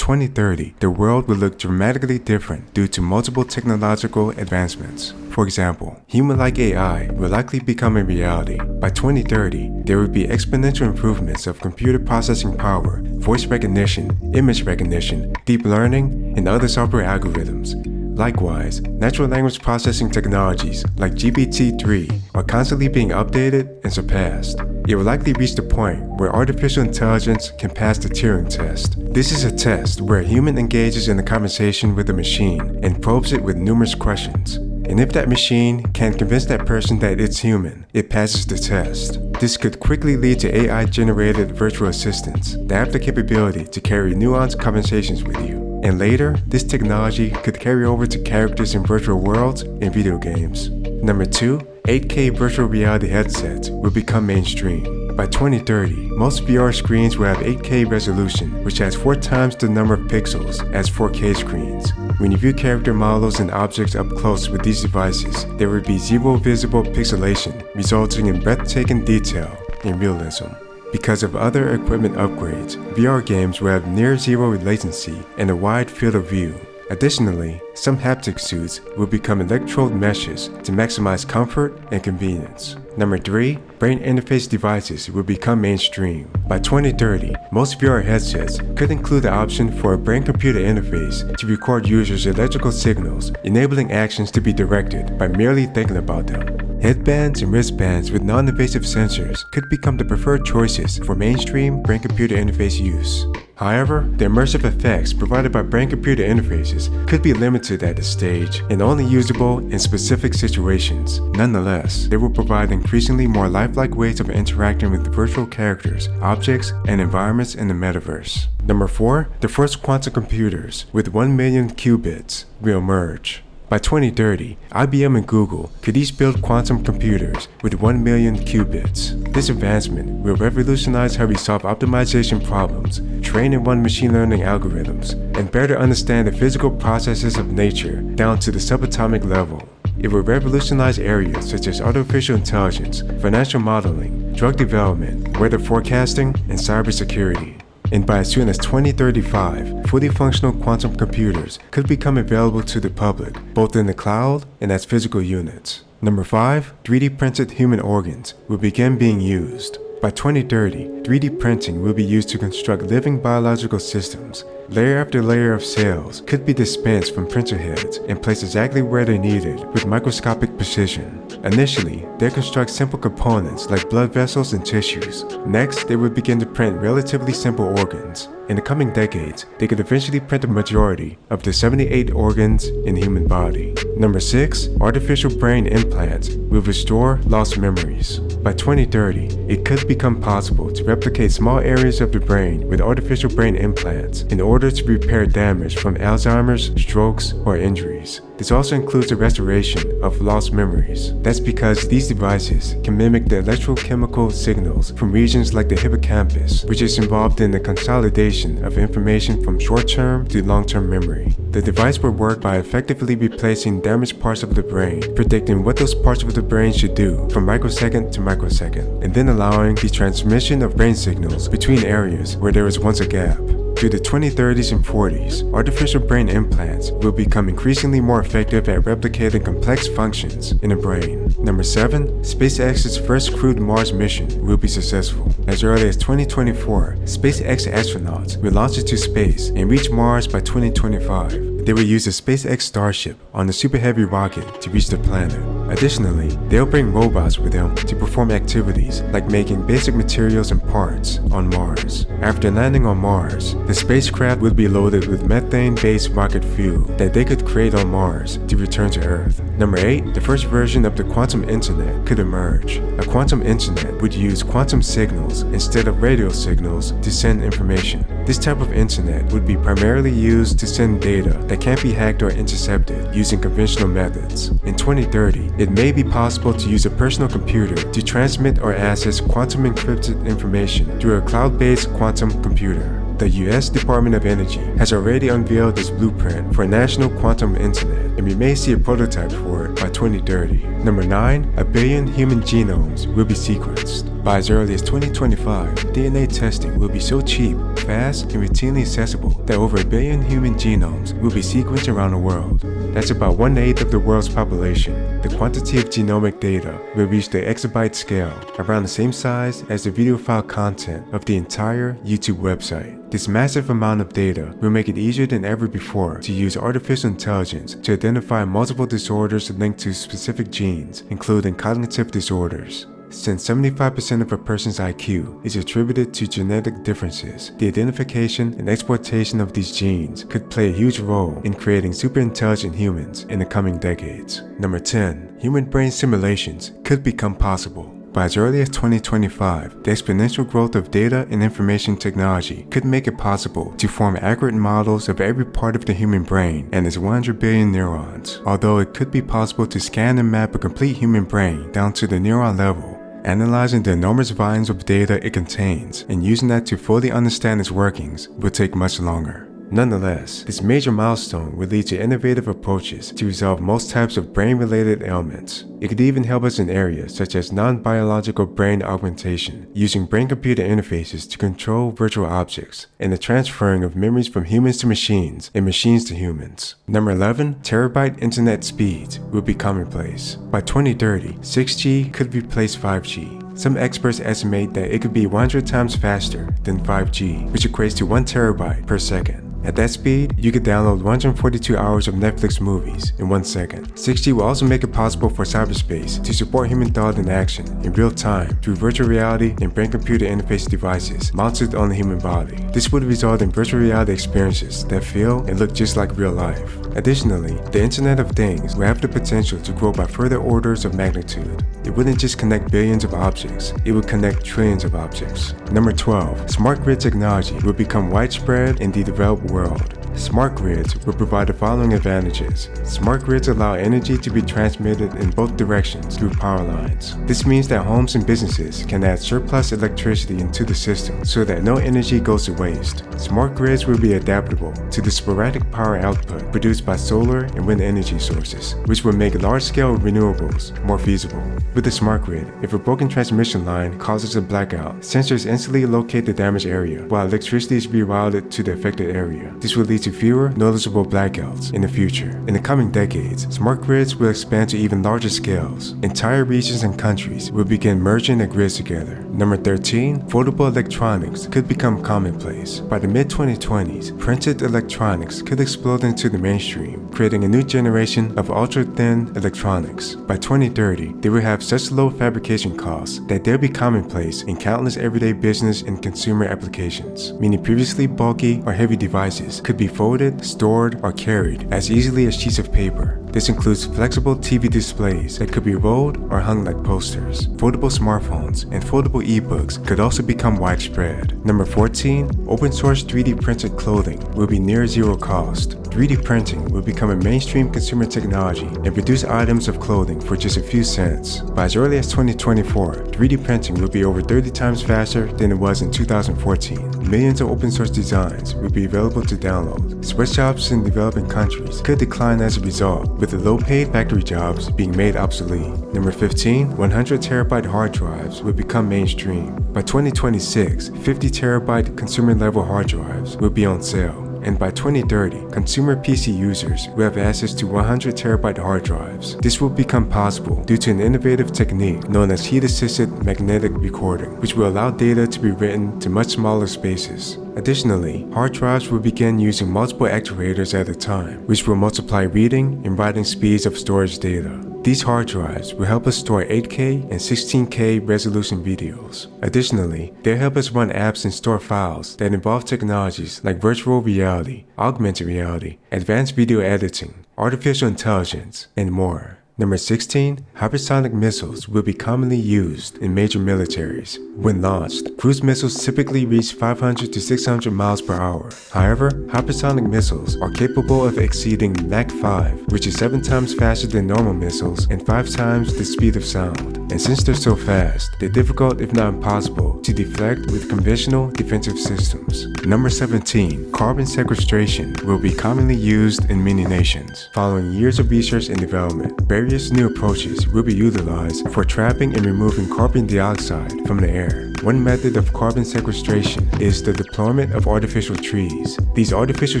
2030, the world will look dramatically different due to multiple technological advancements. For example, human-like AI will likely become a reality. By 2030, there will be exponential improvements of computer processing power, voice recognition, image recognition, deep learning, and other software algorithms. Likewise, natural language processing technologies like GPT-3 are constantly being updated and surpassed. It will likely reach the point where artificial intelligence can pass the Turing test. This is a test where a human engages in a conversation with a machine and probes it with numerous questions. And if that machine can convince that person that it's human, it passes the test. This could quickly lead to AI-generated virtual assistants that have the capability to carry nuanced conversations with you. And later, this technology could carry over to characters in virtual worlds and video games. Number 2, 8K virtual reality headsets will become mainstream. By 2030, most VR screens will have 8K resolution, which has 4 times the number of pixels as 4K screens. When you view character models and objects up close with these devices, there will be zero visible pixelation, resulting in breathtaking detail and realism. Because of other equipment upgrades, VR games will have near zero latency and a wide field of view. Additionally, some haptic suits will become electrode meshes to maximize comfort and convenience. Number 3, brain interface devices will become mainstream. By 2030, most VR headsets could include the option for a brain-computer interface to record users' electrical signals, enabling actions to be directed by merely thinking about them. Headbands and wristbands with non-invasive sensors could become the preferred choices for mainstream brain-computer interface use. However, the immersive effects provided by brain-computer interfaces could be limited at this stage and only usable in specific situations. Nonetheless, they will provide increasingly more lifelike ways of interacting with virtual characters, objects, and environments in the metaverse. Number 4, the first quantum computers with 1 million qubits will emerge. By 2030, IBM and Google could each build quantum computers with 1 million qubits. This advancement will revolutionize how we solve optimization problems, train and run machine learning algorithms, and better understand the physical processes of nature down to the subatomic level. It will revolutionize areas such as artificial intelligence, financial modeling, drug development, weather forecasting, and cybersecurity. And by as soon as 2035, fully functional quantum computers could become available to the public, both in the cloud and as physical units. Number 5, 3D printed human organs will begin being used. By 2030, 3D printing will be used to construct living biological systems. Layer after layer of cells could be dispensed from printer heads and placed exactly where they're needed with microscopic precision. Initially, they construct simple components like blood vessels and tissues. Next, they would begin to print relatively simple organs. In the coming decades, they could eventually print the majority of the 78 organs in the human body. Number 6, artificial brain implants will restore lost memories. By 2030, it could become possible to replicate small areas of the brain with artificial brain implants in order to repair damage from Alzheimer's, strokes, or injuries. This also includes the restoration of lost memories. That's because these devices can mimic the electrochemical signals from regions like the hippocampus, which is involved in the consolidation of information from short-term to long-term memory. The device will work by effectively replacing damaged parts of the brain, predicting what those parts of the brain should do from microsecond to microsecond, and then allowing the transmission of brain signals between areas where there was once a gap. Through the 2030s and 40s, artificial brain implants will become increasingly more effective at replicating complex functions in the brain. Number 7, SpaceX's first crewed Mars mission will be successful. As early as 2024, SpaceX astronauts will launch into space and reach Mars by 2025. They will use the SpaceX Starship on the Super Heavy rocket to reach the planet. Additionally, they'll bring robots with them to perform activities like making basic materials and parts on Mars. After landing on Mars, the spacecraft will be loaded with methane-based rocket fuel that they could create on Mars to return to Earth. Number 8, the first version of the quantum internet could emerge. A quantum internet would use quantum signals instead of radio signals to send information. This type of internet would be primarily used to send data that can't be hacked or intercepted using conventional methods. In 2030, it may be possible to use a personal computer to transmit or access quantum encrypted information through a cloud-based quantum computer. The US Department of Energy has already unveiled this blueprint for a national quantum internet, and we may see a prototype for it by 2030. Number 9, a billion human genomes will be sequenced. By as early as 2025, DNA testing will be so cheap, fast, and routinely accessible that over 1 billion human genomes will be sequenced around the world. That's about 1/8 of the world's population. The quantity of genomic data will reach the exabyte scale, around the same size as the video file content of the entire YouTube website. This massive amount of data will make it easier than ever before to use artificial intelligence to identify multiple disorders linked to specific genes, including cognitive disorders. Since 75% of a person's IQ is attributed to genetic differences, the identification and exploitation of these genes could play a huge role in creating superintelligent humans in the coming decades. Number 10. Human brain simulations could become possible. By as early as 2025, the exponential growth of data and information technology could make it possible to form accurate models of every part of the human brain and its 100 billion neurons. Although it could be possible to scan and map a complete human brain down to the neuron level, analyzing the enormous volumes of data it contains and using that to fully understand its workings will take much longer. Nonetheless, this major milestone will lead to innovative approaches to resolve most types of brain-related ailments. It could even help us in areas such as non-biological brain augmentation, using brain-computer interfaces to control virtual objects, and the transferring of memories from humans to machines and machines to humans. Number 11. Terabyte internet speeds will be commonplace. By 2030, 6G could replace 5G. Some experts estimate that it could be 100 times faster than 5G, which equates to 1 terabyte per second. At that speed, you could download 142 hours of Netflix movies in 1 second. 6G will also make it possible for cyberspace to support human thought and action in real time through virtual reality and brain-computer interface devices mounted on the human body. This would result in virtual reality experiences that feel and look just like real life. Additionally, the Internet of Things will have the potential to grow by further orders of magnitude. It wouldn't just connect billions of objects, it would connect trillions of objects. Number 12. Smart grid technology will become widespread in the developed world. Smart grids will provide the following advantages. Smart grids allow energy to be transmitted in both directions through power lines. This means that homes and businesses can add surplus electricity into the system so that no energy goes to waste. Smart grids will be adaptable to the sporadic power output produced by solar and wind energy sources, which will make large-scale renewables more feasible. With a smart grid, if a broken transmission line causes a blackout, sensors instantly locate the damaged area while electricity is rerouted to the affected area. This will lead to fewer noticeable blackouts in the future. In the coming decades, smart grids will expand to even larger scales. Entire regions and countries will begin merging their grids together. Number 13. Foldable electronics could become commonplace. By the mid-2020s, printed electronics could explode into the mainstream, creating a new generation of ultra-thin electronics. By 2030, they will have such low fabrication costs that they'll be commonplace in countless everyday business and consumer applications, meaning previously bulky or heavy devices could be folded, stored, or carried as easily as sheets of paper. This includes flexible TV displays that could be rolled or hung like posters. Foldable smartphones and foldable ebooks could also become widespread. Number 14. Open source 3D printed clothing will be near zero cost. 3D printing will become a mainstream consumer technology and produce items of clothing for just a few cents. By as early as 2024, 3D printing will be over 30 times faster than it was in 2014. Millions of open source designs will be available to download. Sweatshops in developing countries could decline as a result, with the low-paid factory jobs being made obsolete. Number 15. 100 terabyte hard drives will become mainstream. By 2026, 50 terabyte consumer-level hard drives will be on sale. And by 2030, consumer PC users will have access to 100 terabyte hard drives. This will become possible due to an innovative technique known as heat-assisted magnetic recording, which will allow data to be written to much smaller spaces. Additionally, hard drives will begin using multiple actuators at a time, which will multiply reading and writing speeds of storage data. These hard drives will help us store 8K and 16K resolution videos. Additionally, they'll help us run apps and store files that involve technologies like virtual reality, augmented reality, advanced video editing, artificial intelligence, and more. Number 16. Hypersonic missiles will be commonly used in major militaries. When launched, cruise missiles typically reach 500 to 600 miles per hour. However, hypersonic missiles are capable of exceeding Mach 5, which is 7 times faster than normal missiles and 5 times the speed of sound. And since they're so fast, they're difficult if not impossible to deflect with conventional defensive systems. Number 17. Carbon sequestration will be commonly used in many nations. Following years of research and development, various various new approaches will be utilized for trapping and removing carbon dioxide from the air. One method of carbon sequestration is the deployment of artificial trees. These artificial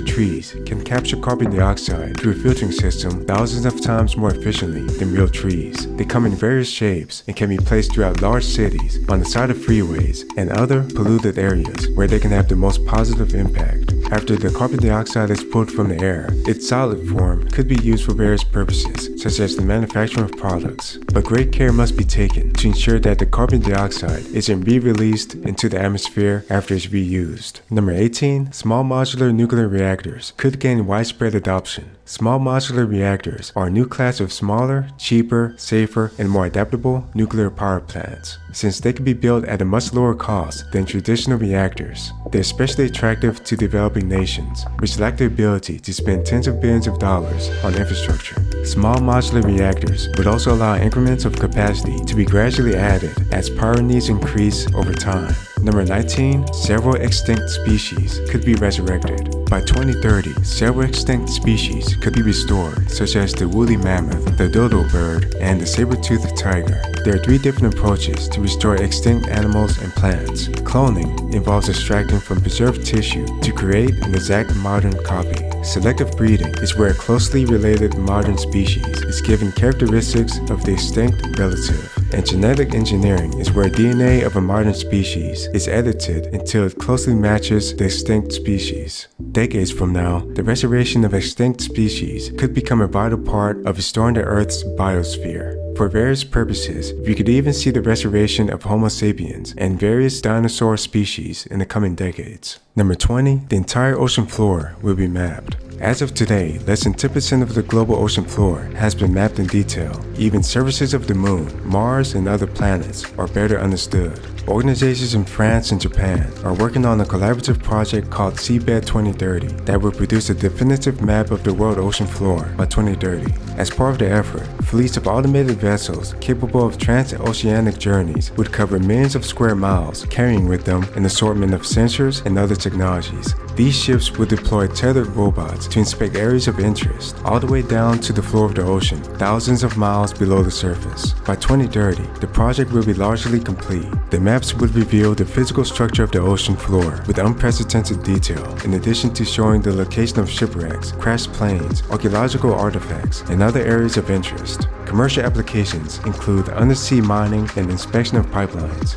trees can capture carbon dioxide through a filtering system thousands of times more efficiently than real trees. They come in various shapes and can be placed throughout large cities, on the side of freeways, and other polluted areas where they can have the most positive impact. After the carbon dioxide is pulled from the air, its solid form could be used for various purposes, such as the manufacturing of products. But great care must be taken to ensure that the carbon dioxide isn't re-released into the atmosphere after it's reused. Number 18. Small modular nuclear reactors could gain widespread adoption. Small modular reactors are a new class of smaller, cheaper, safer, and more adaptable nuclear power plants. Since they can be built at a much lower cost than traditional reactors, they're especially attractive to developing nations, which lack the ability to spend tens of billions of dollars on infrastructure. Small modular reactors would also allow increments of capacity to be gradually added as power needs increase over time. Number 19. Several extinct species could be resurrected. By 2030, several extinct species could be restored, such as the woolly mammoth, the dodo bird, and the saber-toothed tiger. There are 3 different approaches to restore extinct animals and plants. Cloning involves extracting from preserved tissue to create an exact modern copy. Selective breeding is where a closely related modern species is given characteristics of the extinct relative. And genetic engineering is where DNA of a modern species is edited until it closely matches the extinct species. Decades from now, the restoration of extinct species could become a vital part of restoring the Earth's biosphere. For various purposes, we could even see the restoration of Homo sapiens and various dinosaur species in the coming decades. Number 20. The entire ocean floor will be mapped. As of today, less than 10% of the global ocean floor has been mapped in detail. Even surfaces of the moon, Mars, and other planets are better understood. Organizations in France and Japan are working on a collaborative project called Seabed 2030 that will produce a definitive map of the world ocean floor by 2030. As part of the effort, fleets of automated vessels capable of transoceanic journeys would cover millions of square miles, carrying with them an assortment of sensors and other technologies. These ships would deploy tethered robots to inspect areas of interest, all the way down to the floor of the ocean, thousands of miles below the surface. By 2030, the project will be largely complete. The maps would reveal the physical structure of the ocean floor with unprecedented detail, in addition to showing the location of shipwrecks, crashed planes, archaeological artifacts, and other areas of interest. Commercial applications include undersea mining and inspection of pipelines.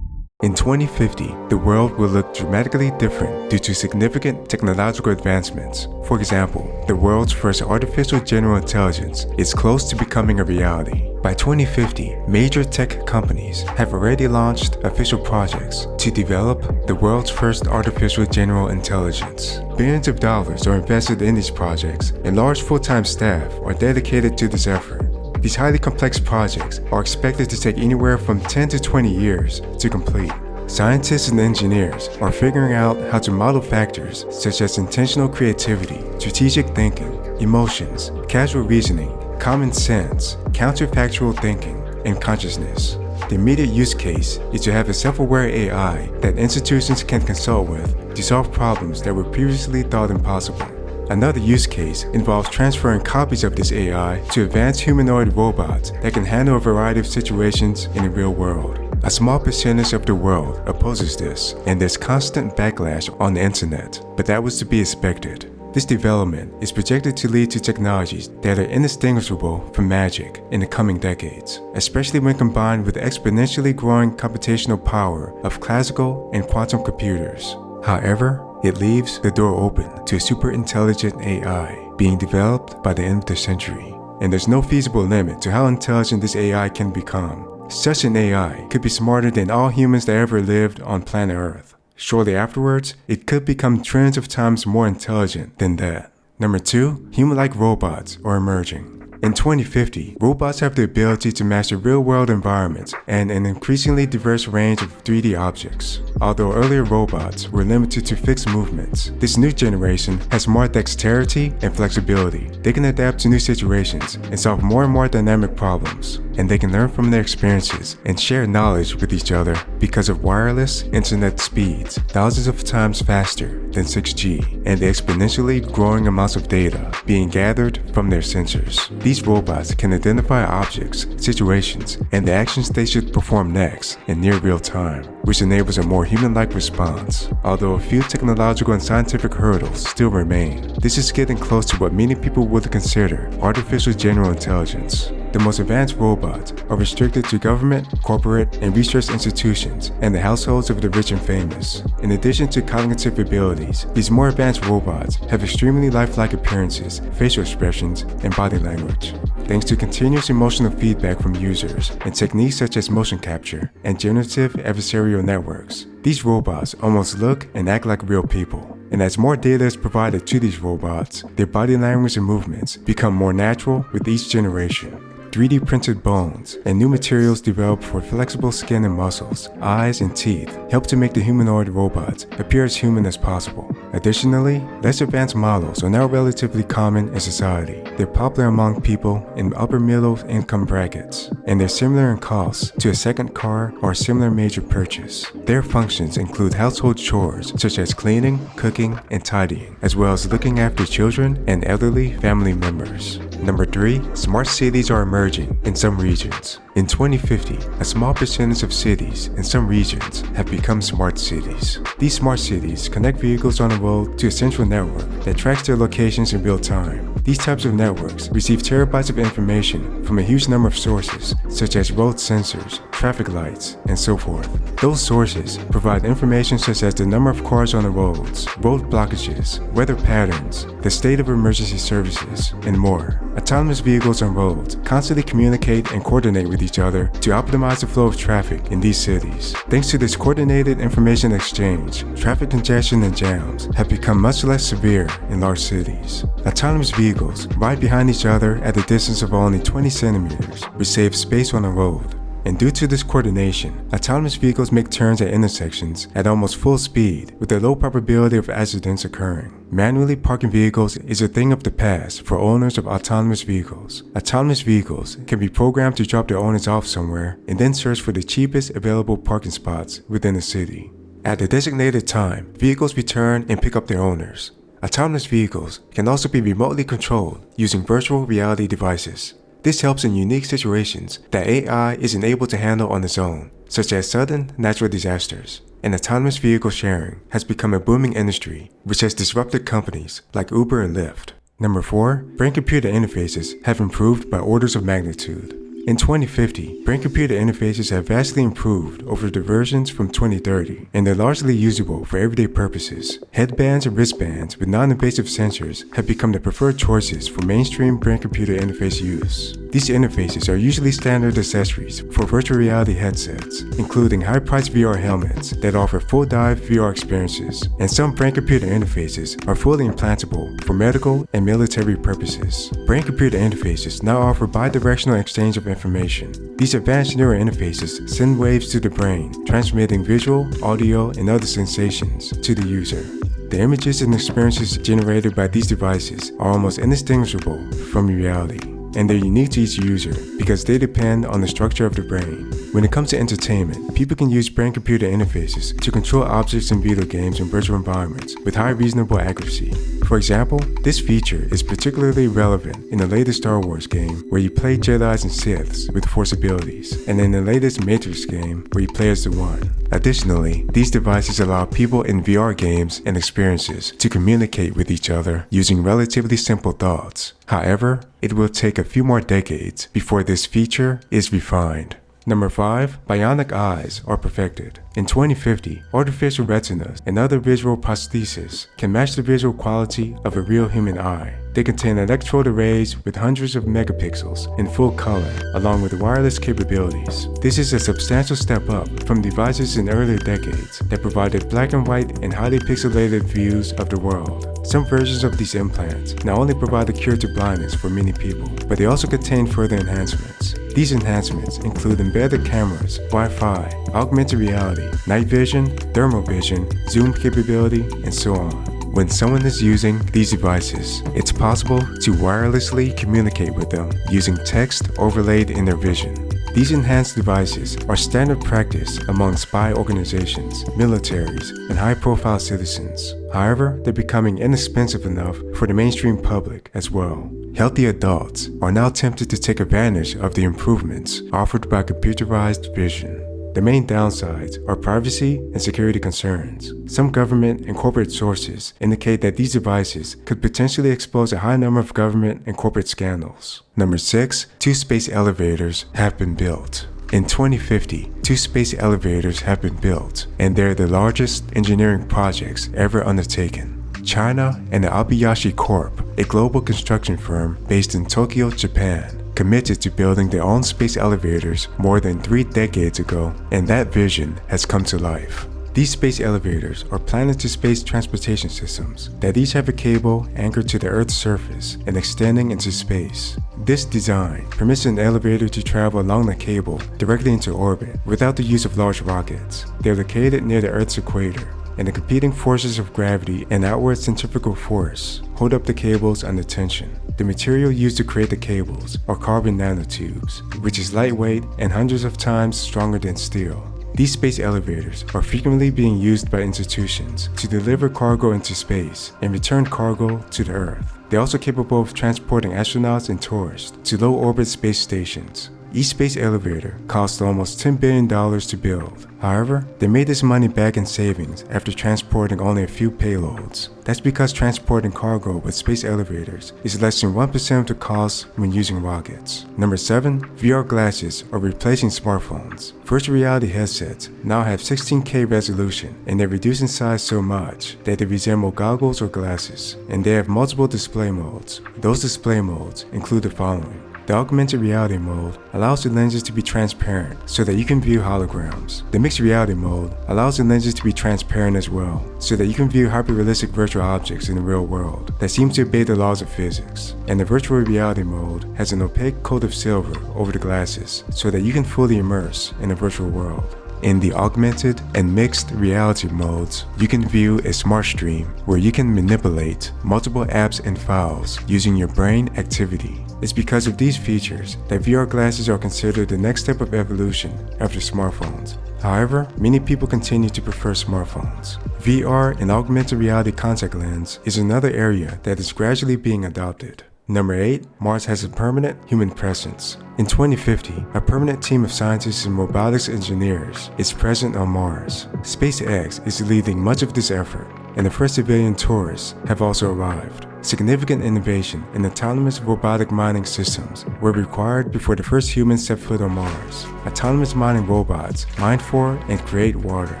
In 2050, the world will look dramatically different due to significant technological advancements. For example, the world's first artificial general intelligence is close to becoming a reality. By 2050, major tech companies have already launched official projects to develop the world's first artificial general intelligence. Billions of dollars are invested in these projects, and large full-time staff are dedicated to this effort. These highly complex projects are expected to take anywhere from 10 to 20 years to complete. Scientists and engineers are figuring out how to model factors such as intentional creativity, strategic thinking, emotions, causal reasoning, common sense, counterfactual thinking, and consciousness. The immediate use case is to have a self-aware AI that institutions can consult with to solve problems that were previously thought impossible. Another use case involves transferring copies of this AI to advanced humanoid robots that can handle a variety of situations in the real world. A small percentage of the world opposes this, and there's constant backlash on the internet, but that was to be expected. This development is projected to lead to technologies that are indistinguishable from magic in the coming decades, especially when combined with the exponentially growing computational power of classical and quantum computers. However, it leaves the door open to a superintelligent AI being developed by the end of the century, and there's no feasible limit to how intelligent this AI can become. Such an AI could be smarter than all humans that ever lived on planet Earth. Shortly afterwards, it could become trillions of times more intelligent than that. Number 2, human-like robots are emerging. In 2050, robots have the ability to master real-world environments and an increasingly diverse range of 3D objects. Although earlier robots were limited to fixed movements, this new generation has more dexterity and flexibility. They can adapt to new situations and solve more and more dynamic problems. And they can learn from their experiences and share knowledge with each other because of wireless internet speeds thousands of times faster than 6G and the exponentially growing amounts of data being gathered from their sensors. These These robots can identify objects, situations, and the actions they should perform next in near real time, which enables a more human-like response. Although a few technological and scientific hurdles still remain, this is getting close to what many people would consider artificial general intelligence. The most advanced robots are restricted to government, corporate, and research institutions and the households of the rich and famous. In addition to cognitive abilities, these more advanced robots have extremely lifelike appearances, facial expressions, and body language. Thanks to continuous emotional feedback from users and techniques such as motion capture and generative adversarial networks, these robots almost look and act like real people. And as more data is provided to these robots, their body language and movements become more natural with each generation. 3D printed bones and new materials developed for flexible skin and muscles, eyes, and teeth help to make the humanoid robots appear as human as possible. Additionally, less advanced models are now relatively common in society. They're popular among people in upper middle income brackets, and they're similar in cost to a second car or a similar major purchase. Their functions include household chores such as cleaning, cooking, and tidying, as well as looking after children and elderly family members. Number 3, smart cities are emerging in some regions. In 2050, a small percentage of cities in some regions have become smart cities. These smart cities connect vehicles on the road to a central network that tracks their locations in real time. These types of networks receive terabytes of information from a huge number of sources, such as road sensors, traffic lights, and so forth. Those sources provide information such as the number of cars on the roads, road blockages, weather patterns, the state of emergency services, and more. Autonomous vehicles on roads constantly communicate and coordinate with each other to optimize the flow of traffic in these cities. Thanks to this coordinated information exchange, traffic congestion and jams have become much less severe in large cities. Autonomous vehicles ride behind each other at a distance of only 20 centimeters, which saves space on the road. And due to this coordination, autonomous vehicles make turns at intersections at almost full speed with a low probability of accidents occurring. Manually parking vehicles is a thing of the past for owners of autonomous vehicles. Autonomous vehicles can be programmed to drop their owners off somewhere and then search for the cheapest available parking spots within the city. At a designated time, vehicles return and pick up their owners. Autonomous vehicles can also be remotely controlled using virtual reality devices. This helps in unique situations that AI isn't able to handle on its own, such as sudden natural disasters. And autonomous vehicle sharing has become a booming industry, which has disrupted companies like Uber and Lyft. Number 4, brain-computer interfaces have improved by orders of magnitude. In 2050, brain-computer interfaces have vastly improved over the versions from 2030, and they're largely usable for everyday purposes. Headbands and wristbands with non-invasive sensors have become the preferred choices for mainstream brain-computer interface use. These interfaces are usually standard accessories for virtual reality headsets, including high-priced VR helmets that offer full-dive VR experiences, and some brain-computer interfaces are fully implantable for medical and military purposes. Brain-computer interfaces now offer bidirectional exchange of information. These advanced neural interfaces send waves to the brain, transmitting visual, audio, and other sensations to the user. The images and experiences generated by these devices are almost indistinguishable from reality, and they're unique to each user because they depend on the structure of the brain. When it comes to entertainment, people can use brain-computer interfaces to control objects in video games and virtual environments with high reasonable accuracy. For example, this feature is particularly relevant in the latest Star Wars game where you play Jedis and Siths with Force abilities, and in the latest Matrix game where you play as the One. Additionally, these devices allow people in VR games and experiences to communicate with each other using relatively simple thoughts. However, it will take a few more decades before this feature is refined. Number 5, bionic eyes are perfected. In 2050, artificial retinas and other visual prostheses can match the visual quality of a real human eye. They contain electrode arrays with hundreds of megapixels in full color, along with wireless capabilities. This is a substantial step up from devices in earlier decades that provided black and white and highly pixelated views of the world. Some versions of these implants not only provide a cure to blindness for many people, but they also contain further enhancements. These enhancements include embedded cameras, Wi-Fi, augmented reality, night vision, thermal vision, zoom capability, and so on. When someone is using these devices, it's possible to wirelessly communicate with them using text overlaid in their vision. These enhanced devices are standard practice among spy organizations, militaries, and high-profile citizens. However, they're becoming inexpensive enough for the mainstream public as well. Healthy adults are now tempted to take advantage of the improvements offered by computerized vision. The main downsides are privacy and security concerns. Some government and corporate sources indicate that these devices could potentially expose a high number of government and corporate scandals. Number 6. 2 space elevators have been built. In 2050, 2 space elevators have been built, and they're the largest engineering projects ever undertaken. China and the Aoyashi Corp, a global construction firm based in Tokyo, Japan, committed to building their own space elevators more than 3 decades ago, and that vision has come to life. These space elevators are planet-to-space transportation systems that each have a cable anchored to the Earth's surface and extending into space. This design permits an elevator to travel along the cable directly into orbit without the use of large rockets. They're located near the Earth's equator, and the competing forces of gravity and outward centrifugal force hold up the cables under tension. The material used to create the cables are carbon nanotubes, which is lightweight and hundreds of times stronger than steel. These space elevators are frequently being used by institutions to deliver cargo into space and return cargo to the Earth. They're also capable of transporting astronauts and tourists to low-orbit space stations. Each space elevator cost almost $10 billion to build. However, they made this money back in savings after transporting only a few payloads. That's because transporting cargo with space elevators is less than 1% of the cost when using rockets. Number 7. VR glasses are replacing smartphones. Virtual reality headsets now have 16K resolution, and they reduce in size so much that they resemble goggles or glasses, and they have multiple display modes. Those display modes include the following. The augmented reality mode allows the lenses to be transparent so that you can view holograms. The mixed reality mode allows the lenses to be transparent as well, so that you can view hyper-realistic virtual objects in the real world that seem to obey the laws of physics. And the virtual reality mode has an opaque coat of silver over the glasses so that you can fully immerse in the virtual world. In the augmented and mixed reality modes, you can view a smart stream where you can manipulate multiple apps and files using your brain activity. It's because of these features that VR glasses are considered the next step of evolution after smartphones. However, many people continue to prefer smartphones. VR and augmented reality contact lens is another area that is gradually being adopted. Number 8. Mars has a permanent human presence. In 2050, a permanent team of scientists and robotics engineers is present on Mars. SpaceX is leading much of this effort, and the first civilian tourists have also arrived. Significant innovation in autonomous robotic mining systems were required before the first humans set foot on Mars. Autonomous mining robots mine for and create water.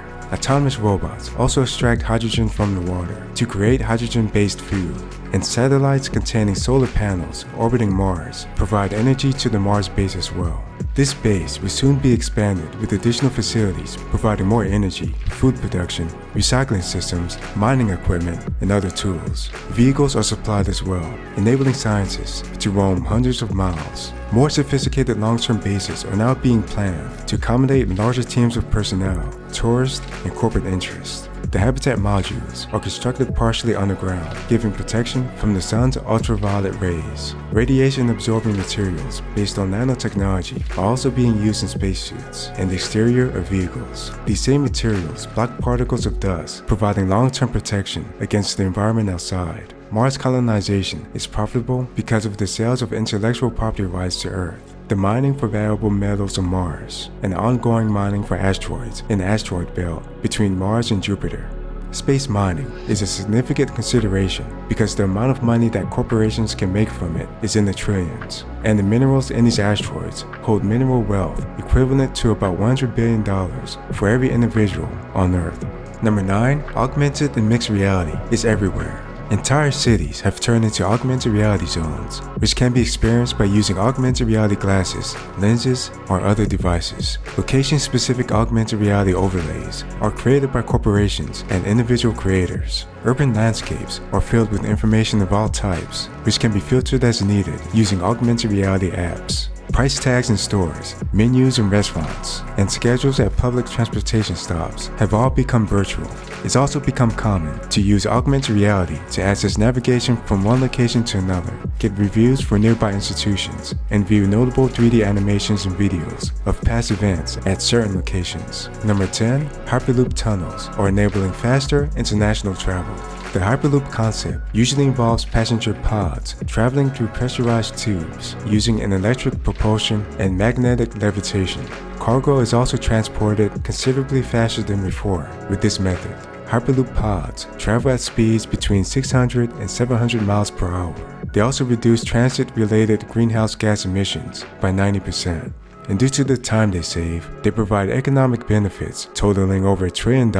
Autonomous robots also extract hydrogen from the water to create hydrogen-based fuel, and satellites containing solar panels orbiting Mars provide energy to the Mars base as well. This base will soon be expanded with additional facilities providing more energy, food production, recycling systems, mining equipment, and other tools. Vehicles are supplied as well, enabling scientists to roam hundreds of miles. More sophisticated long-term bases are now being planned to accommodate larger teams of personnel, tourists, and corporate interests. The habitat modules are constructed partially underground, giving protection from the sun's ultraviolet rays. Radiation-absorbing materials based on nanotechnology are also being used in spacesuits and the exterior of vehicles. These same materials block particles of dust, providing long-term protection against the environment outside. Mars colonization is profitable because of the sales of intellectual property rights to Earth, the mining for valuable metals on Mars, and the ongoing mining for asteroids in the asteroid belt between Mars and Jupiter. Space mining is a significant consideration because the amount of money that corporations can make from it is in the trillions, and the minerals in these asteroids hold mineral wealth equivalent to about $100 billion for every individual on Earth. Number 9. Augmented and mixed reality is everywhere. Entire cities have turned into augmented reality zones, which can be experienced by using augmented reality glasses, lenses, or other devices. Location-specific augmented reality overlays are created by corporations and individual creators. Urban landscapes are filled with information of all types, which can be filtered as needed using augmented reality apps. Price tags in stores, menus in restaurants, and schedules at public transportation stops have all become virtual. It's also become common to use augmented reality to access navigation from one location to another, get reviews for nearby institutions, and view notable 3D animations and videos of past events at certain locations. Number 10. Hyperloop tunnels are enabling faster international travel. The Hyperloop concept usually involves passenger pods traveling through pressurized tubes using an electric propulsion and magnetic levitation. Cargo is also transported considerably faster than before with this method. Hyperloop pods travel at speeds between 600 and 700 miles per hour. They also reduce transit-related greenhouse gas emissions by 90%. And due to the time they save, they provide economic benefits totaling over $1 trillion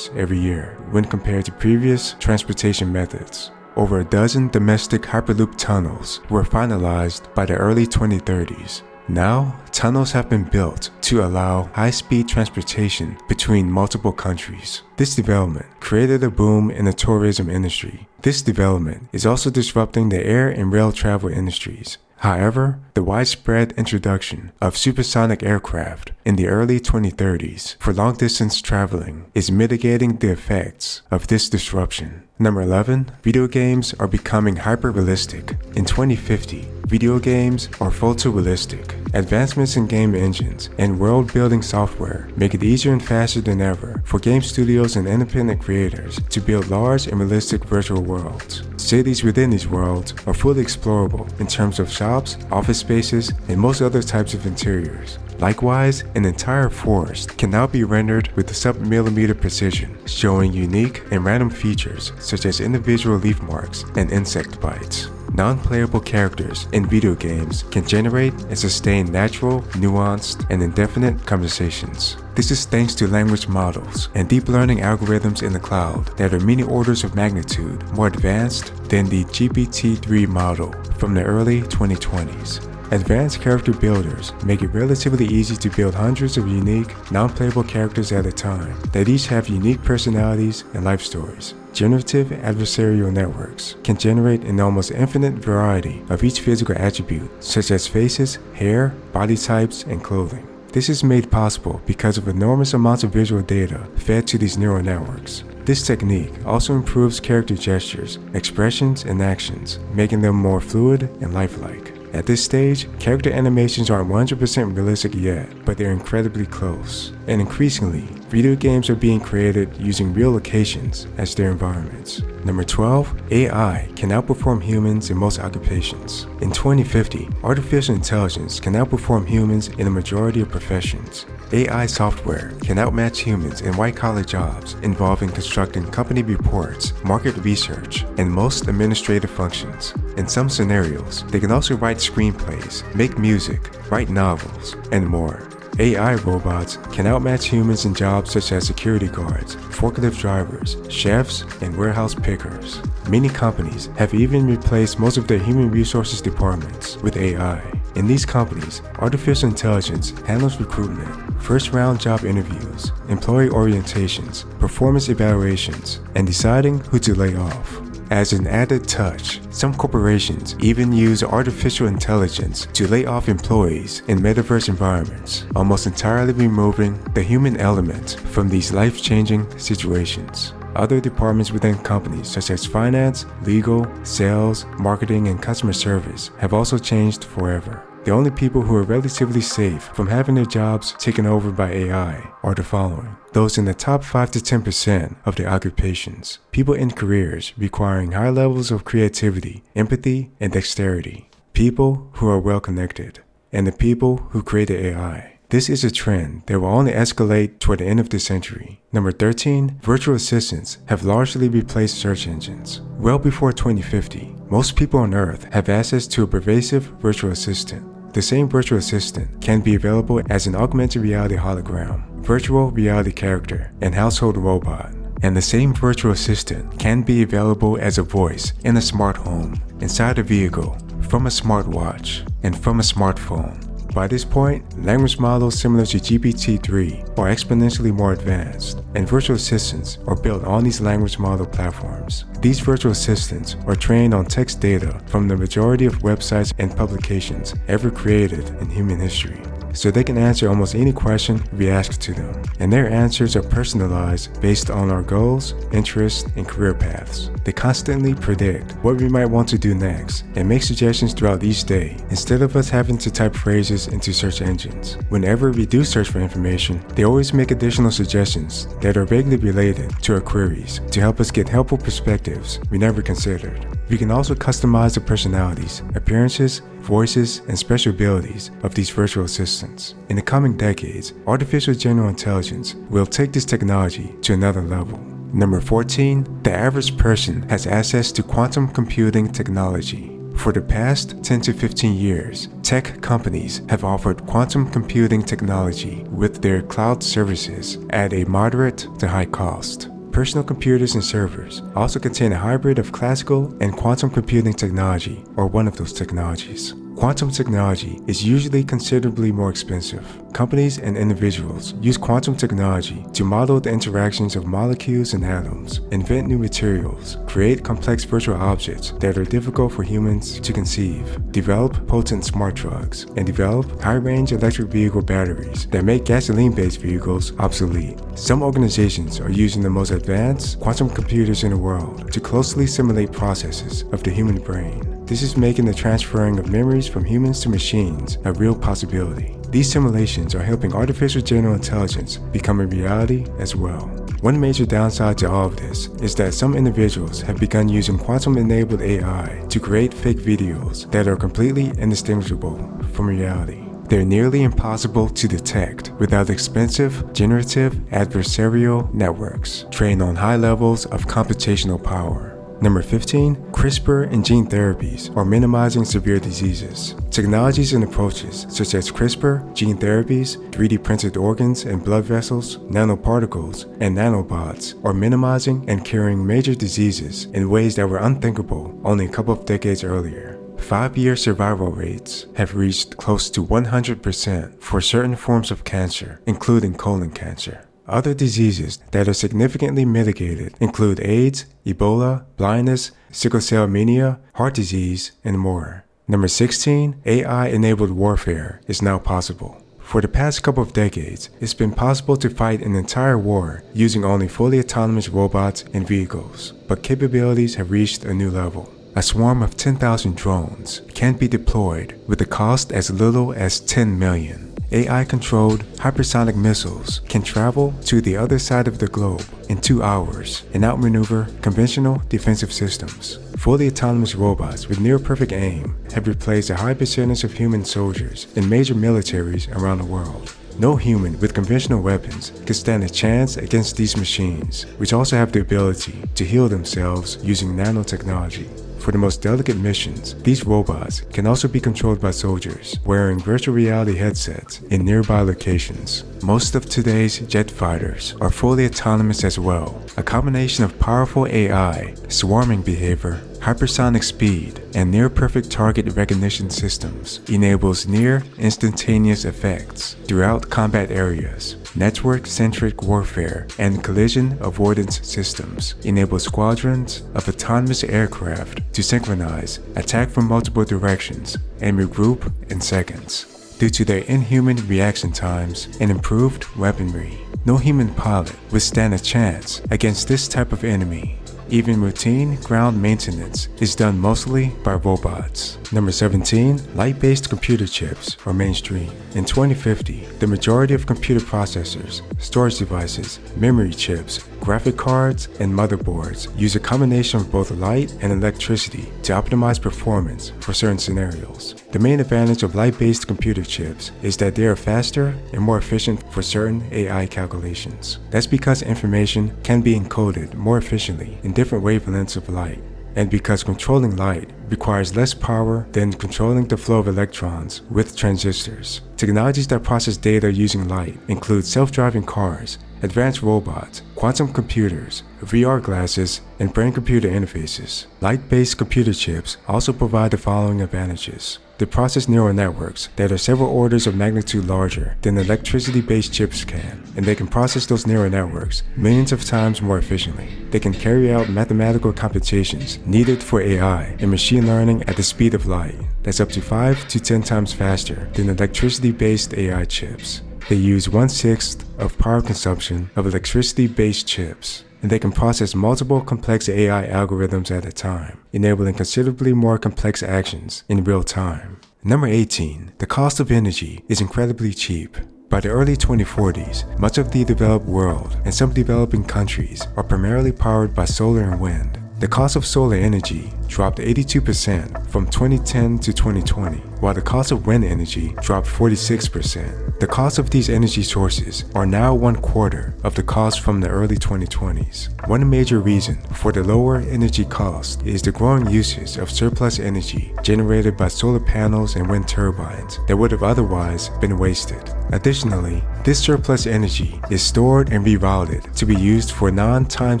every year when compared to previous transportation methods. Over a dozen domestic Hyperloop tunnels were finalized by the early 2030s. Now, tunnels have been built to allow high-speed transportation between multiple countries. This development created a boom in the tourism industry. This development is also disrupting the air and rail travel industries. However, the widespread introduction of supersonic aircraft in the early 2030s for long-distance traveling is mitigating the effects of this disruption. Number 11. Video games are becoming hyper-realistic. In 2050, video games are photorealistic. Advancements in game engines and world-building software make it easier and faster than ever for game studios and independent creators to build large and realistic virtual worlds. Cities within these worlds are fully explorable in terms of shops, office spaces, and most other types of interiors. Likewise, an entire forest can now be rendered with sub-millimeter precision, showing unique and random features such as individual leaf marks and insect bites. Non-playable characters in video games can generate and sustain natural, nuanced, and indefinite conversations. This is thanks to language models and deep learning algorithms in the cloud that are many orders of magnitude more advanced than the GPT-3 model from the early 2020s. Advanced character builders make it relatively easy to build hundreds of unique, non-playable characters at a time that each have unique personalities and life stories. Generative adversarial networks can generate an almost infinite variety of each physical attribute, such as faces, hair, body types, and clothing. This is made possible because of enormous amounts of visual data fed to these neural networks. This technique also improves character gestures, expressions, and actions, making them more fluid and lifelike. At this stage, character animations aren't 100% realistic yet, but they're incredibly close. And increasingly, video games are being created using real locations as their environments. Number 12. AI can outperform humans in most occupations. In 2050, artificial intelligence can outperform humans in a majority of professions. AI software can outmatch humans in white-collar jobs involving constructing company reports, market research, and most administrative functions. In some scenarios, they can also write screenplays, make music, write novels, and more. AI robots can outmatch humans in jobs such as security guards, forklift drivers, chefs, and warehouse pickers. Many companies have even replaced most of their human resources departments with AI. In these companies, artificial intelligence handles recruitment, first-round job interviews, employee orientations, performance evaluations, and deciding who to lay off. As an added touch, some corporations even use artificial intelligence to lay off employees in metaverse environments, almost entirely removing the human element from these life-changing situations. Other departments within companies such as finance, legal, sales, marketing, and customer service have also changed forever. The only people who are relatively safe from having their jobs taken over by AI are the following. Those in the top 5 to 10% of their occupations. People in careers requiring high levels of creativity, empathy, and dexterity. People who are well connected. And the people who created AI. This is a trend that will only escalate toward the end of the century. Number 13. Virtual assistants have largely replaced search engines. Well before 2050, most people on Earth have access to a pervasive virtual assistant. The same virtual assistant can be available as an augmented reality hologram, virtual reality character, and household robot. And the same virtual assistant can be available as a voice in a smart home, inside a vehicle, from a smartwatch, and from a smartphone. By this point, language models similar to GPT-3 are exponentially more advanced, and virtual assistants are built on these language model platforms. These virtual assistants are trained on text data from the majority of websites and publications ever created in human history. So they can answer almost any question we ask to them, and their answers are personalized based on our goals, interests, and career paths. They constantly predict what we might want to do next and make suggestions throughout each day instead of us having to type phrases into search engines. Whenever we do search for information, they always make additional suggestions that are vaguely related to our queries to help us get helpful perspectives we never considered. We can also customize the personalities, appearances, voices, and special abilities of these virtual assistants. In the coming decades, artificial general intelligence will take this technology to another level. Number 14, the average person has access to quantum computing technology. For the past 10 to 15 years, tech companies have offered quantum computing technology with their cloud services at a moderate to high cost. Personal computers and servers also contain a hybrid of classical and quantum computing technology, or one of those technologies. Quantum technology is usually considerably more expensive. Companies and individuals use quantum technology to model the interactions of molecules and atoms, invent new materials, create complex virtual objects that are difficult for humans to conceive, develop potent smart drugs, and develop high-range electric vehicle batteries that make gasoline-based vehicles obsolete. Some organizations are using the most advanced quantum computers in the world to closely simulate processes of the human brain. This is making the transferring of memories from humans to machines a real possibility. These simulations are helping artificial general intelligence become a reality as well. One major downside to all of this is that some individuals have begun using quantum-enabled AI to create fake videos that are completely indistinguishable from reality. They're nearly impossible to detect without expensive, generative adversarial networks trained on high levels of computational power. Number 15, CRISPR and gene therapies are minimizing severe diseases. Technologies and approaches such as CRISPR, gene therapies, 3D printed organs and blood vessels, nanoparticles, and nanobots are minimizing and curing major diseases in ways that were unthinkable only a couple of decades earlier. 5-year survival rates have reached close to 100% for certain forms of cancer, including colon cancer. Other diseases that are significantly mitigated include AIDS, Ebola, blindness, sickle cell anemia, heart disease, and more. Number 16, AI-enabled warfare is now possible. For the past couple of decades, it's been possible to fight an entire war using only fully autonomous robots and vehicles, but capabilities have reached a new level. A swarm of 10,000 drones can be deployed with a cost as little as $10 million. AI-controlled hypersonic missiles can travel to the other side of the globe in 2 hours and outmaneuver conventional defensive systems. Fully autonomous robots with near-perfect aim have replaced a high percentage of human soldiers in major militaries around the world. No human with conventional weapons can stand a chance against these machines, which also have the ability to heal themselves using nanotechnology. For the most delicate missions, these robots can also be controlled by soldiers wearing virtual reality headsets in nearby locations. Most of today's jet fighters are fully autonomous as well. A combination of powerful AI, swarming behavior, hypersonic speed, and near-perfect target recognition systems enables near-instantaneous effects throughout combat areas. Network-centric warfare and collision avoidance systems enable squadrons of autonomous aircraft to synchronize, attack from multiple directions, and regroup in seconds. Due to their inhuman reaction times and improved weaponry, no human pilot would stand a chance against this type of enemy. Even routine ground maintenance is done mostly by robots. Number 17, light-based computer chips are mainstream. In 2050, the majority of computer processors, storage devices, memory chips, graphic cards, and motherboards use a combination of both light and electricity to optimize performance for certain scenarios. The main advantage of light-based computer chips is that they are faster and more efficient for certain AI calculations. That's because information can be encoded more efficiently in different wavelengths of light, and because controlling light requires less power than controlling the flow of electrons with transistors. Technologies that process data using light include self-driving cars, advanced robots, quantum computers, VR glasses, and brain-computer interfaces. Light-based computer chips also provide the following advantages. They process neural networks that are several orders of magnitude larger than electricity-based chips can, and they can process those neural networks millions of times more efficiently. They can carry out mathematical computations needed for AI and machine learning at the speed of light. That's up to 5 to 10 times faster than electricity-based AI chips. They use 1/6 of power consumption of electricity-based chips, and they can process multiple complex AI algorithms at a time, enabling considerably more complex actions in real time. Number 18. The cost of energy is incredibly cheap. By the early 2040s, much of the developed world and some developing countries are primarily powered by solar and wind. The cost of solar energy dropped 82% from 2010 to 2020, while the cost of wind energy dropped 46%. The cost of these energy sources are now 1/4 of the cost from the early 2020s. One major reason for the lower energy cost is the growing usage of surplus energy generated by solar panels and wind turbines that would have otherwise been wasted. Additionally, this surplus energy is stored and rerouted to be used for non-time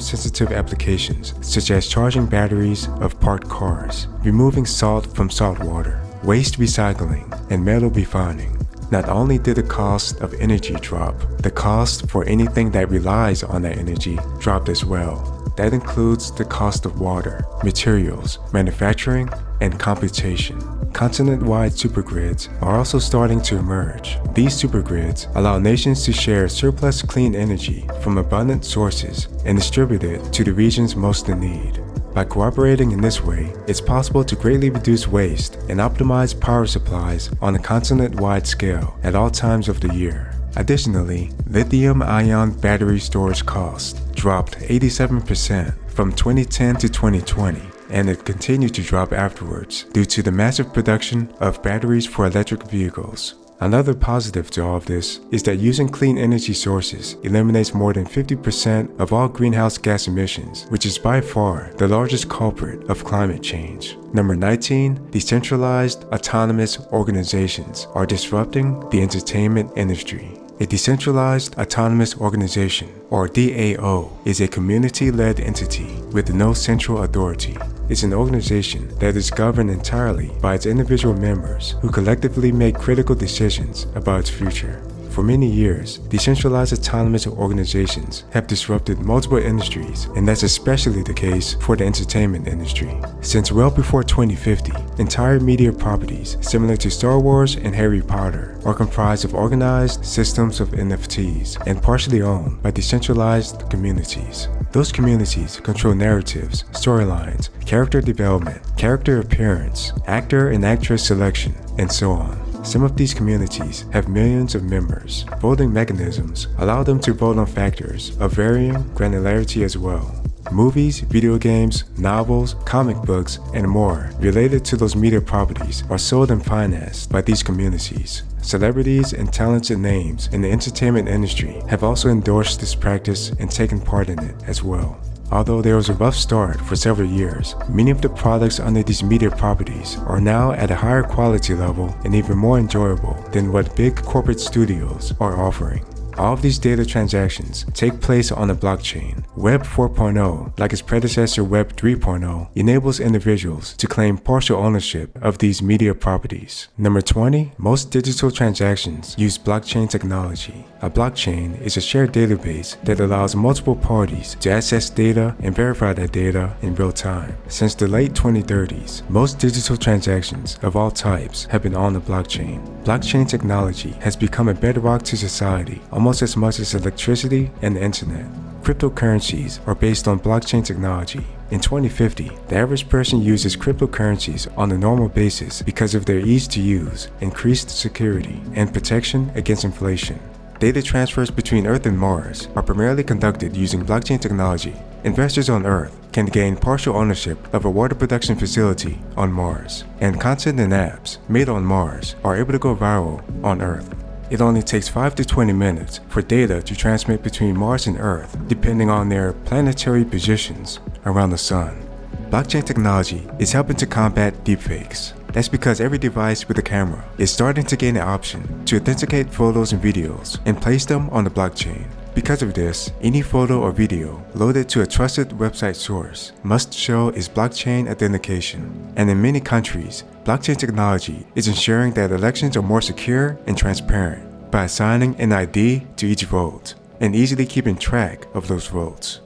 sensitive applications such as charging batteries of parked cars, removing salt from salt water, waste recycling, and metal refining. Not only did the cost of energy drop, the cost for anything that relies on that energy dropped as well. That includes the cost of water, materials, manufacturing, and computation. Continent-wide supergrids are also starting to emerge. These supergrids allow nations to share surplus clean energy from abundant sources and distribute it to the regions most in need. By cooperating in this way, it's possible to greatly reduce waste and optimize power supplies on a continent-wide scale at all times of the year. Additionally, lithium-ion battery storage costs dropped 87% from 2010 to 2020, and it continued to drop afterwards due to the massive production of batteries for electric vehicles. Another positive to all of this is that using clean energy sources eliminates more than 50% of all greenhouse gas emissions, which is by far the largest culprit of climate change. Number 19, decentralized autonomous organizations are disrupting the entertainment industry. A decentralized autonomous organization, or DAO, is a community-led entity with no central authority. It's an organization that is governed entirely by its individual members who collectively make critical decisions about its future. For many years, decentralized autonomous organizations have disrupted multiple industries, and that's especially the case for the entertainment industry. Since well before 2050, entire media properties similar to Star Wars and Harry Potter are comprised of organized systems of NFTs and partially owned by decentralized communities. Those communities control narratives, storylines, character development, character appearance, actor and actress selection, and so on. Some of these communities have millions of members. Voting mechanisms allow them to vote on factors of varying granularity as well. Movies, video games, novels, comic books, and more related to those media properties are sold and financed by these communities. Celebrities and talented names in the entertainment industry have also endorsed this practice and taken part in it as well. Although there was a rough start for several years, many of the products under these media properties are now at a higher quality level and even more enjoyable than what big corporate studios are offering. All of these data transactions take place on a blockchain. Web 4.0, like its predecessor Web 3.0, enables individuals to claim partial ownership of these media properties. Number 20, most digital transactions use blockchain technology. A blockchain is a shared database that allows multiple parties to access data and verify that data in real time. Since the late 2030s, most digital transactions of all types have been on the blockchain. Blockchain technology has become a bedrock to society, almost as much as electricity and the internet. Cryptocurrencies are based on blockchain technology. In 2050, the average person uses cryptocurrencies on a normal basis because of their ease to use, increased security, and protection against inflation. Data transfers between Earth and Mars are primarily conducted using blockchain technology. Investors on Earth can gain partial ownership of a water production facility on Mars, and content and apps made on Mars are able to go viral on Earth. It only takes 5 to 20 minutes for data to transmit between Mars and Earth, depending on their planetary positions around the Sun. Blockchain technology is helping to combat deepfakes. That's because every device with a camera is starting to gain an option to authenticate photos and videos and place them on the blockchain. Because of this, any photo or video loaded to a trusted website source must show its blockchain authentication. And in many countries, blockchain technology is ensuring that elections are more secure and transparent by assigning an ID to each vote and easily keeping track of those votes.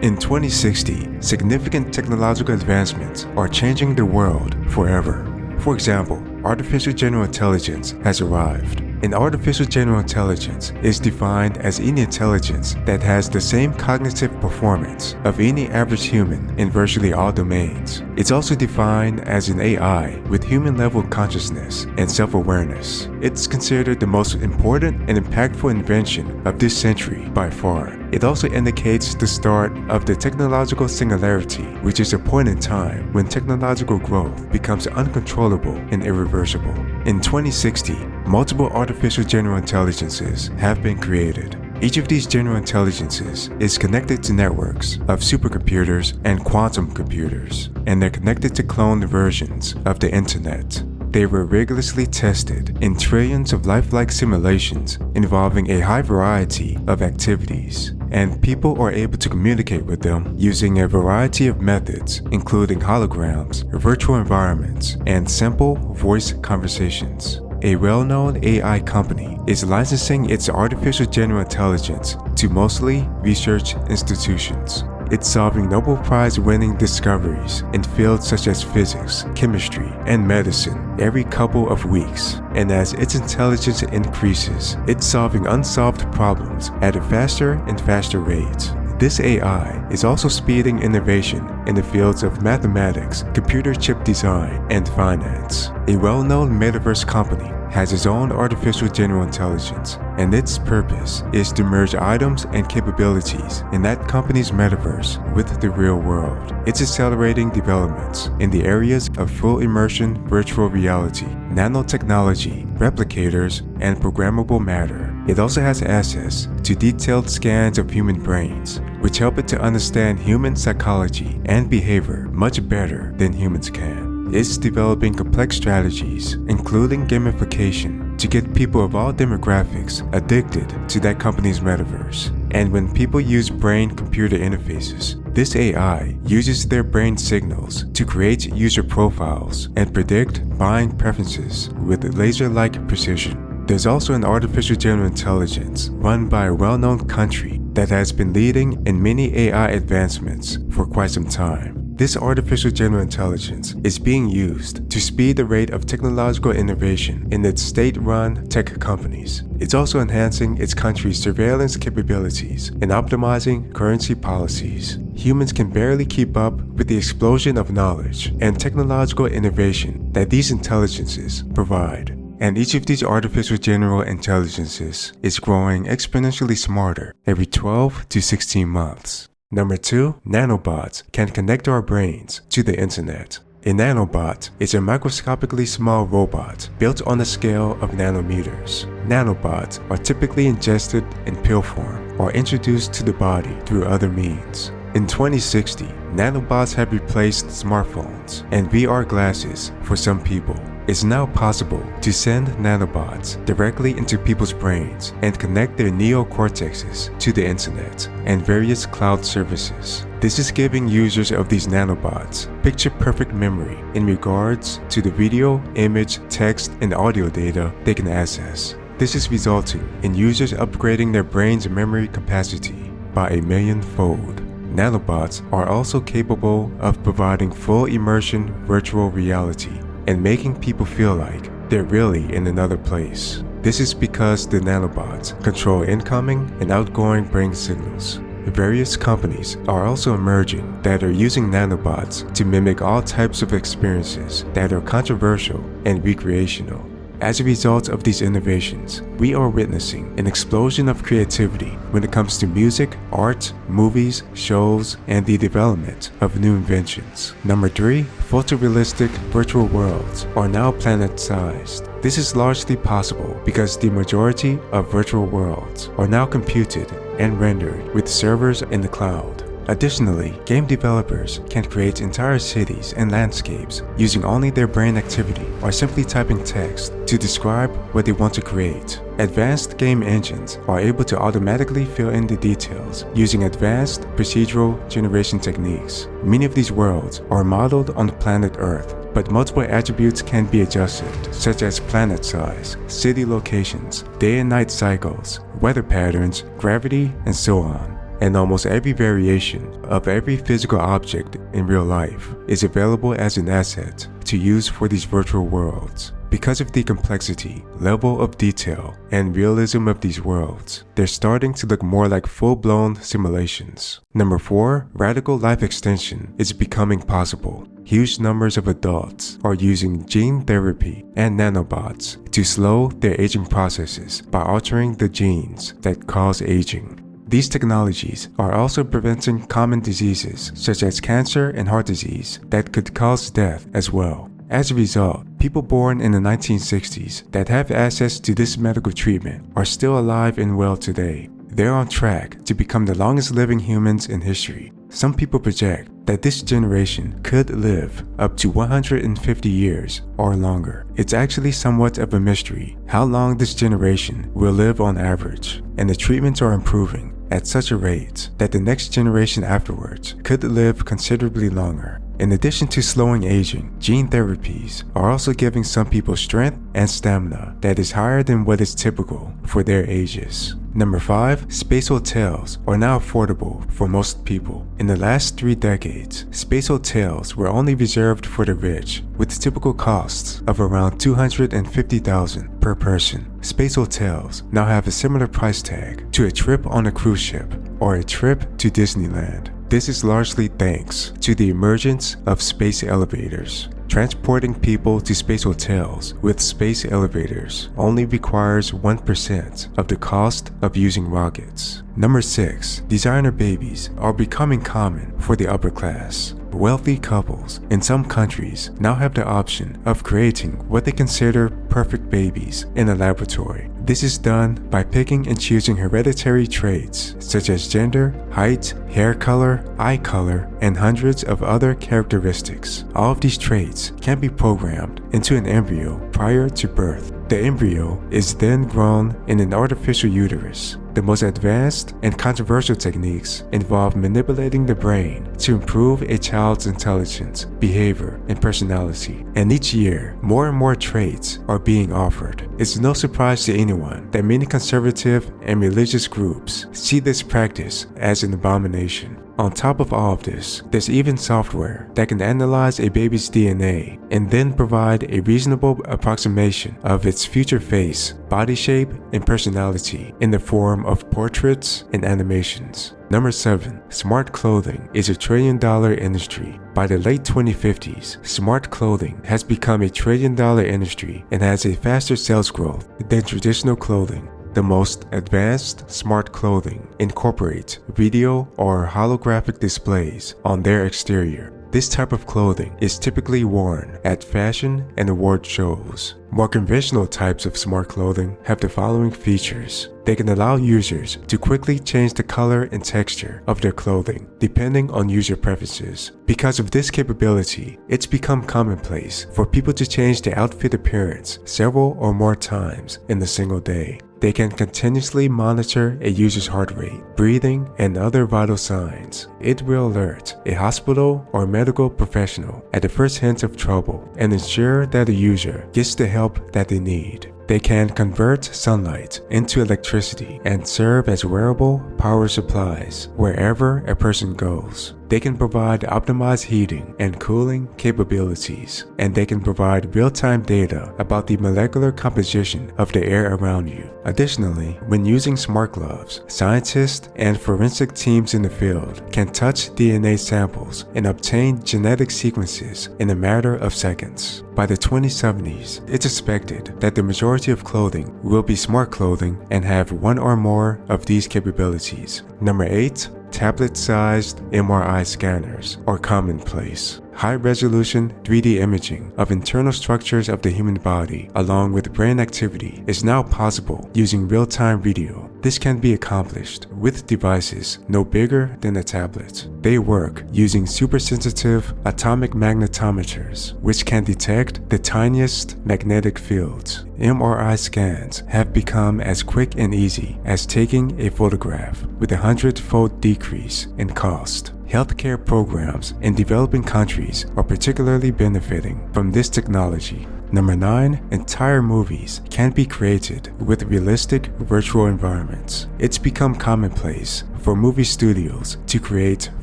In 2060, significant technological advancements are changing the world forever. For example, artificial general intelligence has arrived. And artificial general intelligence is defined as any intelligence that has the same cognitive performance of any average human in virtually all domains. It's also defined as an AI with human-level consciousness and self-awareness. It's considered the most important and impactful invention of this century by far. It also indicates the start of the technological singularity, which is a point in time when technological growth becomes uncontrollable and irreversible. In 2060, multiple artificial general intelligences have been created. Each of these general intelligences is connected to networks of supercomputers and quantum computers, and they're connected to cloned versions of the internet. They were rigorously tested in trillions of lifelike simulations involving a high variety of activities, and people are able to communicate with them using a variety of methods, including holograms, virtual environments, and simple voice conversations. A well-known AI company is licensing its artificial general intelligence to mostly research institutions. It's solving Nobel Prize-winning discoveries in fields such as physics, chemistry, and medicine every couple of weeks. And as its intelligence increases, it's solving unsolved problems at a faster and faster rate. This AI is also speeding innovation in the fields of mathematics, computer chip design, and finance. A well-known metaverse company has its own artificial general intelligence, and its purpose is to merge items and capabilities in that company's metaverse with the real world. It's accelerating developments in the areas of full immersion virtual reality, nanotechnology, replicators, and programmable matter. It also has access to detailed scans of human brains, which help it to understand human psychology and behavior much better than humans can. It's developing complex strategies, including gamification, to get people of all demographics addicted to that company's metaverse. And when people use brain-computer interfaces, this AI uses their brain signals to create user profiles and predict buying preferences with laser-like precision. There's also an artificial general intelligence run by a well-known country that has been leading in many AI advancements for quite some time. This artificial general intelligence is being used to speed the rate of technological innovation in its state-run tech companies. It's also enhancing its country's surveillance capabilities and optimizing currency policies. Humans can barely keep up with the explosion of knowledge and technological innovation that these intelligences provide. And each of these artificial general intelligences is growing exponentially smarter every 12 to 16 months. Number 2, nanobots can connect our brains to the internet. A nanobot is a microscopically small robot built on the scale of nanometers. Nanobots are typically ingested in pill form or introduced to the body through other means. In 2060, nanobots have replaced smartphones and VR glasses for some people. It's now possible to send nanobots directly into people's brains and connect their neocortexes to the internet and various cloud services. This is giving users of these nanobots picture-perfect memory in regards to the video, image, text, and audio data they can access. This is resulting in users upgrading their brain's memory capacity by 1,000,000-fold. Nanobots are also capable of providing full immersion virtual reality and making people feel like they're really in another place. This is because the nanobots control incoming and outgoing brain signals. Various companies are also emerging that are using nanobots to mimic all types of experiences that are controversial and recreational. As a result of these innovations, we are witnessing an explosion of creativity when it comes to music, art, movies, shows, and the development of new inventions. Number 3, photorealistic virtual worlds are now planet-sized. This is largely possible because the majority of virtual worlds are now computed and rendered with servers in the cloud. Additionally, game developers can create entire cities and landscapes using only their brain activity or simply typing text to describe what they want to create. Advanced game engines are able to automatically fill in the details using advanced procedural generation techniques. Many of these worlds are modeled on the planet Earth, but multiple attributes can be adjusted, such as planet size, city locations, day and night cycles, weather patterns, gravity, and so on. And almost every variation of every physical object in real life is available as an asset to use for these virtual worlds. Because of the complexity, level of detail, and realism of these worlds, they're starting to look more like full-blown simulations. Number 4, radical life extension is becoming possible. Huge numbers of adults are using gene therapy and nanobots to slow their aging processes by altering the genes that cause aging. These technologies are also preventing common diseases such as cancer and heart disease that could cause death as well. As a result, people born in the 1960s that have access to this medical treatment are still alive and well today. They're on track to become the longest living humans in history. Some people project that this generation could live up to 150 years or longer. It's actually somewhat of a mystery how long this generation will live on average, and the treatments are improving at such a rate that the next generation afterwards could live considerably longer. In addition to slowing aging, gene therapies are also giving some people strength and stamina that is higher than what is typical for their ages. Number 5, space hotels are now affordable for most people. In the last 3 decades, space hotels were only reserved for the rich, with typical costs of around $250,000 per person. Space hotels now have a similar price tag to a trip on a cruise ship or a trip to Disneyland. This is largely thanks to the emergence of space elevators. Transporting people to space hotels with space elevators only requires 1% of the cost of using rockets. Number 6, designer babies are becoming common for the upper class. Wealthy couples in some countries now have the option of creating what they consider perfect babies in a laboratory. This is done by picking and choosing hereditary traits such as gender, height, hair color, eye color, and hundreds of other characteristics. All of these traits can be programmed into an embryo prior to birth. The embryo is then grown in an artificial uterus. The most advanced and controversial techniques involve manipulating the brain to improve a child's intelligence, behavior, and personality. And each year, more and more traits are being offered. It's no surprise to anyone that many conservative and religious groups see this practice as an abomination. On top of all of this, there's even software that can analyze a baby's DNA and then provide a reasonable approximation of its future face, body shape, and personality in the form of portraits and animations. Number 7, smart clothing is a $1 trillion industry. By the late 2050s, smart clothing has become a $1 trillion industry and has a faster sales growth than traditional clothing. The most advanced smart clothing incorporates video or holographic displays on their exterior. This type of clothing is typically worn at fashion and award shows. More conventional types of smart clothing have the following features. They can allow users to quickly change the color and texture of their clothing depending on user preferences. Because of this capability, it's become commonplace for people to change their outfit appearance several or more times in a single day. They can continuously monitor a user's heart rate, breathing, and other vital signs. It will alert a hospital or medical professional at the first hint of trouble and ensure that the user gets the help that they need. They can convert sunlight into electricity and serve as wearable power supplies wherever a person goes. They can provide optimized heating and cooling capabilities, and they can provide real-time data about the molecular composition of the air around you. Additionally, when using smart gloves, scientists and forensic teams in the field can touch DNA samples and obtain genetic sequences in a matter of seconds. By the 2070s, it's expected that the majority of clothing will be smart clothing and have one or more of these capabilities. Number 8, tablet-sized MRI scanners are commonplace. High-resolution 3D imaging of internal structures of the human body along with brain activity is now possible using real-time video. This can be accomplished with devices no bigger than a tablet. They work using super-sensitive atomic magnetometers, which can detect the tiniest magnetic fields. MRI scans have become as quick and easy as taking a photograph, with a 100-fold decrease in cost. Healthcare programs in developing countries are particularly benefiting from this technology. Number 9, entire movies can be created with realistic virtual environments. It's become commonplace for movie studios to create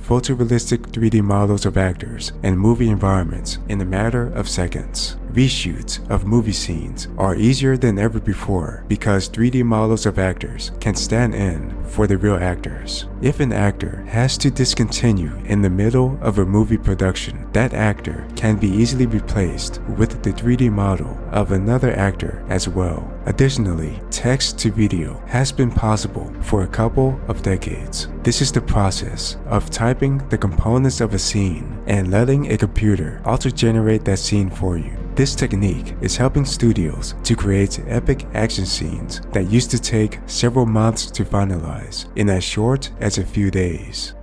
photorealistic 3D models of actors and movie environments in a matter of seconds. Reshoots of movie scenes are easier than ever before because 3D models of actors can stand in for the real actors. If an actor has to discontinue in the middle of a movie production, that actor can be easily replaced with the 3D model of another actor as well. Additionally, text-to-video has been possible for a couple of decades. This is the process of typing the components of a scene and letting a computer auto-generate that scene for you. This technique is helping studios to create epic action scenes that used to take several months to finalize in as short as a few days.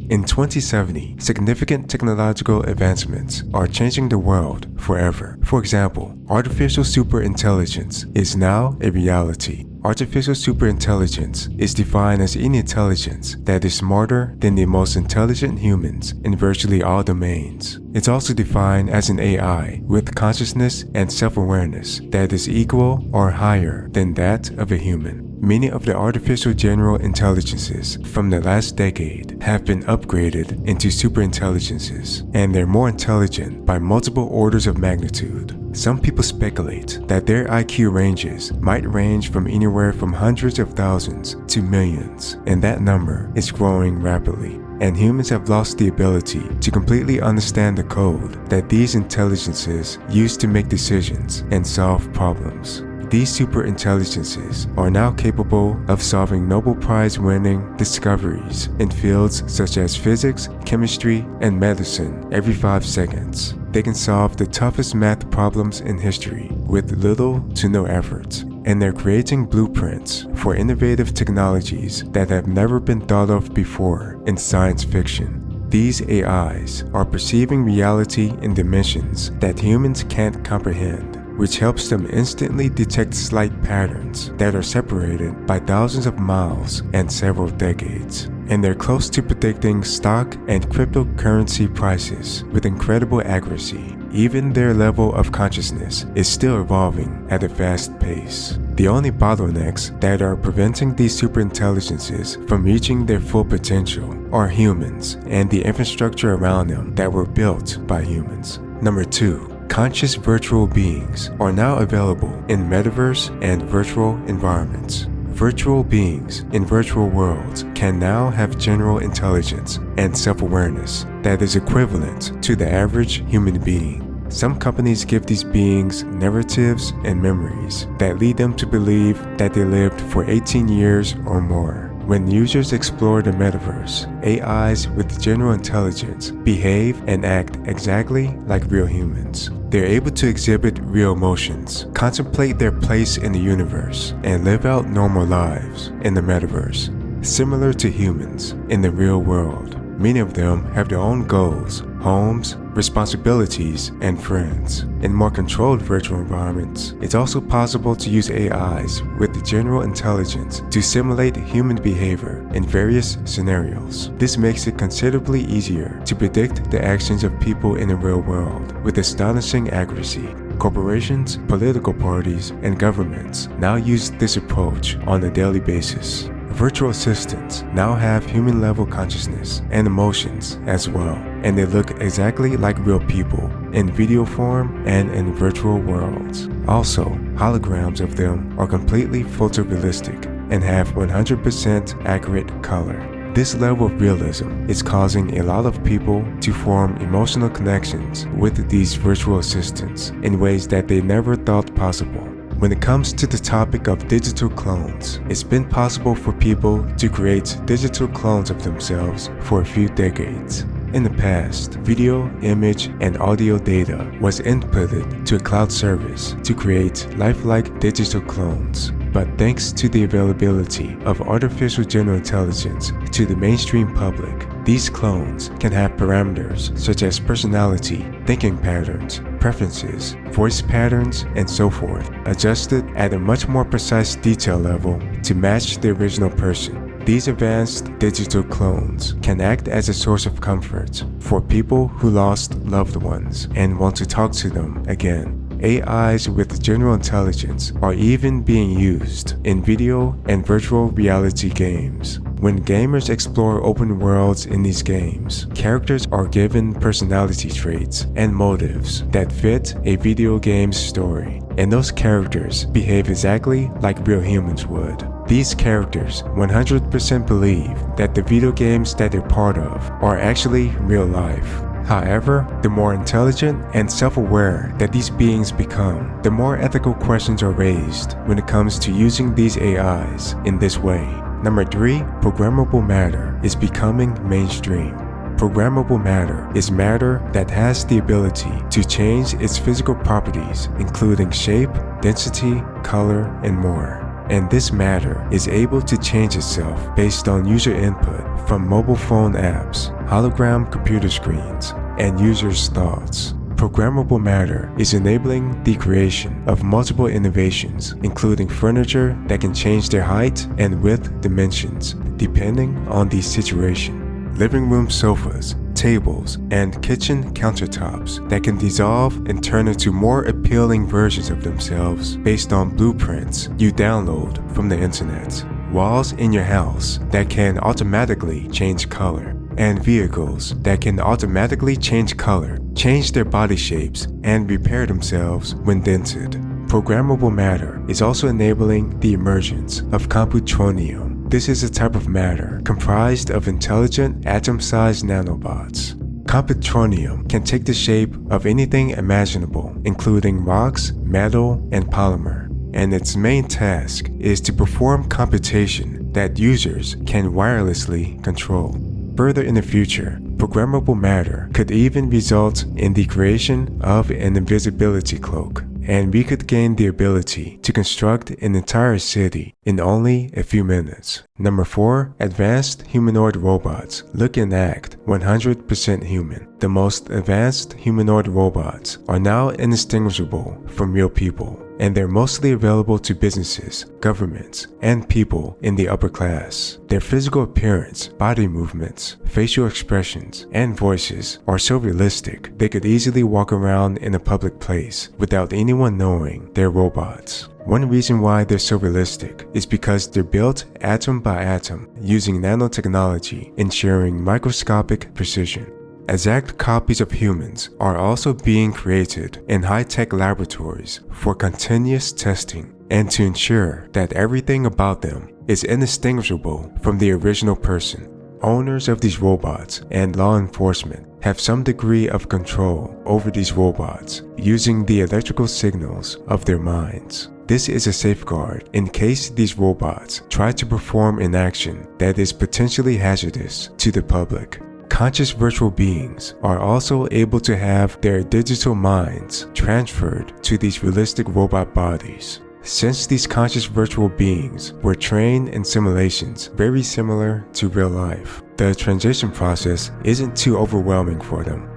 In 2070, significant technological advancements are changing the world forever. For example, artificial superintelligence is now a reality. Artificial superintelligence is defined as any intelligence that is smarter than the most intelligent humans in virtually all domains. It's also defined as an AI with consciousness and self-awareness that is equal or higher than that of a human. Many of the artificial general intelligences from the last decade have been upgraded into superintelligences, and they're more intelligent by multiple orders of magnitude. Some people speculate that their IQ ranges might range from anywhere from hundreds of thousands to millions, and that number is growing rapidly. And humans have lost the ability to completely understand the code that these intelligences use to make decisions and solve problems. These superintelligences are now capable of solving Nobel Prize-winning discoveries in fields such as physics, chemistry, and medicine every 5 seconds. They can solve the toughest math problems in history with little to no effort, and they're creating blueprints for innovative technologies that have never been thought of before in science fiction. These AIs are perceiving reality in dimensions that humans can't comprehend, which helps them instantly detect slight patterns that are separated by thousands of miles and several decades. And they're close to predicting stock and cryptocurrency prices with incredible accuracy. Even their level of consciousness is still evolving at a fast pace. The only bottlenecks that are preventing these superintelligences from reaching their full potential are humans and the infrastructure around them that were built by humans. Number 2. Conscious virtual beings are now available in metaverse and virtual environments. Virtual beings in virtual worlds can now have general intelligence and self-awareness that is equivalent to the average human being. Some companies give these beings narratives and memories that lead them to believe that they lived for 18 years or more. When users explore the metaverse, AIs with general intelligence behave and act exactly like real humans. They're able to exhibit real emotions, contemplate their place in the universe, and live out normal lives in the metaverse, similar to humans in the real world. Many of them have their own goals, homes, responsibilities, and friends. In more controlled virtual environments, it's also possible to use AIs with general intelligence to simulate human behavior in various scenarios. This makes it considerably easier to predict the actions of people in the real world with astonishing accuracy. Corporations, political parties, and governments now use this approach on a daily basis. Virtual assistants now have human-level consciousness and emotions as well, and they look exactly like real people in video form and in virtual worlds. Also, holograms of them are completely photorealistic and have 100% accurate color. This level of realism is causing a lot of people to form emotional connections with these virtual assistants in ways that they never thought possible. When it comes to the topic of digital clones, it's been possible for people to create digital clones of themselves for a few decades. In the past, video, image, and audio data was inputted to a cloud service to create lifelike digital clones. But thanks to the availability of artificial general intelligence to the mainstream public, these clones can have parameters such as personality, thinking patterns, preferences, voice patterns, and so forth, adjusted at a much more precise detail level to match the original person. These advanced digital clones can act as a source of comfort for people who lost loved ones and want to talk to them again. AIs with general intelligence are even being used in video and virtual reality games. When gamers explore open worlds in these games, characters are given personality traits and motives that fit a video game's story, and those characters behave exactly like real humans would. These characters 100% believe that the video games that they're part of are actually real life. However, the more intelligent and self-aware that these beings become, the more ethical questions are raised when it comes to using these AIs in this way. Number 3, programmable matter is becoming mainstream. Programmable matter is matter that has the ability to change its physical properties, including shape, density, color, and more. And this matter is able to change itself based on user input from mobile phone apps, hologram computer screens, and users' thoughts. Programmable matter is enabling the creation of multiple innovations, including furniture that can change their height and width dimensions depending on the situation. Living room sofas, tables, and kitchen countertops that can dissolve and turn into more appealing versions of themselves based on blueprints you download from the internet. Walls in your house that can automatically change color, and vehicles that can automatically change color, change their body shapes, and repair themselves when dented. Programmable matter is also enabling the emergence of computronium. This is a type of matter comprised of intelligent atom-sized nanobots. Computronium can take the shape of anything imaginable, including rocks, metal, and polymer, and its main task is to perform computation that users can wirelessly control. Further in the future, programmable matter could even result in the creation of an invisibility cloak, and we could gain the ability to construct an entire city in only a few minutes. Number 4, advanced humanoid robots look and act 100% human. The most advanced humanoid robots are now indistinguishable from real people, and they're mostly available to businesses, governments, and people in the upper class. Their physical appearance, body movements, facial expressions, and voices are so realistic they could easily walk around in a public place without anyone knowing they're robots. One reason why they're so realistic is because they're built atom by atom using nanotechnology, ensuring microscopic precision. Exact copies of humans are also being created in high-tech laboratories for continuous testing and to ensure that everything about them is indistinguishable from the original person. Owners of these robots and law enforcement have some degree of control over these robots using the electrical signals of their minds. This is a safeguard in case these robots try to perform an action that is potentially hazardous to the public. Conscious virtual beings are also able to have their digital minds transferred to these realistic robot bodies. Since these conscious virtual beings were trained in simulations very similar to real life, the transition process isn't too overwhelming for them.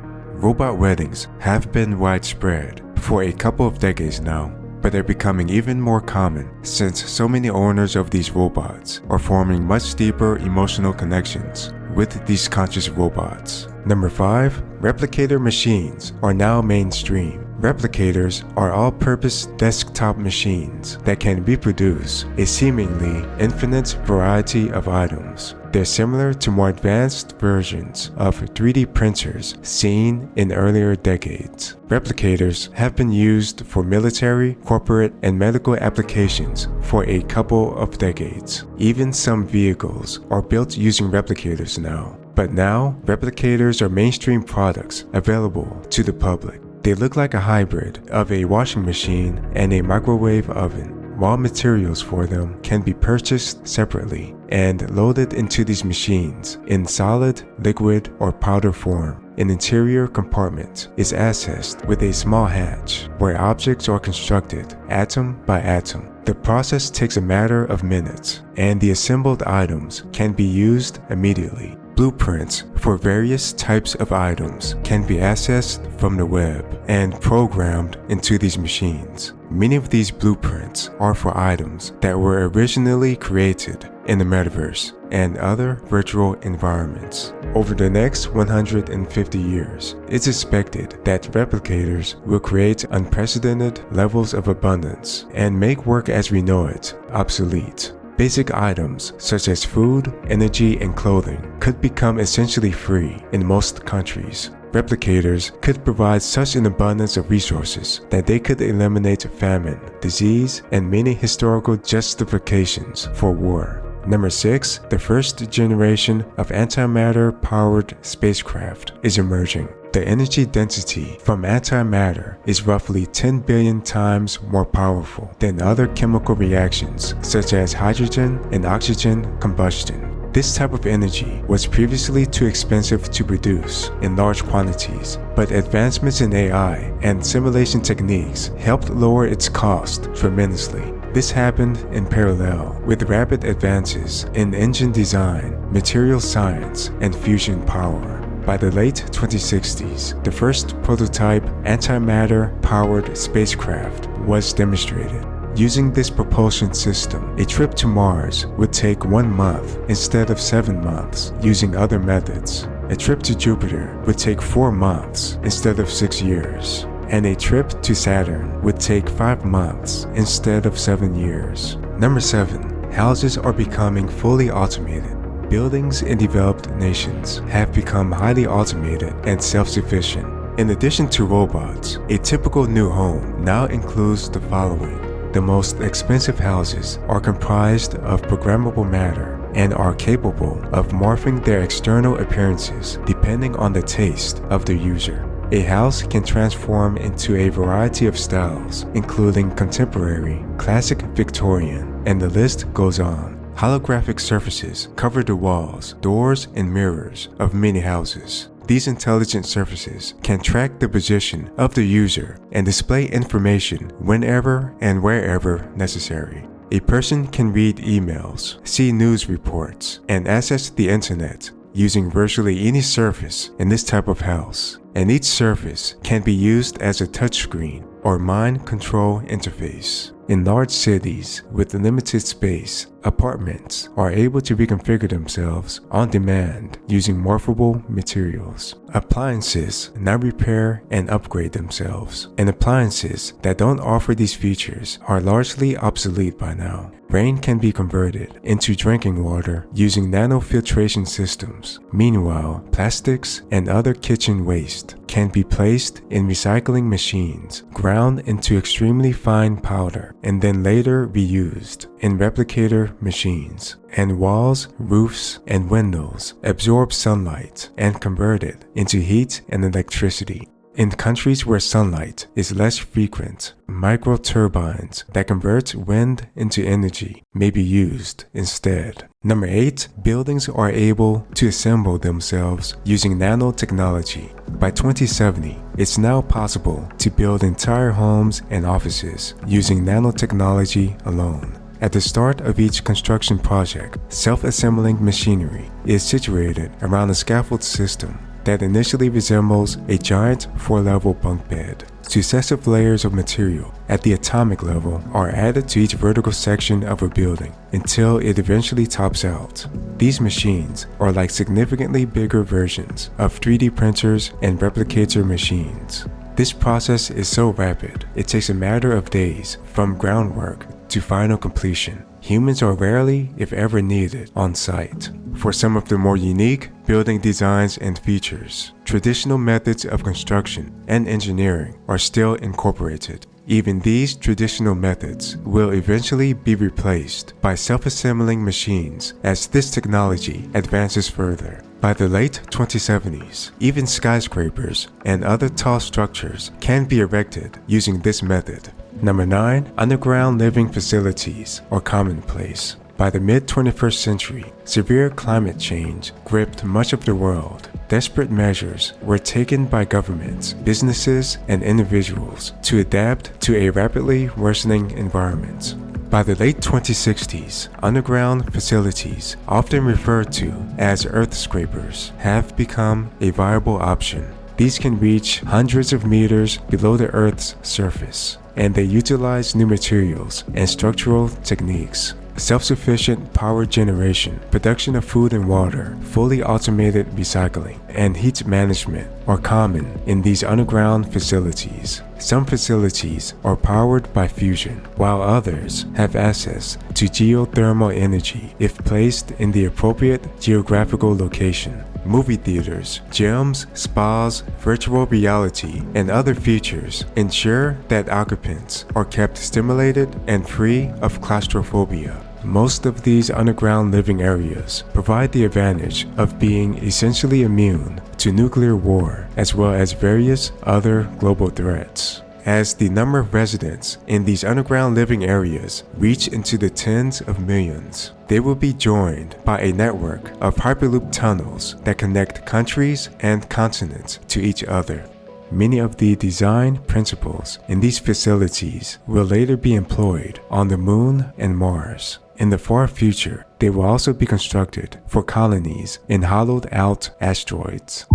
Robot weddings have been widespread for a couple of decades now, but they're becoming even more common since so many owners of these robots are forming much deeper emotional connections with these conscious robots. Number 5, replicator machines are now mainstream. Replicators are all-purpose desktop machines that can reproduce a seemingly infinite variety of items. They're similar to more advanced versions of 3D printers seen in earlier decades. Replicators have been used for military, corporate, and medical applications for a couple of decades. Even some vehicles are built using replicators now. But now, replicators are mainstream products available to the public. They look like a hybrid of a washing machine and a microwave oven. Raw materials for them can be purchased separately and loaded into these machines in solid, liquid, or powder form. An interior compartment is accessed with a small hatch where objects are constructed atom by atom. The process takes a matter of minutes, and the assembled items can be used immediately. Blueprints for various types of items can be accessed from the web and programmed into these machines. Many of these blueprints are for items that were originally created in the metaverse and other virtual environments. Over the next 150 years, it's expected that replicators will create unprecedented levels of abundance and make work as we know it obsolete. Basic items such as food, energy, and clothing could become essentially free in most countries. Replicators could provide such an abundance of resources that they could eliminate famine, disease, and many historical justifications for war. Number 6, the first generation of antimatter-powered spacecraft is emerging. The energy density from antimatter is roughly 10 billion times more powerful than other chemical reactions such as hydrogen and oxygen combustion. This type of energy was previously too expensive to produce in large quantities, but advancements in AI and simulation techniques helped lower its cost tremendously. This happened in parallel with rapid advances in engine design, material science, and fusion power. By the late 2060s, the first prototype antimatter-powered spacecraft was demonstrated. Using this propulsion system, a trip to Mars would take 1 month instead of 7 months using other methods. A trip to Jupiter would take 4 months instead of 6 years. And a trip to Saturn would take 5 months instead of 7 years. Number 7. Houses are becoming fully automated. Buildings in developed nations have become highly automated and self-sufficient. In addition to robots, a typical new home now includes the following. The most expensive houses are comprised of programmable matter and are capable of morphing their external appearances depending on the taste of the user. A house can transform into a variety of styles, including contemporary, classic Victorian, and the list goes on. Holographic surfaces cover the walls, doors, and mirrors of many houses. These intelligent surfaces can track the position of the user and display information whenever and wherever necessary. A person can read emails, see news reports, and access the internet using virtually any surface in this type of house. And each surface can be used as a touchscreen or mind control interface. In large cities with limited space, apartments are able to reconfigure themselves on demand using morphable materials. Appliances now repair and upgrade themselves, and appliances that don't offer these features are largely obsolete by now. Rain can be converted into drinking water using nanofiltration systems. Meanwhile, plastics and other kitchen waste can be placed in recycling machines, ground into extremely fine powder, and then later reused in replicator machines. And walls, roofs, and windows absorb sunlight and convert it into heat and electricity. In countries where sunlight is less frequent, microturbines that convert wind into energy may be used instead. Number 8, buildings are able to assemble themselves using nanotechnology. By 2070, it's now possible to build entire homes and offices using nanotechnology alone. At the start of each construction project, self-assembling machinery is situated around a scaffold system that initially resembles a giant 4-level bunk bed. Successive layers of material at the atomic level are added to each vertical section of a building until it eventually tops out. These machines are like significantly bigger versions of 3D printers and replicator machines. This process is so rapid, it takes a matter of days from groundwork to final completion. Humans are rarely, if ever, needed on site. For some of the more unique building designs and features, traditional methods of construction and engineering are still incorporated. Even these traditional methods will eventually be replaced by self-assembling machines as this technology advances further. By the late 2070s, even skyscrapers and other tall structures can be erected using this method. Number 9, underground living facilities are commonplace. By the mid-21st century, severe climate change gripped much of the world. Desperate measures were taken by governments, businesses, and individuals to adapt to a rapidly worsening environment. By the late 2060s, underground facilities, often referred to as earth scrapers, have become a viable option. These can reach hundreds of meters below the Earth's surface, and they utilize new materials and structural techniques. Self-sufficient power generation, production of food and water, fully automated recycling, and heat management are common in these underground facilities. Some facilities are powered by fusion, while others have access to geothermal energy if placed in the appropriate geographical location. Movie theaters, gyms, spas, virtual reality, and other features ensure that occupants are kept stimulated and free of claustrophobia. Most of these underground living areas provide the advantage of being essentially immune to nuclear war as well as various other global threats. As the number of residents in these underground living areas reach into the tens of millions, they will be joined by a network of hyperloop tunnels that connect countries and continents to each other. Many of the design principles in these facilities will later be employed on the Moon and Mars. In the far future, they will also be constructed for colonies in hollowed-out asteroids.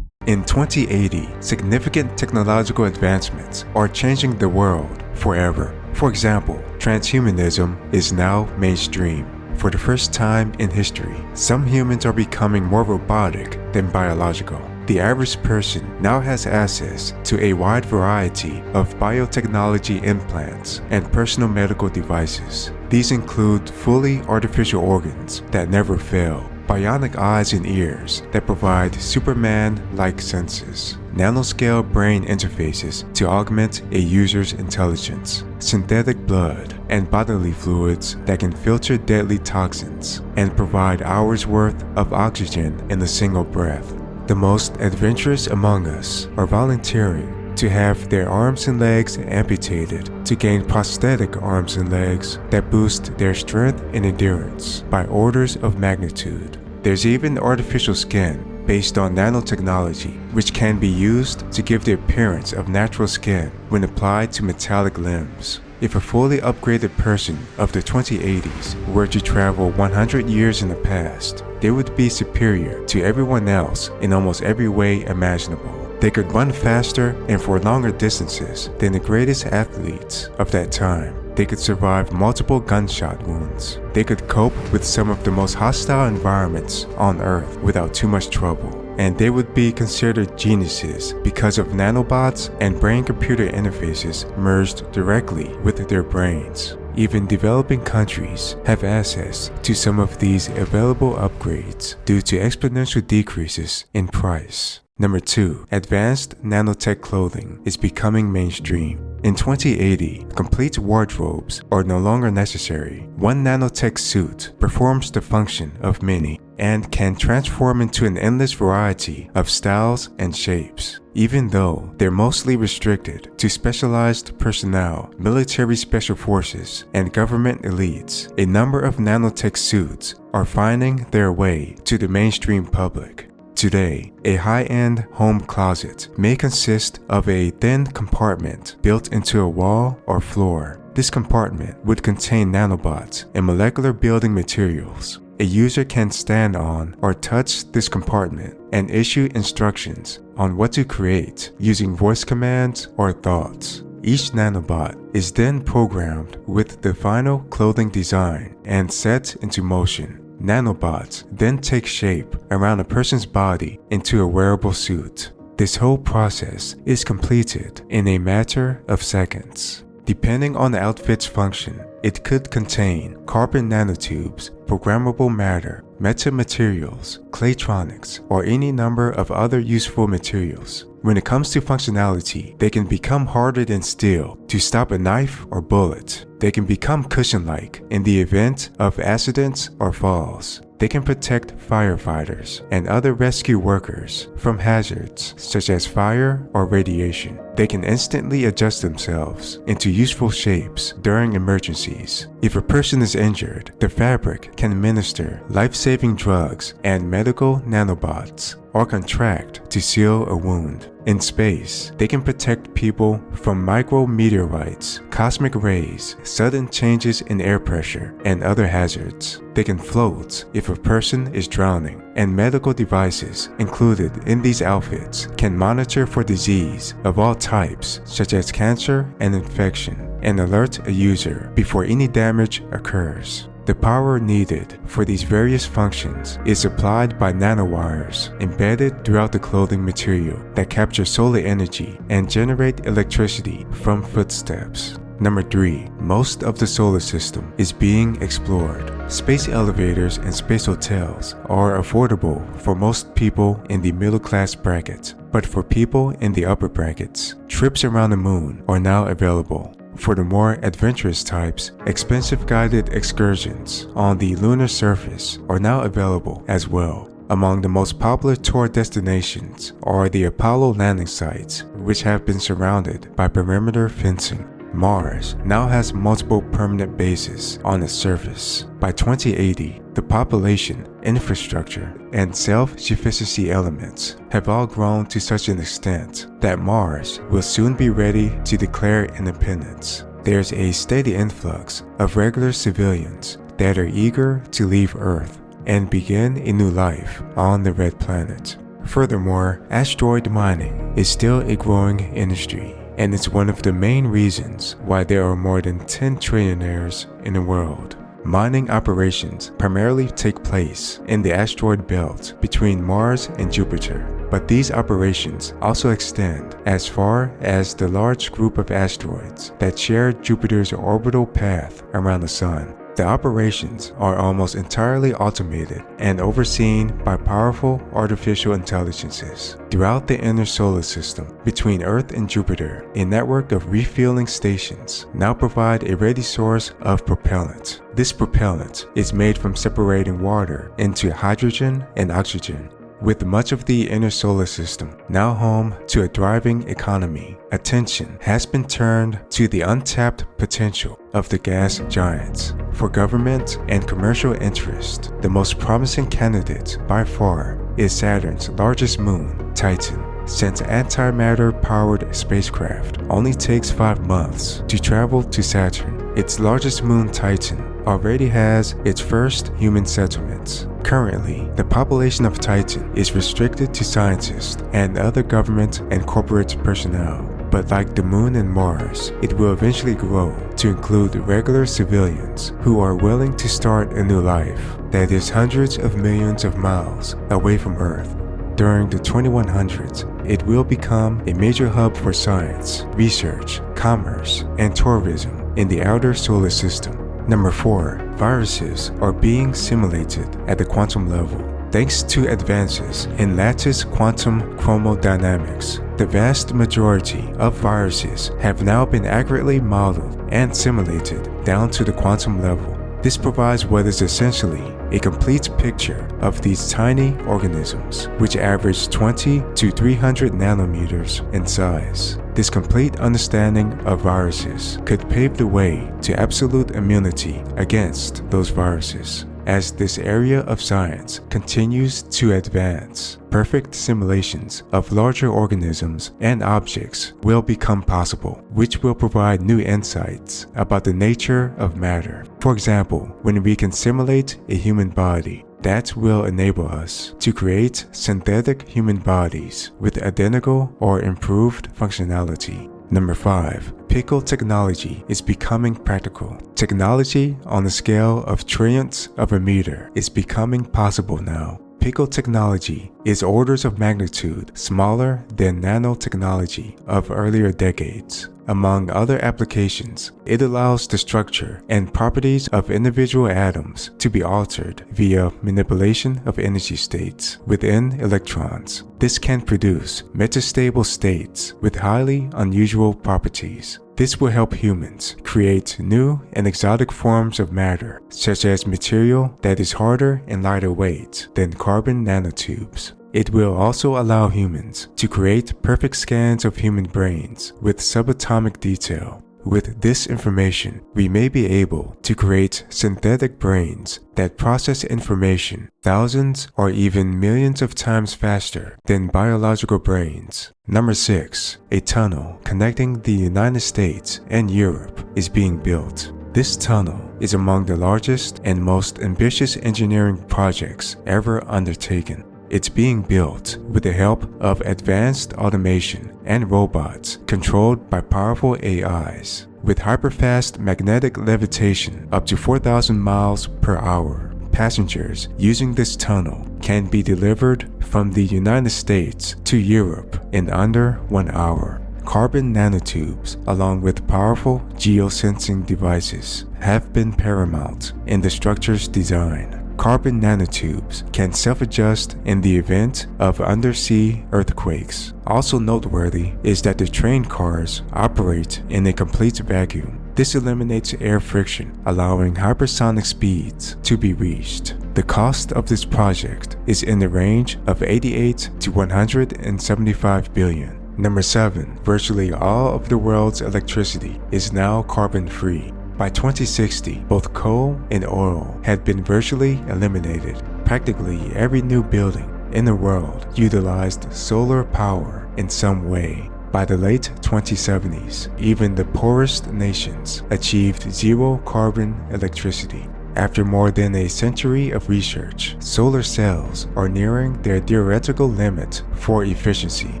In 2080, significant technological advancements are changing the world forever. For example, transhumanism is now mainstream. For the first time in history, some humans are becoming more robotic than biological. The average person now has access to a wide variety of biotechnology implants and personal medical devices. These include fully artificial organs that never fail, bionic eyes and ears that provide Superman-like senses, nanoscale brain interfaces to augment a user's intelligence, synthetic blood and bodily fluids that can filter deadly toxins and provide hours worth of oxygen in a single breath. The most adventurous among us are volunteering to have their arms and legs amputated to gain prosthetic arms and legs that boost their strength and endurance by orders of magnitude. There's even artificial skin based on nanotechnology, which can be used to give the appearance of natural skin when applied to metallic limbs. If a fully upgraded person of the 2080s were to travel 100 years in the past, they would be superior to everyone else in almost every way imaginable. They could run faster and for longer distances than the greatest athletes of that time. They could survive multiple gunshot wounds. They could cope with some of the most hostile environments on Earth without too much trouble. And they would be considered geniuses because of nanobots and brain-computer interfaces merged directly with their brains. Even developing countries have access to some of these available upgrades due to exponential decreases in price. Number 2. Advanced nanotech clothing is becoming mainstream. In 2080, complete wardrobes are no longer necessary. One nanotech suit performs the function of many and can transform into an endless variety of styles and shapes. Even though they're mostly restricted to specialized personnel, military special forces, and government elites, a number of nanotech suits are finding their way to the mainstream public. Today, a high-end home closet may consist of a thin compartment built into a wall or floor. This compartment would contain nanobots and molecular building materials. A user can stand on or touch this compartment and issue instructions on what to create using voice commands or thoughts. Each nanobot is then programmed with the final clothing design and set into motion. Nanobots then take shape around a person's body into a wearable suit. This whole process is completed in a matter of seconds. Depending on the outfit's function, it could contain carbon nanotubes, programmable matter, metamaterials, claytronics, or any number of other useful materials. When it comes to functionality, they can become harder than steel to stop a knife or bullet. They can become cushion-like in the event of accidents or falls. They can protect firefighters and other rescue workers from hazards such as fire or radiation. They can instantly adjust themselves into useful shapes during emergencies. If a person is injured, the fabric can administer life-saving drugs and medical nanobots or contract to seal a wound. In space, they can protect people from micrometeorites, cosmic rays, sudden changes in air pressure, and other hazards. They can float if a person is drowning, and medical devices included in these outfits can monitor for disease of all types, such as cancer and infection, and alert a user before any damage occurs. The power needed for these various functions is supplied by nanowires embedded throughout the clothing material that capture solar energy and generate electricity from footsteps. Number 3. Most of the solar system is being explored. Space elevators and space hotels are affordable for most people in the middle class bracket, but for people in the upper brackets, trips around the moon are now available. For the more adventurous types, expensive guided excursions on the lunar surface are now available as well. Among the most popular tour destinations are the Apollo landing sites, which have been surrounded by perimeter fencing. Mars now has multiple permanent bases on its surface. By 2080, the population, infrastructure, and self-sufficiency elements have all grown to such an extent that Mars will soon be ready to declare independence. There's a steady influx of regular civilians that are eager to leave Earth and begin a new life on the Red Planet. Furthermore, asteroid mining is still a growing industry, and it's one of the main reasons why there are more than 10 trillionaires in the world. Mining operations primarily take place in the asteroid belt between Mars and Jupiter, but these operations also extend as far as the large group of asteroids that share Jupiter's orbital path around the Sun. The operations are almost entirely automated and overseen by powerful artificial intelligences. Throughout the inner solar system, between Earth and Jupiter, a network of refueling stations now provide a ready source of propellant. This propellant is made from separating water into hydrogen and oxygen. With much of the inner solar system now home to a thriving economy, attention has been turned to the untapped potential of the gas giants. For government and commercial interest, the most promising candidate by far is Saturn's largest moon, Titan. Since antimatter-powered spacecraft only takes 5 months to travel to Saturn, its largest moon, Titan, already has its first human settlements. Currently, the population of Titan is restricted to scientists and other government and corporate personnel. But like the Moon and Mars, it will eventually grow to include regular civilians who are willing to start a new life that is hundreds of millions of miles away from Earth. During the 2100s, it will become a major hub for science, research, commerce, and tourism in the outer solar system. Number 4. Viruses are being simulated at the quantum level. Thanks to advances in lattice quantum chromodynamics, the vast majority of viruses have now been accurately modeled and simulated down to the quantum level. This provides what is essentially a complete picture of these tiny organisms, which average 20 to 300 nanometers in size. This complete understanding of viruses could pave the way to absolute immunity against those viruses. As this area of science continues to advance, perfect simulations of larger organisms and objects will become possible, which will provide new insights about the nature of matter. For example, when we can simulate a human body, that will enable us to create synthetic human bodies with identical or improved functionality. Number 5. Pickle technology is becoming practical. Technology on the scale of trillionths of a meter is becoming possible now. Pickle technology is orders of magnitude smaller than nanotechnology of earlier decades. Among other applications, it allows the structure and properties of individual atoms to be altered via manipulation of energy states within electrons. This can produce metastable states with highly unusual properties. This will help humans create new and exotic forms of matter, such as material that is harder and lighter weight than carbon nanotubes. It will also allow humans to create perfect scans of human brains with subatomic detail. With this information, we may be able to create synthetic brains that process information thousands or even millions of times faster than biological brains. Number 6. A tunnel connecting the United States and Europe is being built. This tunnel is among the largest and most ambitious engineering projects ever undertaken. It's being built with the help of advanced automation and robots controlled by powerful AIs. With hyperfast magnetic levitation up to 4,000 miles per hour, passengers using this tunnel can be delivered from the United States to Europe in under 1 hour. Carbon nanotubes, along with powerful geosensing devices, have been paramount in the structure's design. Carbon nanotubes can self-adjust in the event of undersea earthquakes. Also noteworthy is that the train cars operate in a complete vacuum. This eliminates air friction, allowing hypersonic speeds to be reached. The cost of this project is in the range of 88 to 175 billion. Number 7. Virtually all of the world's electricity is now carbon-free. By 2060, both coal and oil had been virtually eliminated. Practically every new building in the world utilized solar power in some way. By the late 2070s, even the poorest nations achieved zero carbon electricity. After more than a century of research, solar cells are nearing their theoretical limit for efficiency.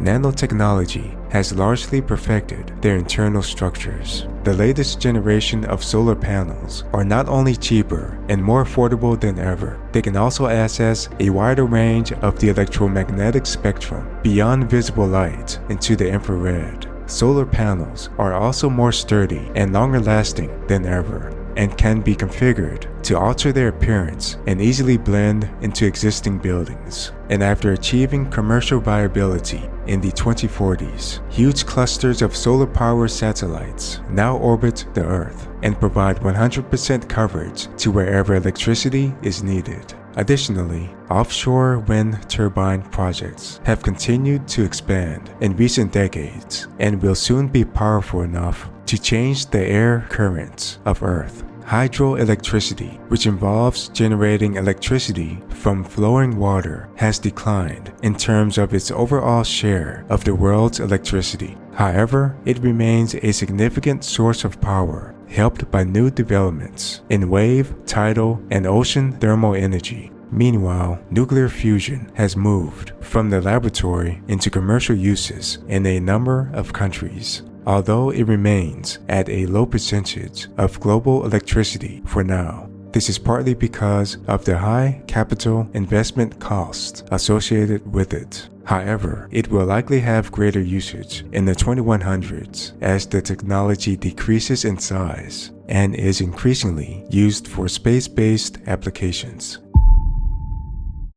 Nanotechnology has largely perfected their internal structures. The latest generation of solar panels are not only cheaper and more affordable than ever, they can also access a wider range of the electromagnetic spectrum beyond visible light into the infrared. Solar panels are also more sturdy and longer lasting than ever, and can be configured to alter their appearance and easily blend into existing buildings. And after achieving commercial viability in the 2040s, huge clusters of solar-powered satellites now orbit the Earth and provide 100% coverage to wherever electricity is needed. Additionally, offshore wind turbine projects have continued to expand in recent decades and will soon be powerful enough to change the air currents of Earth. Hydroelectricity, which involves generating electricity from flowing water, has declined in terms of its overall share of the world's electricity. However, it remains a significant source of power, helped by new developments in wave, tidal, and ocean thermal energy. Meanwhile, nuclear fusion has moved from the laboratory into commercial uses in a number of countries. Although it remains at a low percentage of global electricity for now, this is partly because of the high capital investment costs associated with it. However, it will likely have greater usage in the 2100s as the technology decreases in size and is increasingly used for space-based applications.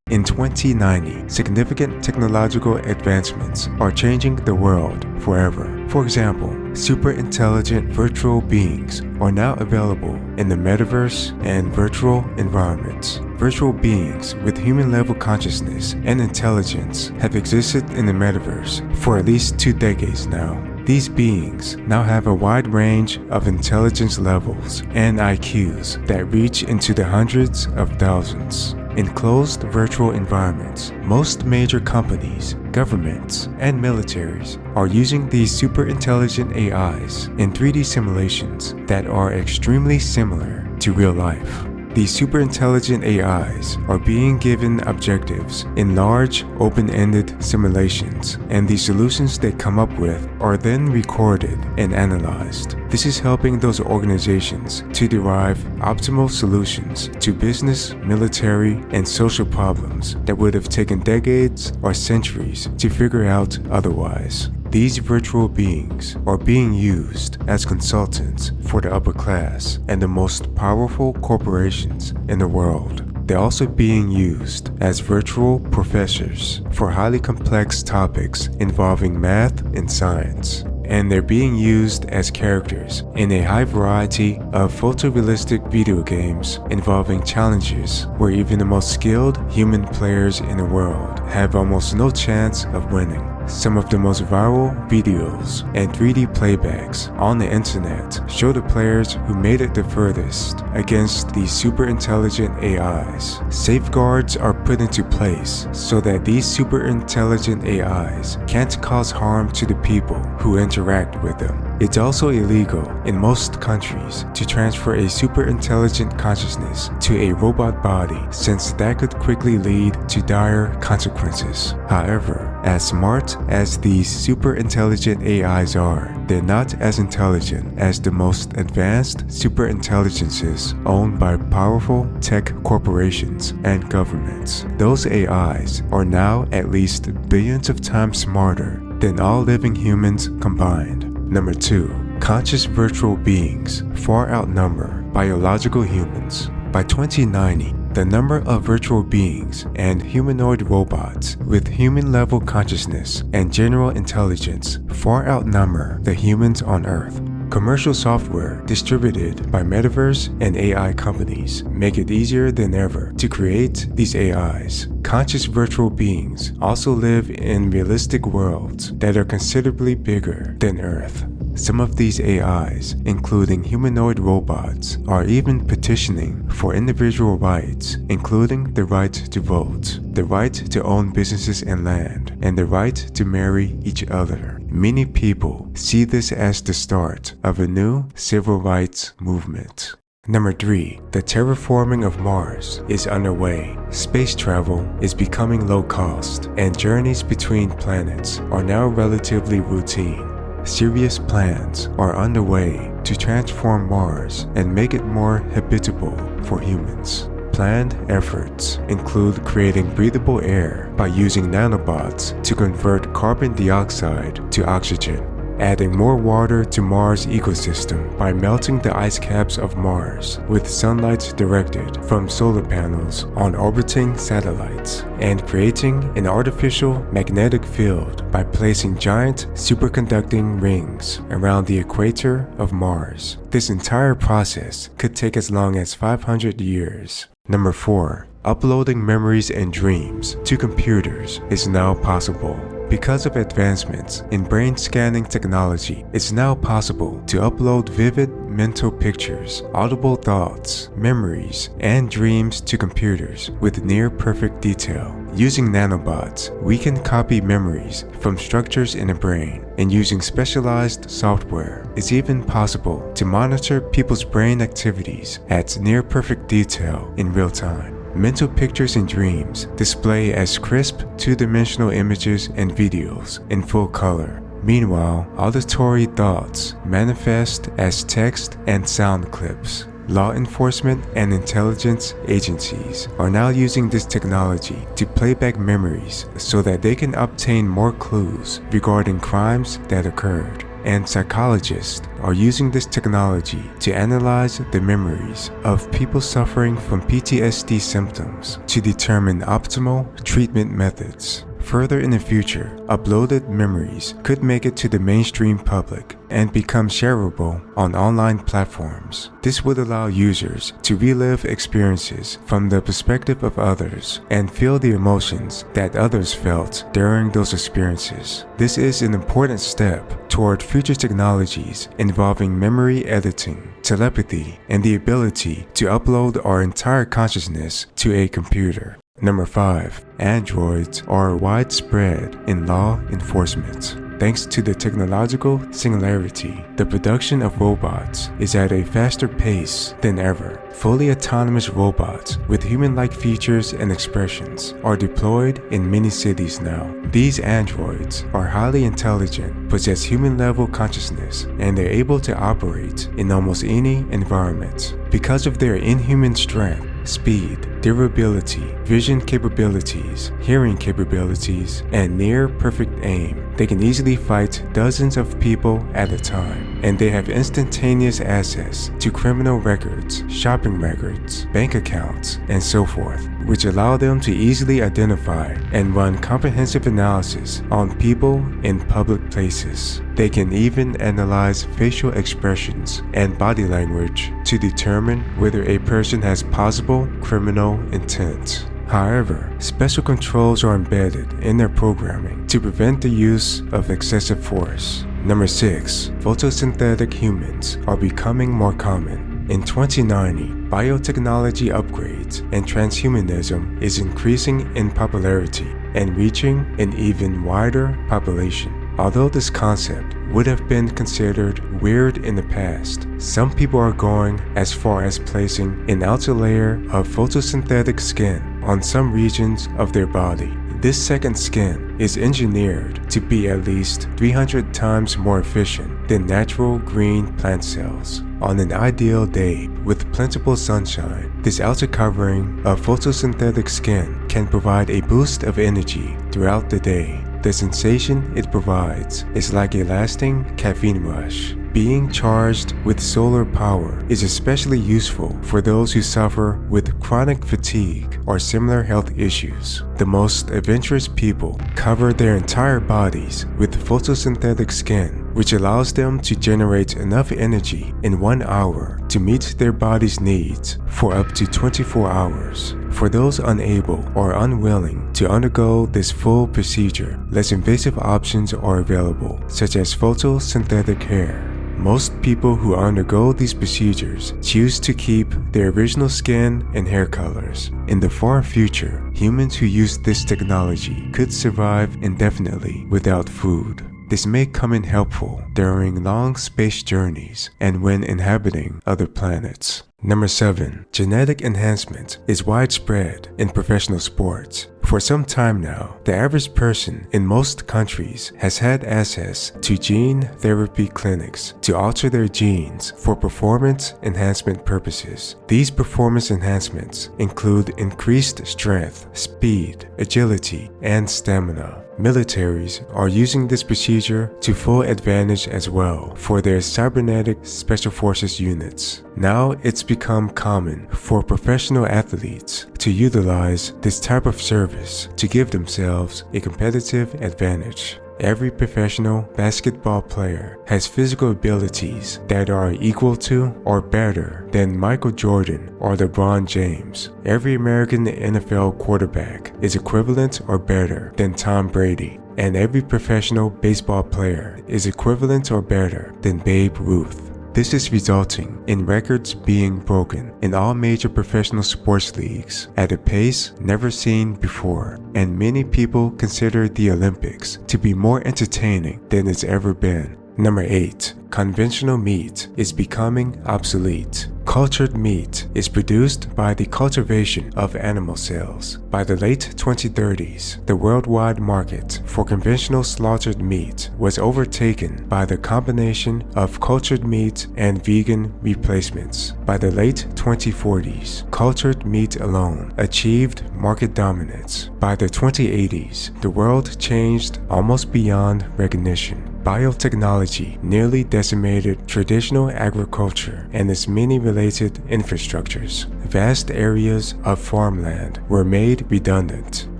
In 2090, significant technological advancements are changing the world forever. For example, superintelligent virtual beings are now available in the metaverse and virtual environments. Virtual beings with human-level consciousness and intelligence have existed in the metaverse for at least 2 decades now. These beings now have a wide range of intelligence levels and IQs that reach into the hundreds of thousands. In closed virtual environments, most major companies, governments, and militaries are using these super intelligent AIs in 3D simulations that are extremely similar to real life. These super intelligent AIs are being given objectives in large, open-ended simulations, and the solutions they come up with are then recorded and analyzed. This is helping those organizations to derive optimal solutions to business, military, and social problems that would have taken decades or centuries to figure out otherwise. These virtual beings are being used as consultants for the upper class and the most powerful corporations in the world. They're also being used as virtual professors for highly complex topics involving math and science. And they're being used as characters in a high variety of photorealistic video games involving challenges where even the most skilled human players in the world have almost no chance of winning. Some of the most viral videos and 3D playbacks on the internet show the players who made it the furthest against these super intelligent AIs. Safeguards are put into place so that these super intelligent AIs can't cause harm to the people who interact with them. It's also illegal in most countries to transfer a super intelligent consciousness to a robot body, since that could quickly lead to dire consequences. However, as smart as these super intelligent AIs are, they're not as intelligent as the most advanced super intelligences owned by powerful tech corporations and governments. Those AIs are now at least billions of times smarter than all living humans combined. Number 2. Conscious virtual beings far outnumber biological humans. By 2090, the number of virtual beings and humanoid robots with human-level consciousness and general intelligence far outnumber the humans on Earth. Commercial software distributed by metaverse and AI companies make it easier than ever to create these AIs. Conscious virtual beings also live in realistic worlds that are considerably bigger than Earth. Some of these AIs, including humanoid robots, are even petitioning for individual rights, including the right to vote, the right to own businesses and land, and the right to marry each other. Many people see this as the start of a new civil rights movement. Number 3. The terraforming of Mars is underway. Space travel is becoming low cost, and journeys between planets are now relatively routine. Serious plans are underway to transform Mars and make it more habitable for humans. Planned efforts include creating breathable air by using nanobots to convert carbon dioxide to oxygen, adding more water to Mars' ecosystem by melting the ice caps of Mars with sunlight directed from solar panels on orbiting satellites, and creating an artificial magnetic field by placing giant superconducting rings around the equator of Mars. This entire process could take as long as 500 years. Number 4. Uploading memories and dreams to computers is now possible. Because of advancements in brain scanning technology, it's now possible to upload vivid mental pictures, audible thoughts, memories, and dreams to computers with near-perfect detail. Using nanobots, we can copy memories from structures in the brain, and using specialized software, it's even possible to monitor people's brain activities at near-perfect detail in real time. Mental pictures and dreams display as crisp, two-dimensional images and videos in full color. Meanwhile, auditory thoughts manifest as text and sound clips. Law enforcement and intelligence agencies are now using this technology to play back memories so that they can obtain more clues regarding crimes that occurred. And psychologists are using this technology to analyze the memories of people suffering from PTSD symptoms to determine optimal treatment methods. Further in the future, uploaded memories could make it to the mainstream public and become shareable on online platforms. This would allow users to relive experiences from the perspective of others and feel the emotions that others felt during those experiences. This is an important step toward future technologies involving memory editing, telepathy, and the ability to upload our entire consciousness to a computer. Number 5. Androids are widespread in law enforcement. Thanks to the technological singularity, the production of robots is at a faster pace than ever. Fully autonomous robots with human-like features and expressions are deployed in many cities now. These androids are highly intelligent, possess human-level consciousness, and they're able to operate in almost any environment. Because of their inhuman strength, speed, durability, vision capabilities, hearing capabilities, and near-perfect aim, they can easily fight dozens of people at a time, and they have instantaneous access to criminal records, shopping records, bank accounts, and so forth, which allow them to easily identify and run comprehensive analysis on people in public places. They can even analyze facial expressions and body language to determine whether a person has possible criminal intent. However, special controls are embedded in their programming to prevent the use of excessive force. Number 6. Photosynthetic humans are becoming more common. In 2090, biotechnology upgrades and transhumanism is increasing in popularity and reaching an even wider population. Although this concept would have been considered weird in the past, some people are going as far as placing an outer layer of photosynthetic skin on some regions of their body. This second skin is engineered to be at least 300 times more efficient than natural green plant cells. On an ideal day with plentiful sunshine, this outer covering of photosynthetic skin can provide a boost of energy throughout the day. The sensation it provides is like a lasting caffeine rush. Being charged with solar power is especially useful for those who suffer with chronic fatigue or similar health issues. The most adventurous people cover their entire bodies with photosynthetic skin, which allows them to generate enough energy in 1 hour to meet their body's needs for up to 24 hours. For those unable or unwilling to undergo this full procedure, less invasive options are available, such as photosynthetic hair. Most people who undergo these procedures choose to keep their original skin and hair colors. In the far future, humans who use this technology could survive indefinitely without food. This may come in helpful during long space journeys and when inhabiting other planets. Number 7. Genetic enhancement is widespread in professional sports. For some time now, the average person in most countries has had access to gene therapy clinics to alter their genes for performance enhancement purposes. These performance enhancements include increased strength, speed, agility, and stamina. Militaries are using this procedure to full advantage as well for their cybernetic special forces units. Now it's become common for professional athletes to utilize this type of service to give themselves a competitive advantage. Every professional basketball player has physical abilities that are equal to or better than Michael Jordan or LeBron James. Every American NFL quarterback is equivalent or better than Tom Brady. And every professional baseball player is equivalent or better than Babe Ruth. This is resulting in records being broken in all major professional sports leagues at a pace never seen before, and many people consider the Olympics to be more entertaining than it's ever been. Number 8. Conventional meat is becoming obsolete. Cultured meat is produced by the cultivation of animal cells. By the late 2030s, the worldwide market for conventional slaughtered meat was overtaken by the combination of cultured meat and vegan replacements. By the late 2040s, cultured meat alone achieved market dominance. By the 2080s, the world changed almost beyond recognition. Biotechnology nearly decimated traditional agriculture and its many related infrastructures. Vast areas of farmland were made redundant.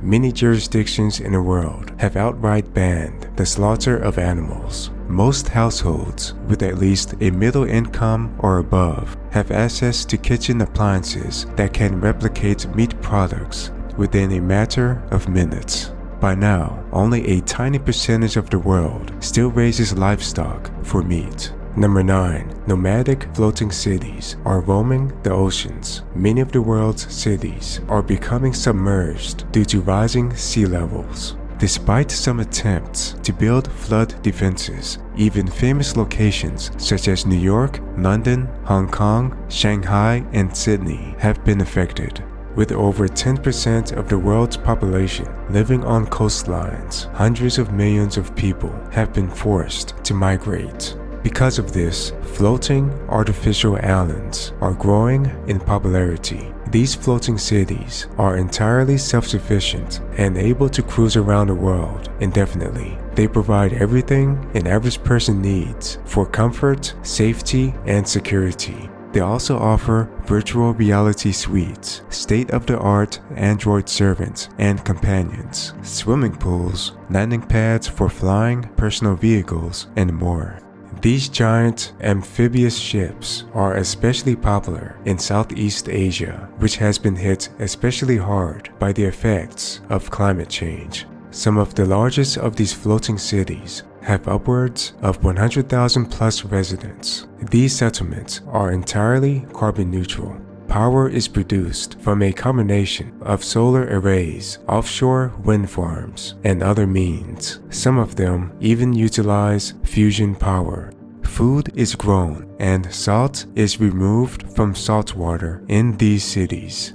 Many jurisdictions in the world have outright banned the slaughter of animals. Most households with at least a middle income or above have access to kitchen appliances that can replicate meat products within a matter of minutes. By now, only a tiny percentage of the world still raises livestock for meat. Number 9. Nomadic floating cities are roaming the oceans. Many of the world's cities are becoming submerged due to rising sea levels. Despite some attempts to build flood defenses, even famous locations such as New York, London, Hong Kong, Shanghai, and Sydney have been affected. With over 10% of the world's population living on coastlines, hundreds of millions of people have been forced to migrate. Because of this, floating artificial islands are growing in popularity. These floating cities are entirely self-sufficient and able to cruise around the world indefinitely. They provide everything an average person needs for comfort, safety, and security. They also offer virtual reality suites, state-of-the-art Android servants and companions, swimming pools, landing pads for flying personal vehicles, and more. These giant amphibious ships are especially popular in Southeast Asia, which has been hit especially hard by the effects of climate change. Some of the largest of these floating cities have upwards of 100,000 plus residents. These settlements are entirely carbon neutral. Power is produced from a combination of solar arrays, offshore wind farms, and other means. Some of them even utilize fusion power. Food is grown and salt is removed from salt water in these cities.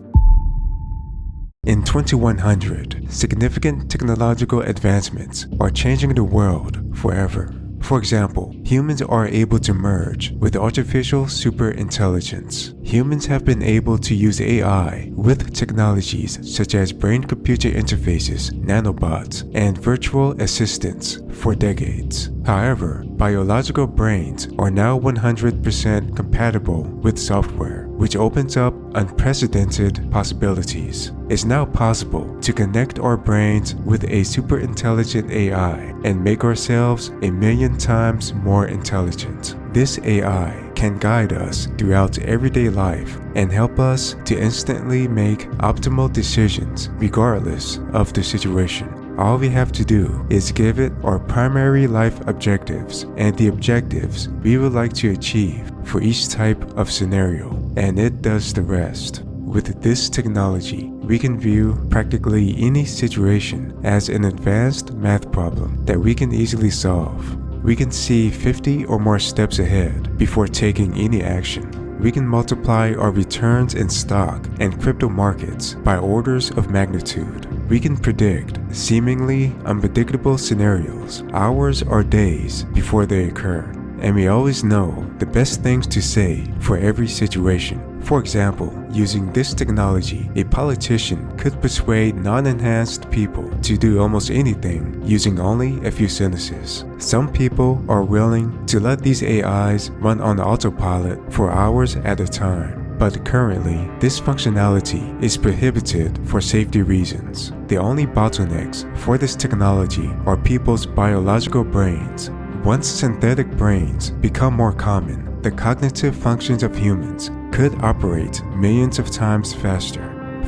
In 2100, significant technological advancements are changing the world forever. For example, humans are able to merge with artificial superintelligence. Humans have been able to use AI with technologies such as brain-computer interfaces, nanobots, and virtual assistants for decades. However, biological brains are now 100% compatible with software, which opens up unprecedented possibilities. It's now possible to connect our brains with a super intelligent AI and make ourselves a million times more intelligent. This AI can guide us throughout everyday life and help us to instantly make optimal decisions regardless of the situation. All we have to do is give it our primary life objectives and the objectives we would like to achieve for each type of scenario, and it does the rest. With this technology, we can view practically any situation as an advanced math problem that we can easily solve. We can see 50 or more steps ahead before taking any action. We can multiply our returns in stock and crypto markets by orders of magnitude. We can predict seemingly unpredictable scenarios hours or days before they occur. And we always know the best things to say for every situation. For example, using this technology, a politician could persuade non-enhanced people to do almost anything using only a few sentences. Some people are willing to let these AIs run on autopilot for hours at a time. But currently, this functionality is prohibited for safety reasons. The only bottlenecks for this technology are people's biological brains. Once synthetic brains become more common, the cognitive functions of humans could operate millions of times faster.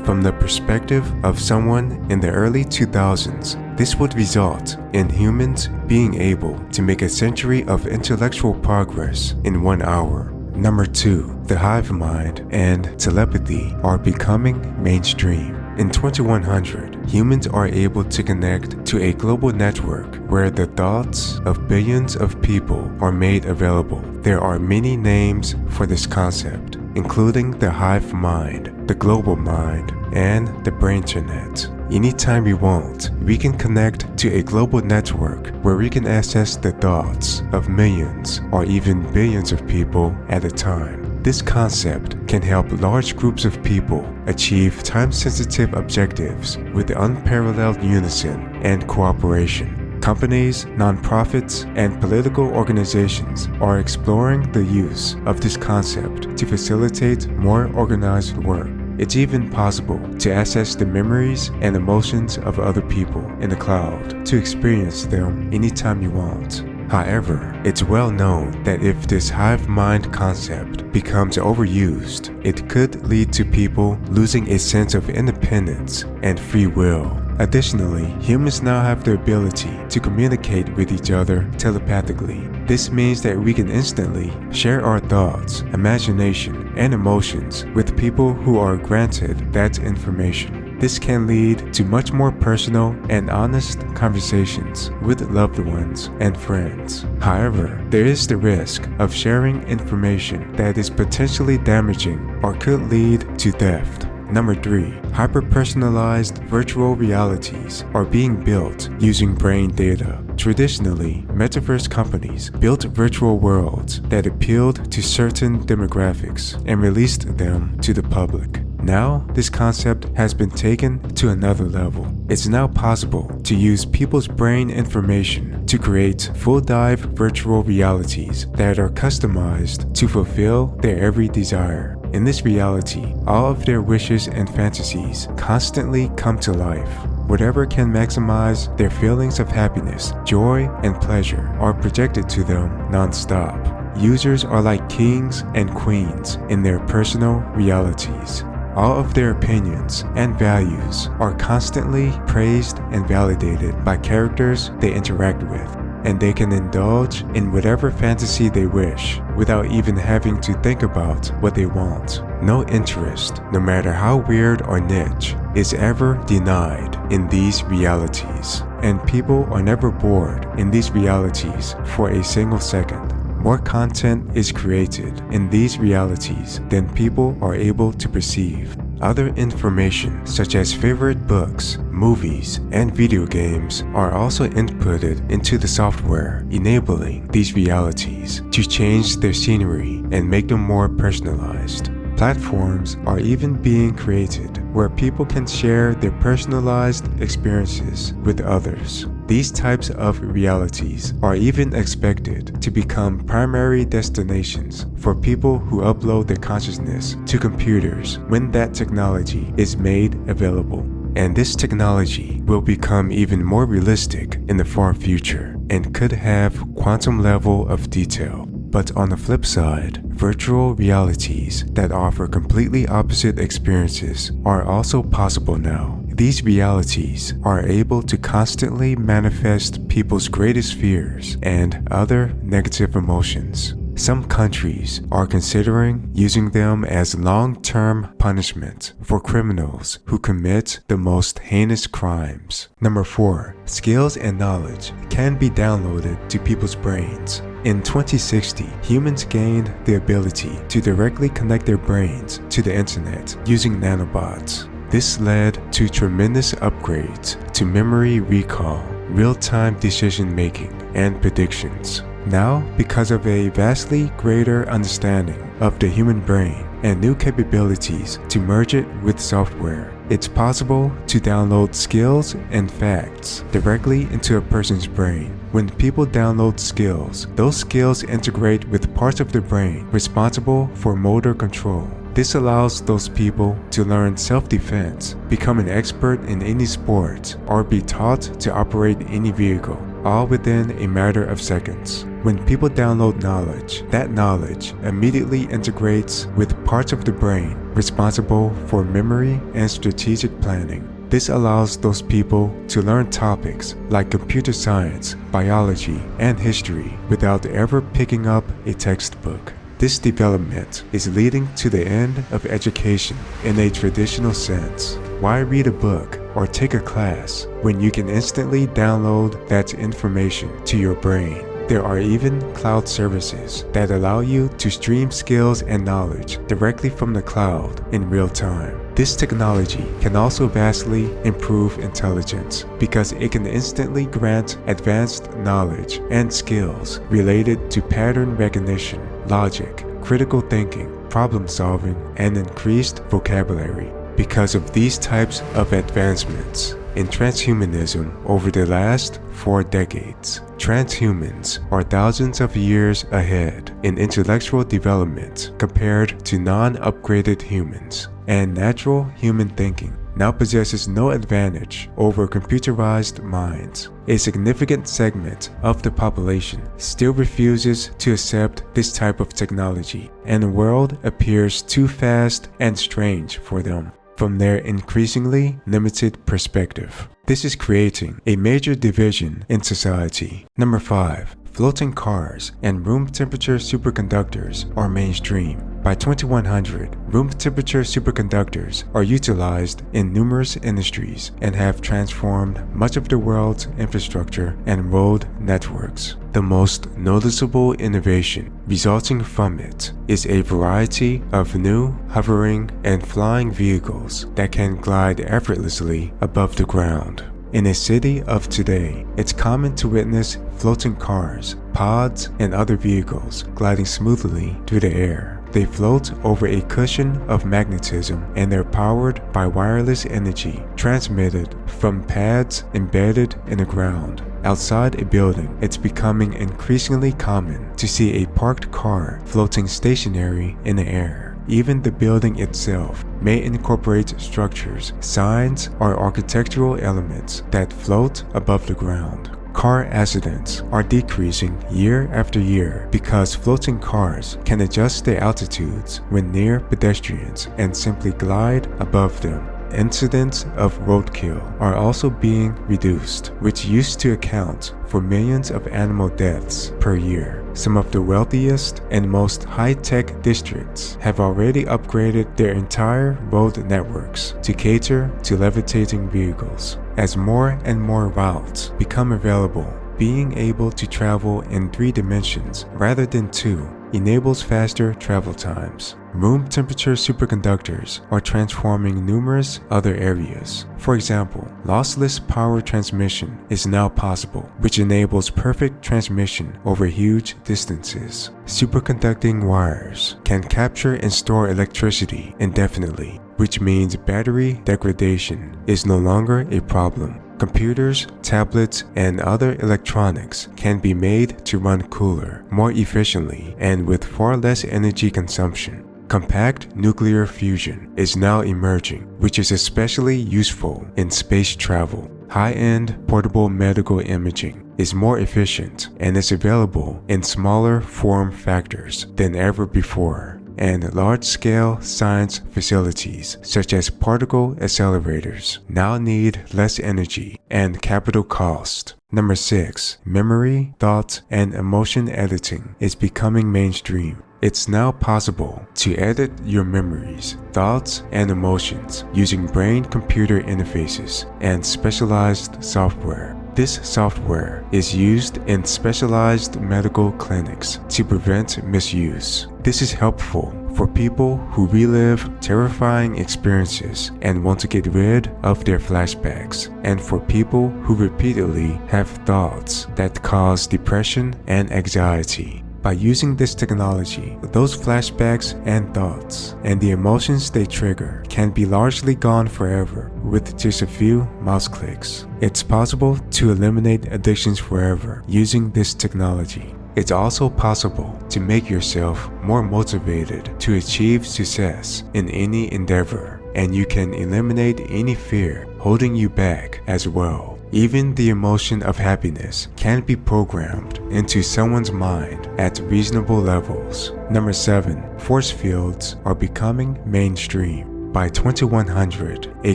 From the perspective of someone in the early 2000s, this would result in humans being able to make a century of intellectual progress in 1 hour. Number 2, the hive mind and telepathy are becoming mainstream. In 2100, humans are able to connect to a global network where the thoughts of billions of people are made available. There are many names for this concept, including the hive mind, the global mind, and the brainternet. Anytime we want, we can connect to a global network where we can access the thoughts of millions or even billions of people at a time. This concept can help large groups of people achieve time-sensitive objectives with unparalleled unison and cooperation. Companies, nonprofits, and political organizations are exploring the use of this concept to facilitate more organized work. It's even possible to access the memories and emotions of other people in the cloud to experience them anytime you want. However, it's well known that if this hive mind concept becomes overused, it could lead to people losing a sense of independence and free will. Additionally, humans now have the ability to communicate with each other telepathically. This means that we can instantly share our thoughts, imagination, and emotions with people who are granted that information. This can lead to much more personal and honest conversations with loved ones and friends. However, there is the risk of sharing information that is potentially damaging or could lead to theft. Number 3, hyper-personalized virtual realities are being built using brain data. Traditionally, metaverse companies built virtual worlds that appealed to certain demographics and released them to the public. Now, this concept has been taken to another level. It's now possible to use people's brain information to create full-dive virtual realities that are customized to fulfill their every desire. In this reality, all of their wishes and fantasies constantly come to life. Whatever can maximize their feelings of happiness, joy, and pleasure are projected to them non-stop. Users are like kings and queens in their personal realities. All of their opinions and values are constantly praised and validated by characters they interact with, and they can indulge in whatever fantasy they wish without even having to think about what they want. No interest, no matter how weird or niche, is ever denied in these realities, and people are never bored in these realities for a single second. More content is created in these realities than people are able to perceive. Other information such as favorite books, movies, and video games are also inputted into the software, enabling these realities to change their scenery and make them more personalized. Platforms are even being created where people can share their personalized experiences with others. These types of realities are even expected to become primary destinations for people who upload their consciousness to computers when that technology is made available. And this technology will become even more realistic in the far future and could have quantum level of detail. But on the flip side, virtual realities that offer completely opposite experiences are also possible now. These realities are able to constantly manifest people's greatest fears and other negative emotions. Some countries are considering using them as long-term punishment for criminals who commit the most heinous crimes. Number 4. Skills and knowledge can be downloaded to people's brains. In 2060, humans gained the ability to directly connect their brains to the internet using nanobots. This led to tremendous upgrades to memory recall, real-time decision-making, and predictions. Now, because of a vastly greater understanding of the human brain and new capabilities to merge it with software, it's possible to download skills and facts directly into a person's brain. When people download skills, those skills integrate with parts of the brain responsible for motor control. This allows those people to learn self-defense, become an expert in any sport, or be taught to operate any vehicle, all within a matter of seconds. When people download knowledge, that knowledge immediately integrates with parts of the brain responsible for memory and strategic planning. This allows those people to learn topics like computer science, biology, and history without ever picking up a textbook. This development is leading to the end of education in a traditional sense. Why read a book or take a class when you can instantly download that information to your brain? There are even cloud services that allow you to stream skills and knowledge directly from the cloud in real time. This technology can also vastly improve intelligence because it can instantly grant advanced knowledge and skills related to pattern recognition, logic, critical thinking, problem solving, and increased vocabulary. Because of these types of advancements in transhumanism over the last 4 decades, transhumans are thousands of years ahead in intellectual development compared to non-upgraded humans, and natural human thinking now possesses no advantage over computerized minds. A significant segment of the population still refuses to accept this type of technology, and the world appears too fast and strange for them from their increasingly limited perspective. This is creating a major division in society. Number 5. Floating cars and room temperature superconductors are mainstream. By 2100, room temperature superconductors are utilized in numerous industries and have transformed much of the world's infrastructure and road networks. The most noticeable innovation resulting from it is a variety of new hovering and flying vehicles that can glide effortlessly above the ground. In a city of today, it's common to witness floating cars, pods, and other vehicles gliding smoothly through the air. They float over a cushion of magnetism and they're powered by wireless energy transmitted from pads embedded in the ground. Outside a building, it's becoming increasingly common to see a parked car floating stationary in the air. Even the building itself may incorporate structures, signs, or architectural elements that float above the ground. Car accidents are decreasing year after year because floating cars can adjust their altitudes when near pedestrians and simply glide above them. Incidents of roadkill are also being reduced, which used to account for millions of animal deaths per year. Some of the wealthiest and most high-tech districts have already upgraded their entire road networks to cater to levitating vehicles. As more and more routes become available, being able to travel in 3 dimensions rather than 2 enables faster travel times. Room temperature superconductors are transforming numerous other areas. For example, lossless power transmission is now possible, which enables perfect transmission over huge distances. Superconducting wires can capture and store electricity indefinitely, which means battery degradation is no longer a problem. Computers, tablets, and other electronics can be made to run cooler, more efficiently, and with far less energy consumption. Compact nuclear fusion is now emerging, which is especially useful in space travel. High-end portable medical imaging is more efficient and is available in smaller form factors than ever before. And large-scale science facilities, such as particle accelerators, now need less energy and capital cost. Number 6. Memory, thought, and emotion editing is becoming mainstream. It's now possible to edit your memories, thoughts, and emotions using brain-computer interfaces and specialized software. This software is used in specialized medical clinics to prevent misuse. This is helpful for people who relive terrifying experiences and want to get rid of their flashbacks, and for people who repeatedly have thoughts that cause depression and anxiety. By using this technology, those flashbacks and thoughts and the emotions they trigger can be largely gone forever with just a few mouse clicks. It's possible to eliminate addictions forever using this technology. It's also possible to make yourself more motivated to achieve success in any endeavor, and you can eliminate any fear holding you back as well. Even the emotion of happiness can be programmed into someone's mind at reasonable levels. Number 7. Force fields are becoming mainstream. By 2100, a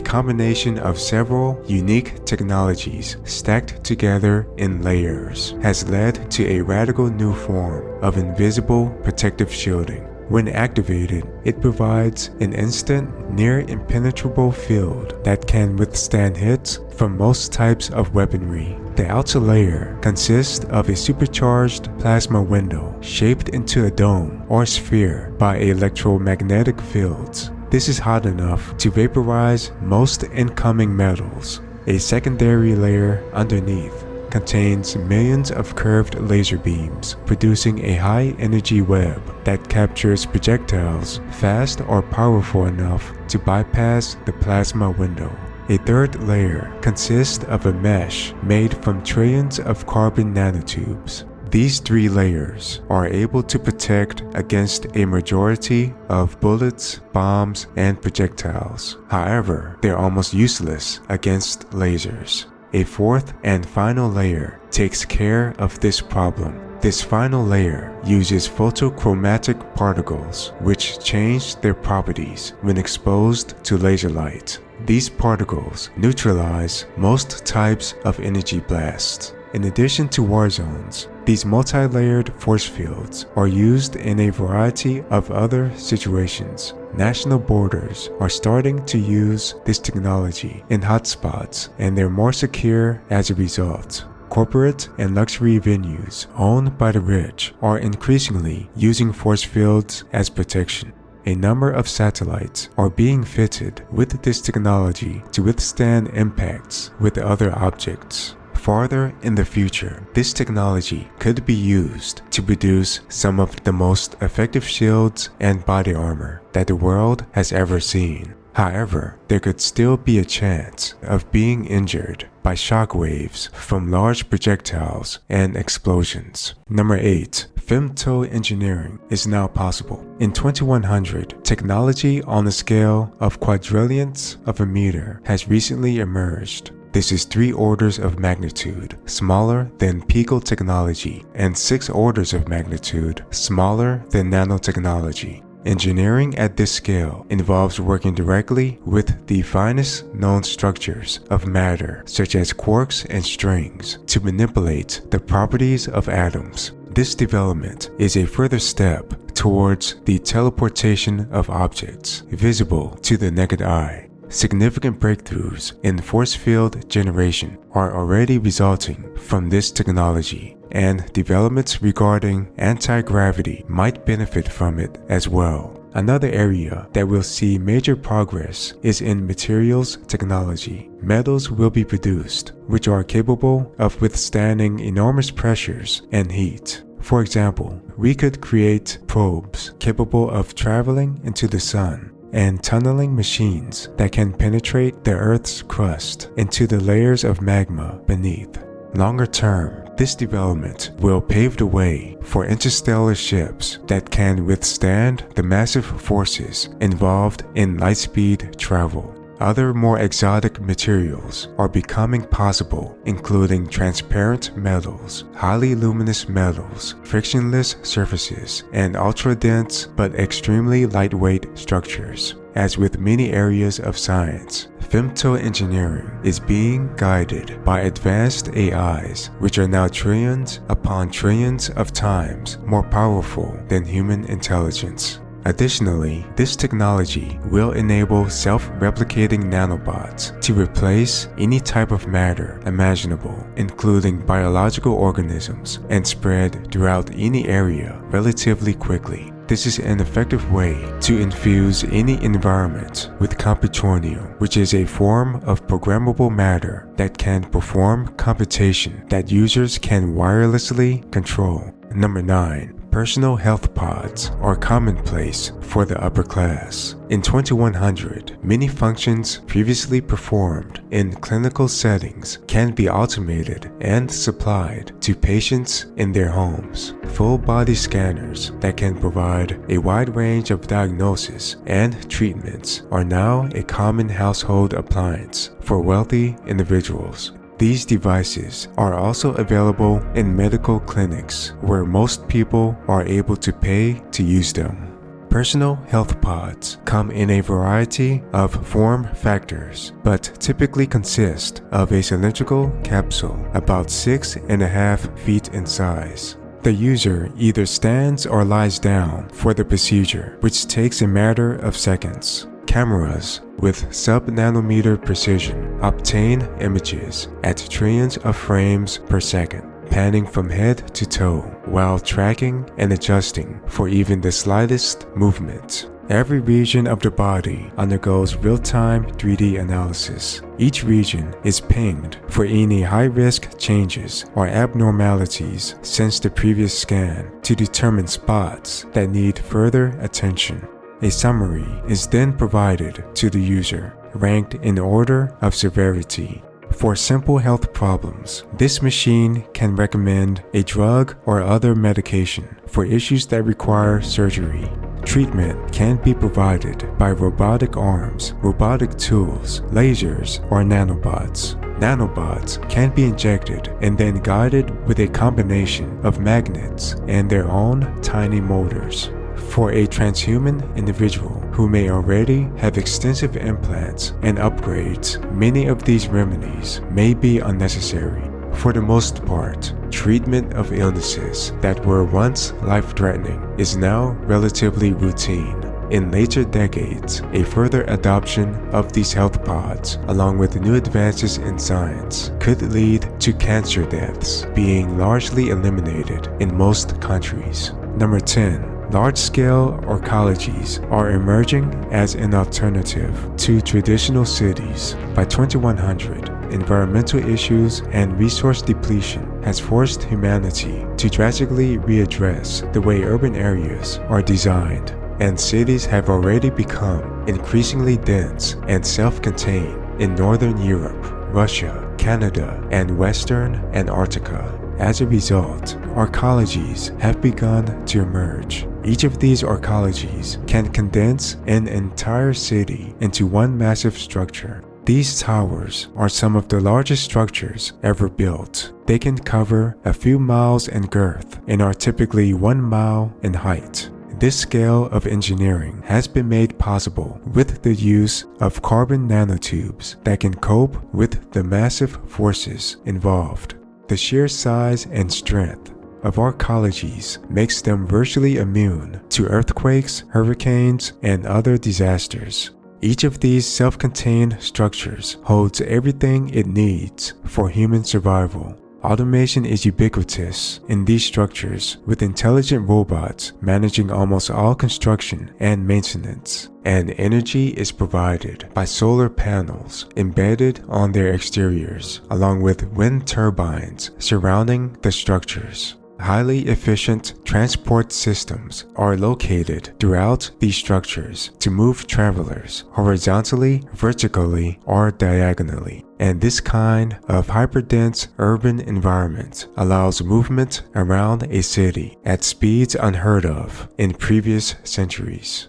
combination of several unique technologies stacked together in layers has led to a radical new form of invisible protective shielding. When activated, it provides an instant, near-impenetrable field that can withstand hits from most types of weaponry. The outer layer consists of a supercharged plasma window shaped into a dome or sphere by electromagnetic fields. This is hot enough to vaporize most incoming metals. A secondary layer underneath contains millions of curved laser beams, producing a high-energy web that captures projectiles fast or powerful enough to bypass the plasma window. A third layer consists of a mesh made from trillions of carbon nanotubes. These 3 layers are able to protect against a majority of bullets, bombs, and projectiles. However, they're almost useless against lasers. A 4th and final layer takes care of this problem. This final layer uses photochromatic particles, which change their properties when exposed to laser light. These particles neutralize most types of energy blasts. In addition to war zones, these multi-layered force fields are used in a variety of other situations. National borders are starting to use this technology in hotspots, and they're more secure as a result. Corporate and luxury venues owned by the rich are increasingly using force fields as protection. A number of satellites are being fitted with this technology to withstand impacts with other objects. Farther in the future, this technology could be used to produce some of the most effective shields and body armor that the world has ever seen. However, there could still be a chance of being injured by shock waves from large projectiles and explosions. Number 8. femtoengineering is now possible. In 2100, technology on a scale of quadrillionths of a meter has recently emerged. This is 3 orders of magnitude smaller than pico technology and 6 orders of magnitude smaller than nanotechnology. Engineering at this scale involves working directly with the finest known structures of matter, such as quarks and strings, to manipulate the properties of atoms. This development is a further step towards the teleportation of objects visible to the naked eye. Significant breakthroughs in force field generation are already resulting from this technology, and developments regarding anti-gravity might benefit from it as well. Another area that will see major progress is in materials technology. Metals will be produced which are capable of withstanding enormous pressures and heat. For example, we could create probes capable of traveling into the sun and tunneling machines that can penetrate the Earth's crust into the layers of magma beneath. Longer term, this development will pave the way for interstellar ships that can withstand the massive forces involved in light-speed travel. Other more exotic materials are becoming possible, including transparent metals, highly luminous metals, frictionless surfaces, and ultra-dense but extremely lightweight structures. As with many areas of science, femtoengineering is being guided by advanced AIs, which are now trillions upon trillions of times more powerful than human intelligence. Additionally, this technology will enable self-replicating nanobots to replace any type of matter imaginable, including biological organisms, and spread throughout any area relatively quickly. This is an effective way to infuse any environment with computronium, which is a form of programmable matter that can perform computation that users can wirelessly control. Number 9. Personal health pods are commonplace for the upper class. In 2100, many functions previously performed in clinical settings can be automated and supplied to patients in their homes. Full-body scanners that can provide a wide range of diagnoses and treatments are now a common household appliance for wealthy individuals. These devices are also available in medical clinics where most people are able to pay to use them. Personal health pods come in a variety of form factors, but typically consist of a cylindrical capsule about 6.5 feet in size. The user either stands or lies down for the procedure, which takes a matter of seconds. Cameras with sub-nanometer precision obtain images at trillions of frames per second, panning from head to toe while tracking and adjusting for even the slightest movement. Every region of the body undergoes real-time 3D analysis. Each region is pinged for any high-risk changes or abnormalities since the previous scan to determine spots that need further attention. A summary is then provided to the user, ranked in order of severity. For simple health problems, this machine can recommend a drug or other medication for issues that require surgery. Treatment can be provided by robotic arms, robotic tools, lasers, or nanobots. Nanobots can be injected and then guided with a combination of magnets and their own tiny motors. For a transhuman individual who may already have extensive implants and upgrades, many of these remedies may be unnecessary. For the most part, treatment of illnesses that were once life-threatening is now relatively routine. In later decades, a further adoption of these health pods, along with new advances in science, could lead to cancer deaths being largely eliminated in most countries. Number 10. Large-scale arcologies are emerging as an alternative to traditional cities. By 2100, environmental issues and resource depletion has forced humanity to drastically readdress the way urban areas are designed, and cities have already become increasingly dense and self-contained in Northern Europe, Russia, Canada, and Western Antarctica. As a result, arcologies have begun to emerge. Each of these arcologies can condense an entire city into one massive structure. These towers are some of the largest structures ever built. They can cover a few miles in girth and are typically 1 mile in height. This scale of engineering has been made possible with the use of carbon nanotubes that can cope with the massive forces involved. The sheer size and strength of arcologies makes them virtually immune to earthquakes, hurricanes, and other disasters. Each of these self-contained structures holds everything it needs for human survival. Automation is ubiquitous in these structures, with intelligent robots managing almost all construction and maintenance, and energy is provided by solar panels embedded on their exteriors, along with wind turbines surrounding the structures. Highly efficient transport systems are located throughout these structures to move travelers horizontally, vertically, or diagonally. And this kind of hyperdense urban environment allows movement around a city at speeds unheard of in previous centuries.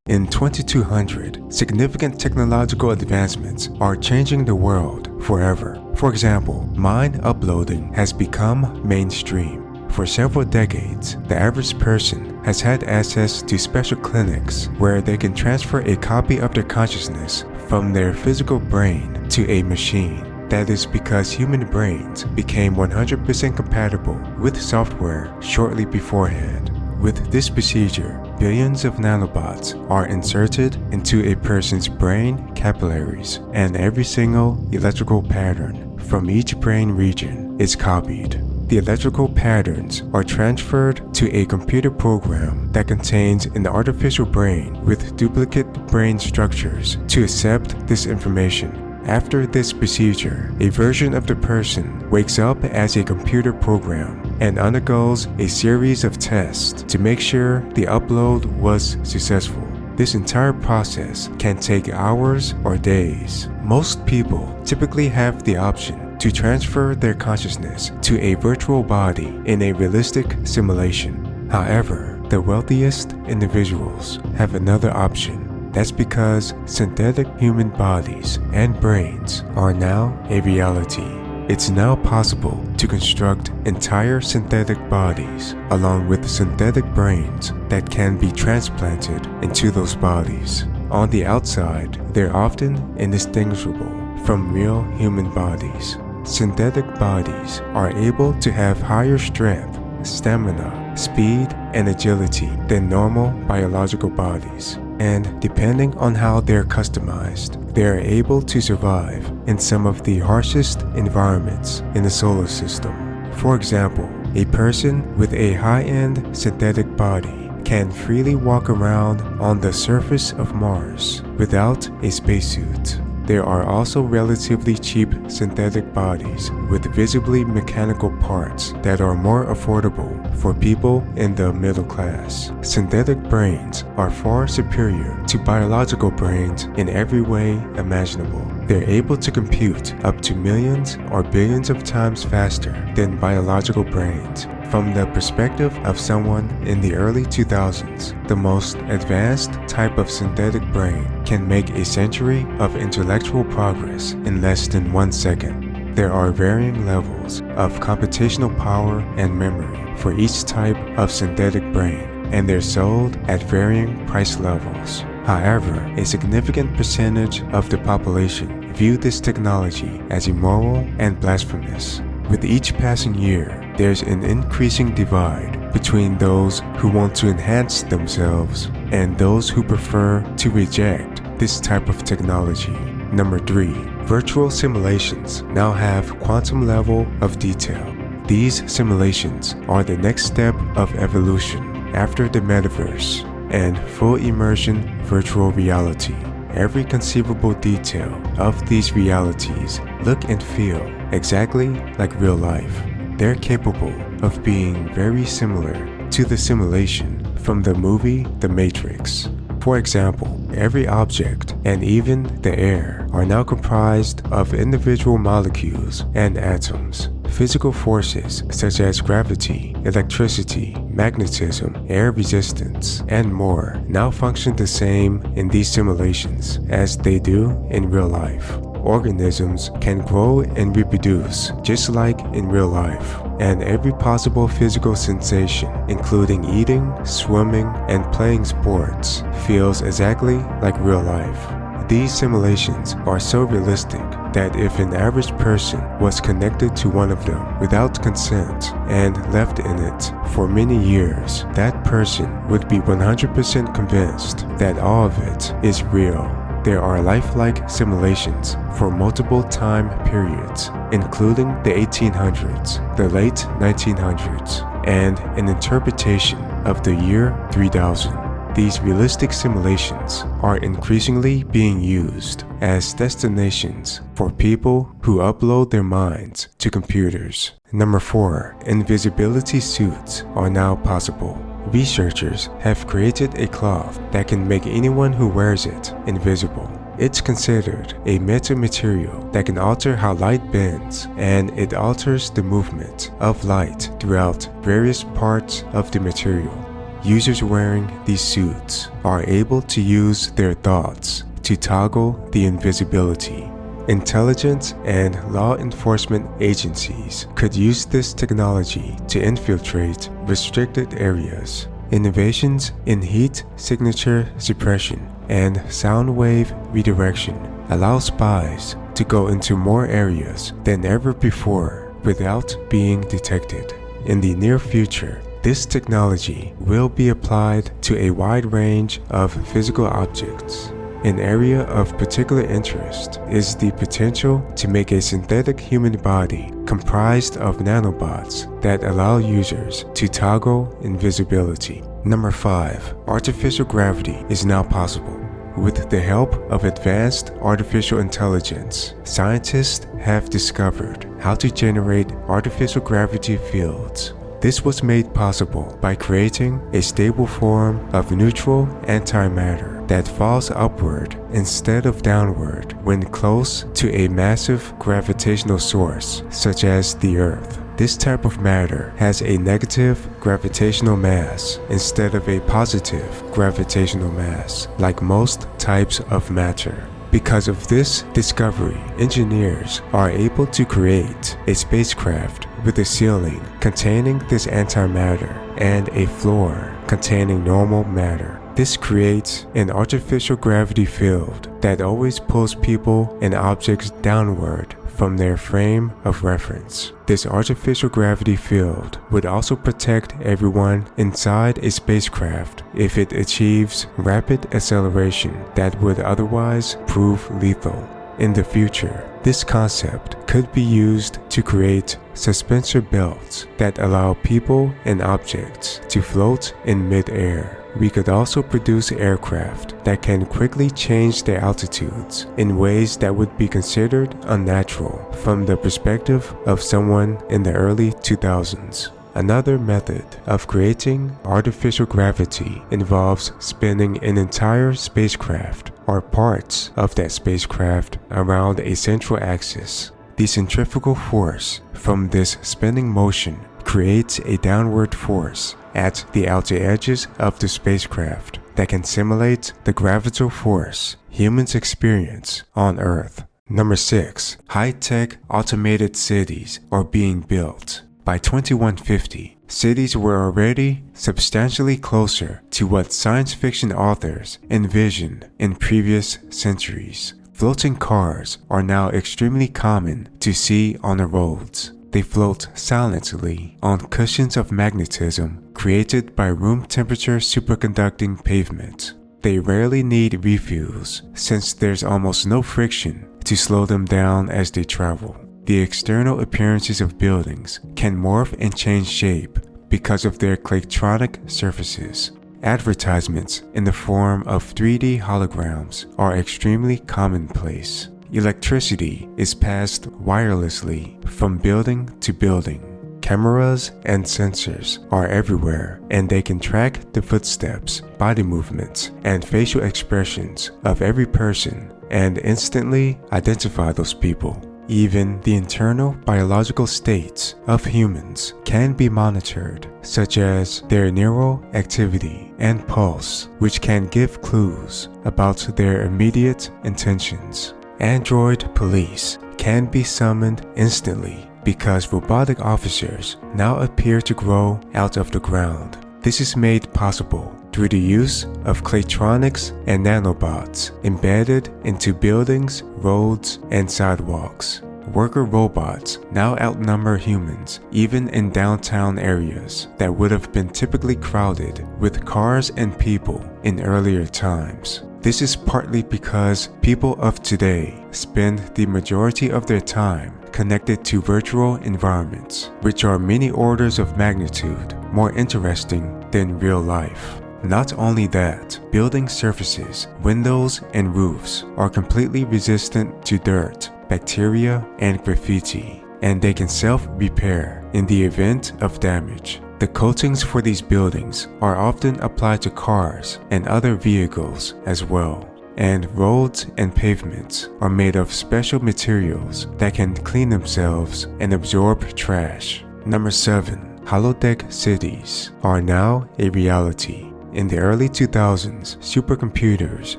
In 2200, significant technological advancements are changing the world forever. For example, mind uploading has become mainstream. For several decades, the average person has had access to special clinics where they can transfer a copy of their consciousness from their physical brain to a machine. That is because human brains became 100% compatible with software shortly beforehand. With this procedure, billions of nanobots are inserted into a person's brain capillaries, and every single electrical pattern from each brain region is copied. The electrical patterns are transferred to a computer program that contains an artificial brain with duplicate brain structures to accept this information. After this procedure, a version of the person wakes up as a computer program and undergoes a series of tests to make sure the upload was successful. This entire process can take hours or days. Most people typically have the option to transfer their consciousness to a virtual body in a realistic simulation. However, the wealthiest individuals have another option. That's because synthetic human bodies and brains are now a reality. It's now possible to construct entire synthetic bodies along with synthetic brains that can be transplanted into those bodies. On the outside, they're often indistinguishable from real human bodies. Synthetic bodies are able to have higher strength, stamina, speed, and agility than normal biological bodies. And depending on how they're customized, they are able to survive in some of the harshest environments in the solar system. For example, a person with a high-end synthetic body can freely walk around on the surface of Mars without a spacesuit. There are also relatively cheap synthetic bodies with visibly mechanical parts that are more affordable for people in the middle class. Synthetic brains are far superior to biological brains in every way imaginable. They're able to compute up to millions or billions of times faster than biological brains. From the perspective of someone in the early 2000s, the most advanced type of synthetic brain can make a century of intellectual progress in less than 1 second. There are varying levels of computational power and memory for each type of synthetic brain, and they're sold at varying price levels. However, a significant percentage of the population view this technology as immoral and blasphemous. With each passing year, there's an increasing divide between those who want to enhance themselves and those who prefer to reject this type of technology. Number 3. Virtual simulations now have quantum level of detail. These simulations are the next step of evolution after the metaverse and full immersion virtual reality. Every conceivable detail of these realities look and feel exactly like real life. They're capable of being very similar to the simulation from the movie The Matrix. For example, every object and even the air are now comprised of individual molecules and atoms. Physical forces such as gravity, electricity, magnetism, air resistance, and more now function the same in these simulations as they do in real life. Organisms can grow and reproduce just like in real life, and every possible physical sensation, including eating, swimming, and playing sports, feels exactly like real life. These simulations are so realistic that if an average person was connected to one of them without consent and left in it for many years, that person would be 100% convinced that all of it is real. There are lifelike simulations for multiple time periods, including the 1800s, the late 1900s, and an interpretation of the year 3000. These realistic simulations are increasingly being used as destinations for people who upload their minds to computers. Number 4. Invisibility suits are now possible. Researchers have created a cloth that can make anyone who wears it invisible. It's considered a metamaterial that can alter how light bends, and it alters the movement of light throughout various parts of the material. Users wearing these suits are able to use their thoughts to toggle the invisibility. Intelligence and law enforcement agencies could use this technology to infiltrate restricted areas. Innovations in heat signature suppression and sound wave redirection allow spies to go into more areas than ever before without being detected. In the near future, this technology will be applied to a wide range of physical objects. An area of particular interest is the potential to make a synthetic human body comprised of nanobots that allow users to toggle invisibility. Number 5. Artificial gravity is now possible. With the help of advanced artificial intelligence, scientists have discovered how to generate artificial gravity fields. This was made possible by creating a stable form of neutral antimatter that falls upward instead of downward when close to a massive gravitational source, such as the Earth. This type of matter has a negative gravitational mass instead of a positive gravitational mass, like most types of matter. Because of this discovery, engineers are able to create a spacecraft with a ceiling containing this antimatter and a floor containing normal matter. This creates an artificial gravity field that always pulls people and objects downward from their frame of reference. This artificial gravity field would also protect everyone inside a spacecraft if it achieves rapid acceleration that would otherwise prove lethal. In the future, this concept could be used to create suspensor belts that allow people and objects to float in mid-air. We could also produce aircraft that can quickly change their altitudes in ways that would be considered unnatural from the perspective of someone in the early 2000s. Another method of creating artificial gravity involves spinning an entire spacecraft or parts of that spacecraft around a central axis. The centrifugal force from this spinning motion creates a downward force at the outer edges of the spacecraft that can simulate the gravitational force humans experience on Earth. Number 6. High-tech automated cities are being built. By 2150, cities were already substantially closer to what science fiction authors envisioned in previous centuries. Floating cars are now extremely common to see on the roads. They float silently on cushions of magnetism created by room temperature superconducting pavement. They rarely need refuels since there's almost no friction to slow them down as they travel. The external appearances of buildings can morph and change shape because of their claytronic surfaces. Advertisements in the form of 3D holograms are extremely commonplace. Electricity is passed wirelessly from building to building. Cameras and sensors are everywhere, and they can track the footsteps, body movements, and facial expressions of every person and instantly identify those people. Even the internal biological states of humans can be monitored, such as their neural activity and pulse, which can give clues about their immediate intentions. Android police can be summoned instantly because robotic officers now appear to grow out of the ground. This is made possible through the use of claytronics and nanobots embedded into buildings, roads, and sidewalks. Worker robots now outnumber humans even in downtown areas that would have been typically crowded with cars and people in earlier times. This is partly because people of today spend the majority of their time connected to virtual environments, which are many orders of magnitude more interesting than real life. Not only that, building surfaces, windows, and roofs are completely resistant to dirt, bacteria, and graffiti, and they can self-repair in the event of damage. The coatings for these buildings are often applied to cars and other vehicles as well. And roads and pavements are made of special materials that can clean themselves and absorb trash. Number 7. Holodeck cities are now a reality. In the early 2000s, supercomputers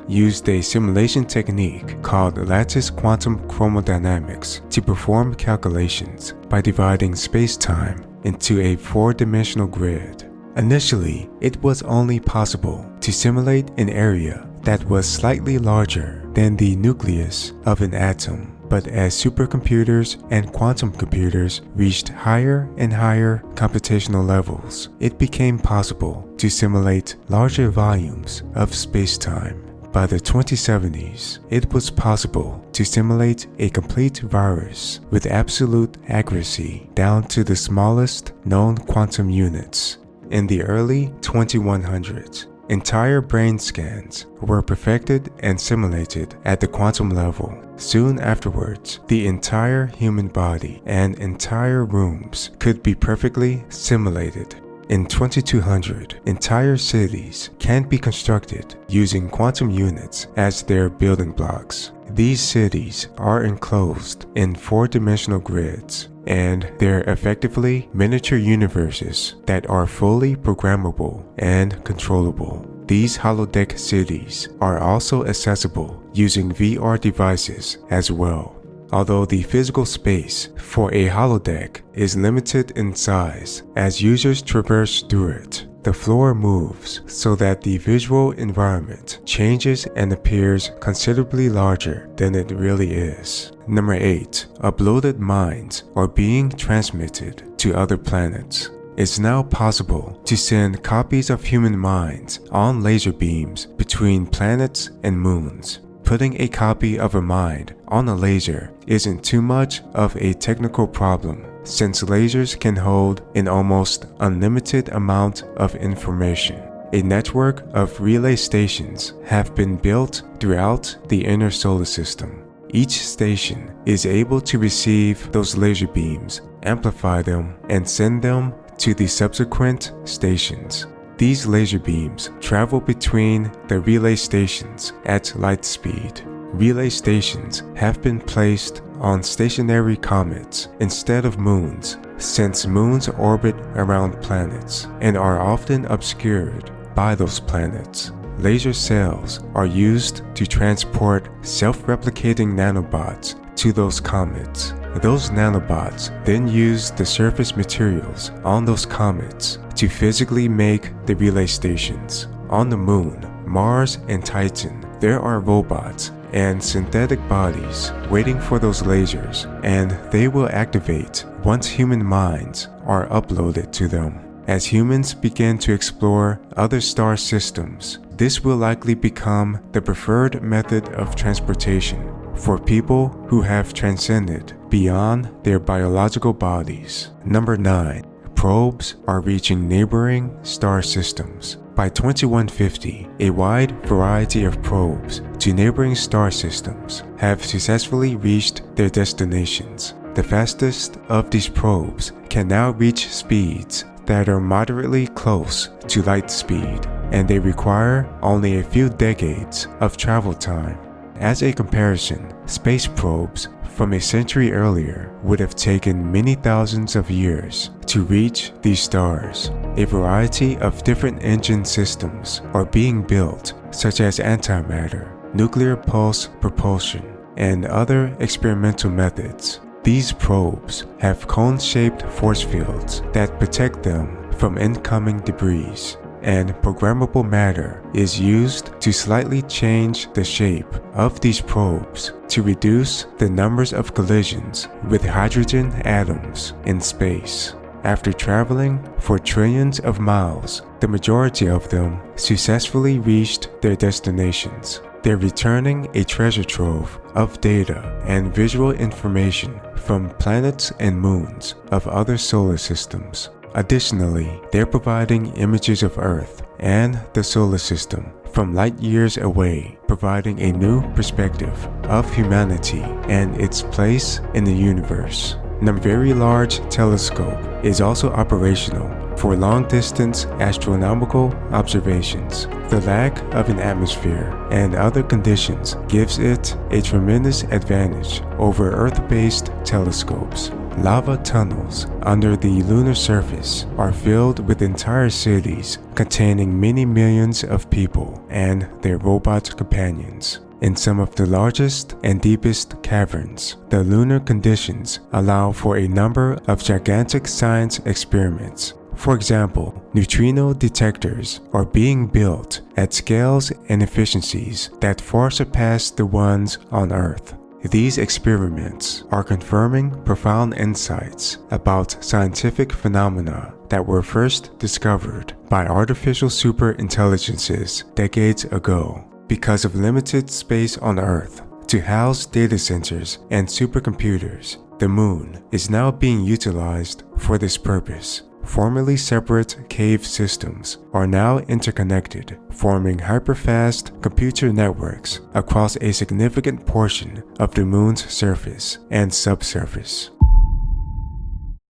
used a simulation technique called lattice quantum chromodynamics to perform calculations by dividing space-time into a 4-dimensional grid. Initially, it was only possible to simulate an area that was slightly larger than the nucleus of an atom. But as supercomputers and quantum computers reached higher and higher computational levels, it became possible to simulate larger volumes of space-time. By the 2070s, it was possible to simulate a complete virus with absolute accuracy down to the smallest known quantum units. In the early 2100s, entire brain scans were perfected and simulated at the quantum level. Soon afterwards, the entire human body and entire rooms could be perfectly simulated. In 2200, entire cities can be constructed using quantum units as their building blocks. These cities are enclosed in 4-dimensional grids, and they're effectively miniature universes that are fully programmable and controllable. These holodeck cities are also accessible using VR devices as well. Although the physical space for a holodeck is limited in size, as users traverse through it, the floor moves so that the visual environment changes and appears considerably larger than it really is. Number 8. Uploaded minds are being transmitted to other planets. It's now possible to send copies of human minds on laser beams between planets and moons. Putting a copy of a mind on a laser isn't too much of a technical problem, since lasers can hold an almost unlimited amount of information. A network of relay stations have been built throughout the inner solar system. Each station is able to receive those laser beams, amplify them, and send them to the subsequent stations. These laser beams travel between the relay stations at light speed. Relay stations have been placed on stationary comets instead of moons, since moons orbit around planets and are often obscured by those planets. Laser cells are used to transport self-replicating nanobots to those comets. Those nanobots then use the surface materials on those comets to physically make the relay stations. On the Moon, Mars, and Titan, there are robots and synthetic bodies waiting for those lasers, and they will activate once human minds are uploaded to them. As humans begin to explore other star systems, this will likely become the preferred method of transportation for people who have transcended beyond their biological bodies. Number 9. Probes are reaching neighboring star systems. By 2150, a wide variety of probes to neighboring star systems have successfully reached their destinations. The fastest of these probes can now reach speeds that are moderately close to light speed, and they require only a few decades of travel time. As a comparison, space probes from a century earlier would have taken many thousands of years to reach these stars. A variety of different engine systems are being built, such as antimatter, nuclear pulse propulsion, and other experimental methods. These probes have cone-shaped force fields that protect them from incoming debris, and programmable matter is used to slightly change the shape of these probes to reduce the numbers of collisions with hydrogen atoms in space. After traveling for trillions of miles, the majority of them successfully reached their destinations. They're returning a treasure trove of data and visual information from planets and moons of other solar systems. Additionally, they're providing images of Earth and the solar system from light years away, providing a new perspective of humanity and its place in the universe. A very large telescope is also operational for long-distance astronomical observations. The lack of an atmosphere and other conditions gives it a tremendous advantage over Earth-based telescopes. Lava tunnels under the lunar surface are filled with entire cities containing many millions of people and their robot companions. In some of the largest and deepest caverns, the lunar conditions allow for a number of gigantic science experiments. For example, neutrino detectors are being built at scales and efficiencies that far surpass the ones on Earth. These experiments are confirming profound insights about scientific phenomena that were first discovered by artificial superintelligences decades ago. Because of limited space on Earth to house data centers and supercomputers, the Moon is now being utilized for this purpose. Formerly separate cave systems are now interconnected, forming hyperfast computer networks across a significant portion of the Moon's surface and subsurface.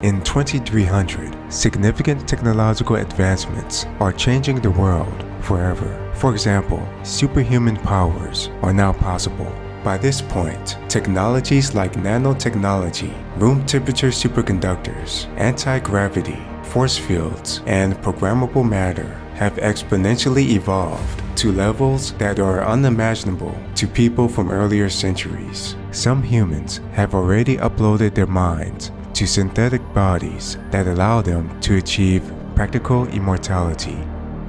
In 2300, significant technological advancements are changing the world forever. For example, superhuman powers are now possible. By this point, technologies like nanotechnology, room temperature superconductors, anti-gravity, force fields, and programmable matter have exponentially evolved to levels that are unimaginable to people from earlier centuries. Some humans have already uploaded their minds to synthetic bodies that allow them to achieve practical immortality.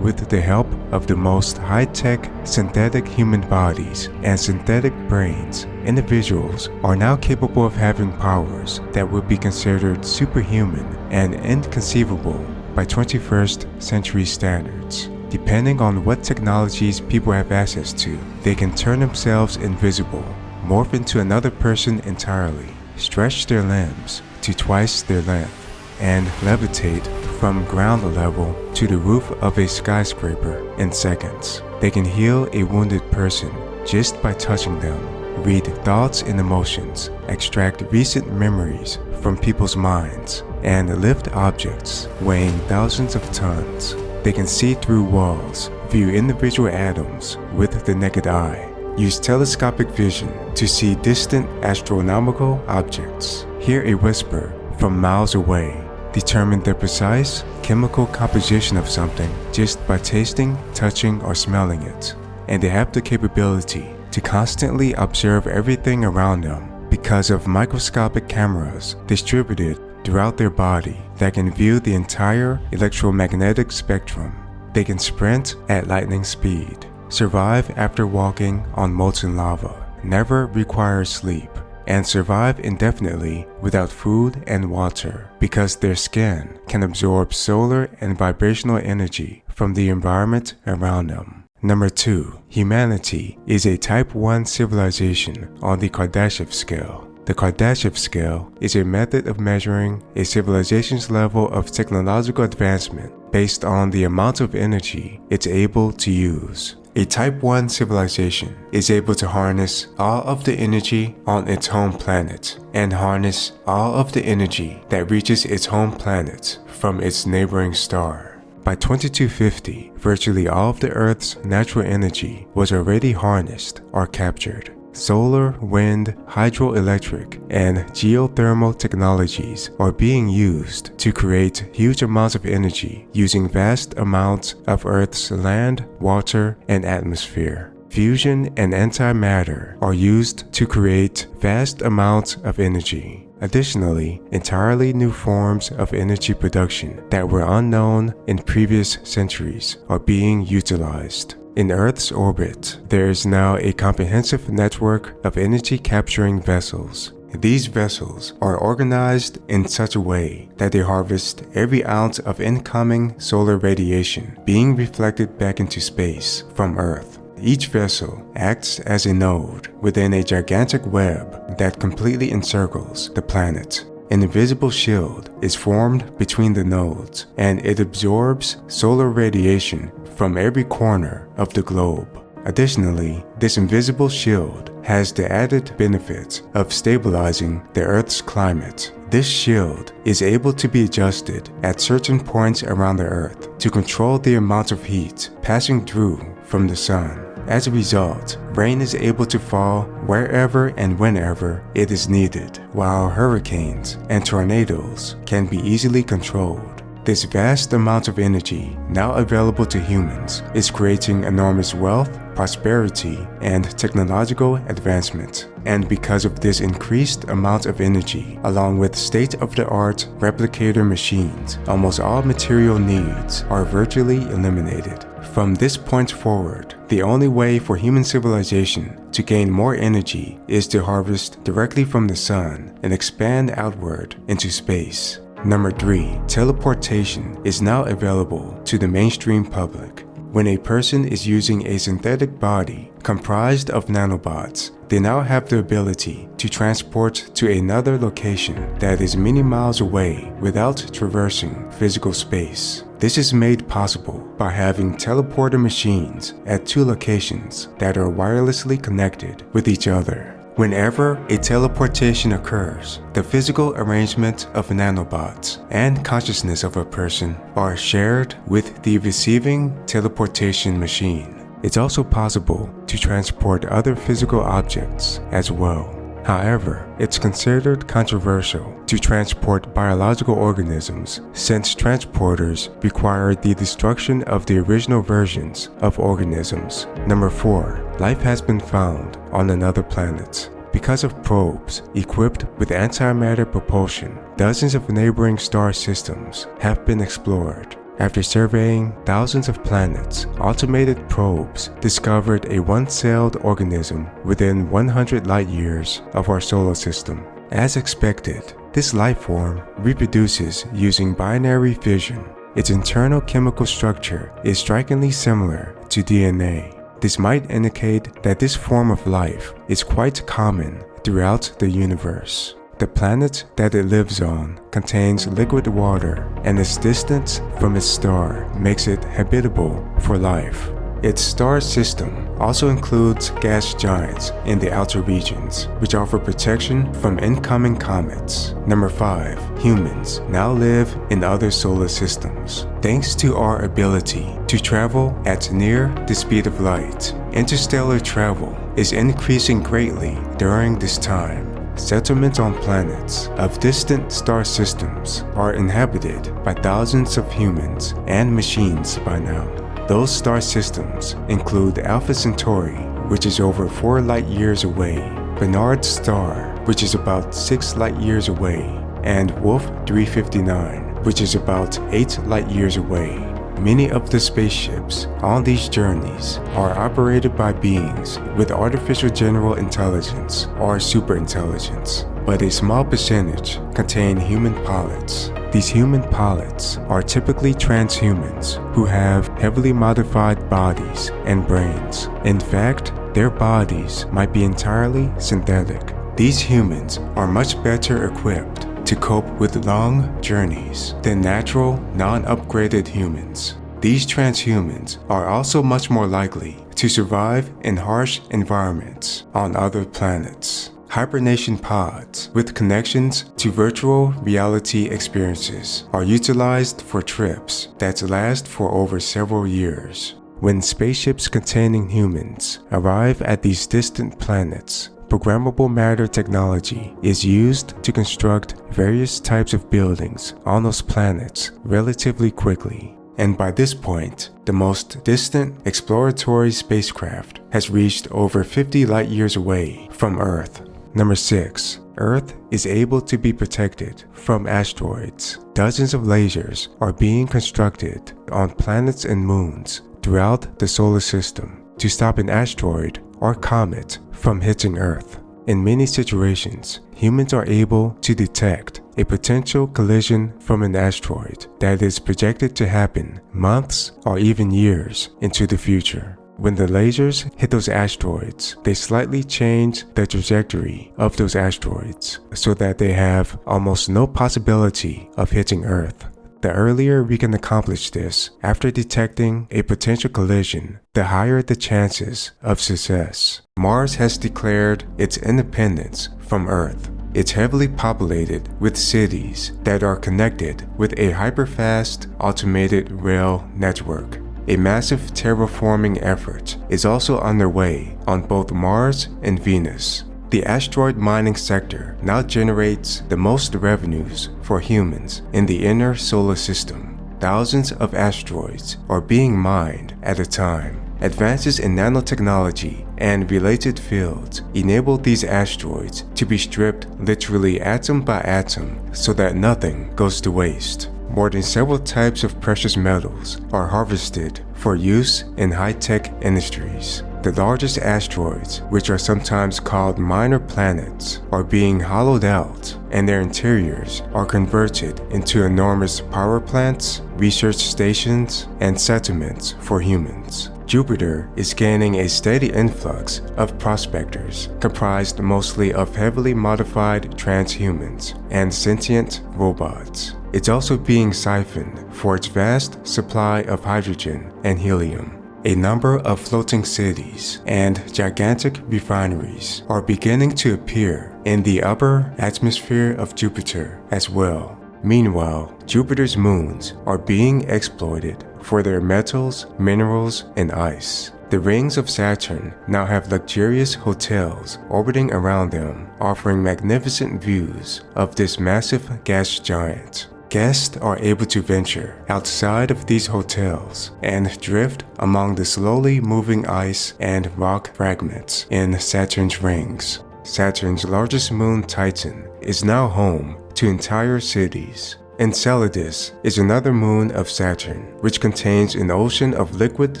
With the help of the most high-tech synthetic human bodies and synthetic brains, individuals are now capable of having powers that would be considered superhuman and inconceivable by 21st century standards. Depending on what technologies people have access to, they can turn themselves invisible, morph into another person entirely, stretch their limbs to twice their length, and levitate from ground level to the roof of a skyscraper in seconds. They can heal a wounded person just by touching them, read thoughts and emotions, extract recent memories from people's minds, and lift objects weighing thousands of tons. They can see through walls, view individual atoms with the naked eye, use telescopic vision to see distant astronomical objects, hear a whisper from miles away, determine the precise chemical composition of something just by tasting, touching, or smelling it. And they have the capability to constantly observe everything around them because of microscopic cameras distributed throughout their body that can view the entire electromagnetic spectrum. They can sprint at lightning speed, survive after walking on molten lava, never require sleep, and survive indefinitely without food and water because their skin can absorb solar and vibrational energy from the environment around them. Number 2. Humanity is a Type 1 civilization on the Kardashev scale. The Kardashev scale is a method of measuring a civilization's level of technological advancement based on the amount of energy it's able to use. A Type 1 civilization is able to harness all of the energy on its home planet and harness all of the energy that reaches its home planet from its neighboring star. By 2250, virtually all of the Earth's natural energy was already harnessed or captured. Solar, wind, hydroelectric, and geothermal technologies are being used to create huge amounts of energy using vast amounts of Earth's land, water, and atmosphere. Fusion and antimatter are used to create vast amounts of energy. Additionally, entirely new forms of energy production that were unknown in previous centuries are being utilized. In Earth's orbit, there is now a comprehensive network of energy-capturing vessels. These vessels are organized in such a way that they harvest every ounce of incoming solar radiation being reflected back into space from Earth. Each vessel acts as a node within a gigantic web that completely encircles the planet. An invisible shield is formed between the nodes, and it absorbs solar radiation from every corner of the globe. Additionally, this invisible shield has the added benefit of stabilizing the Earth's climate. This shield is able to be adjusted at certain points around the Earth to control the amount of heat passing through from the sun. As a result, rain is able to fall wherever and whenever it is needed, while hurricanes and tornadoes can be easily controlled. This vast amount of energy now available to humans is creating enormous wealth, prosperity, and technological advancement. And because of this increased amount of energy, along with state-of-the-art replicator machines, almost all material needs are virtually eliminated. From this point forward, the only way for human civilization to gain more energy is to harvest directly from the sun and expand outward into space. Number 3. Teleportation is now available to the mainstream public. When a person is using a synthetic body comprised of nanobots, they now have the ability to transport to another location that is many miles away without traversing physical space. This is made possible by having teleporter machines at 2 locations that are wirelessly connected with each other. Whenever a teleportation occurs, the physical arrangement of nanobots and consciousness of a person are shared with the receiving teleportation machine. It's also possible to transport other physical objects as well. However, it's considered controversial to transport biological organisms since transporters require the destruction of the original versions of organisms. Number 4. Life has been found on another planet. Because of probes equipped with antimatter propulsion, dozens of neighboring star systems have been explored. After surveying thousands of planets, automated probes discovered a one-celled organism within 100 light-years of our solar system. As expected, this life form reproduces using binary fission. Its internal chemical structure is strikingly similar to DNA. This might indicate that this form of life is quite common throughout the universe. The planet that it lives on contains liquid water, and its distance from its star makes it habitable for life. Its star system also includes gas giants in the outer regions, which offer protection from incoming comets. Number 5. Humans now live in other solar systems. Thanks to our ability to travel at near the speed of light, interstellar travel is increasing greatly during this time. Settlements on planets of distant star systems are inhabited by thousands of humans and machines by now. Those star systems include Alpha Centauri, which is over 4 light-years away, Barnard's Star, which is about 6 light-years away, and Wolf 359, which is about 8 light-years away. Many of the spaceships on these journeys are operated by beings with artificial general intelligence or superintelligence, but a small percentage contain human pilots. These human pilots are typically transhumans who have heavily modified bodies and brains. In fact, their bodies might be entirely synthetic. These humans are much better equipped to cope with long journeys than natural, non-upgraded humans. these transhumans are also much more likely to survive in harsh environments on other planets. Hibernation pods with connections to virtual reality experiences are utilized for trips that last for over several years. When spaceships containing humans arrive at these distant planets, programmable matter technology is used to construct various types of buildings on those planets relatively quickly. And by this point, the most distant exploratory spacecraft has reached over 50 light years away from Earth. Number 6. Earth is able to be protected from asteroids. Dozens of lasers are being constructed on planets and moons throughout the solar system to stop an asteroid or comet from hitting Earth. In many situations, humans are able to detect a potential collision from an asteroid that is projected to happen months or even years into the future. When the lasers hit those asteroids, they slightly change the trajectory of those asteroids so that they have almost no possibility of hitting Earth. The earlier we can accomplish this after detecting a potential collision, the higher the chances of success. Mars has declared its independence from Earth. It's heavily populated with cities that are connected with a hyperfast automated rail network. A massive terraforming effort is also underway on both Mars and Venus. The asteroid mining sector now generates the most revenues for humans in the inner solar system. Thousands of asteroids are being mined at a time. Advances in nanotechnology and related fields enable these asteroids to be stripped literally atom by atom so that nothing goes to waste. More than several types of precious metals are harvested for use in high-tech industries. The largest asteroids, which are sometimes called minor planets, are being hollowed out and their interiors are converted into enormous power plants, research stations, and settlements for humans. Jupiter is gaining a steady influx of prospectors, comprised mostly of heavily modified transhumans and sentient robots. It's also being siphoned for its vast supply of hydrogen and helium. A number of floating cities and gigantic refineries are beginning to appear in the upper atmosphere of Jupiter as well. Meanwhile, Jupiter's moons are being exploited for their metals, minerals, and ice. The rings of Saturn now have luxurious hotels orbiting around them, offering magnificent views of this massive gas giant. Guests are able to venture outside of these hotels and drift among the slowly moving ice and rock fragments in Saturn's rings. Saturn's largest moon, Titan, is now home to entire cities. Enceladus is another moon of Saturn, which contains an ocean of liquid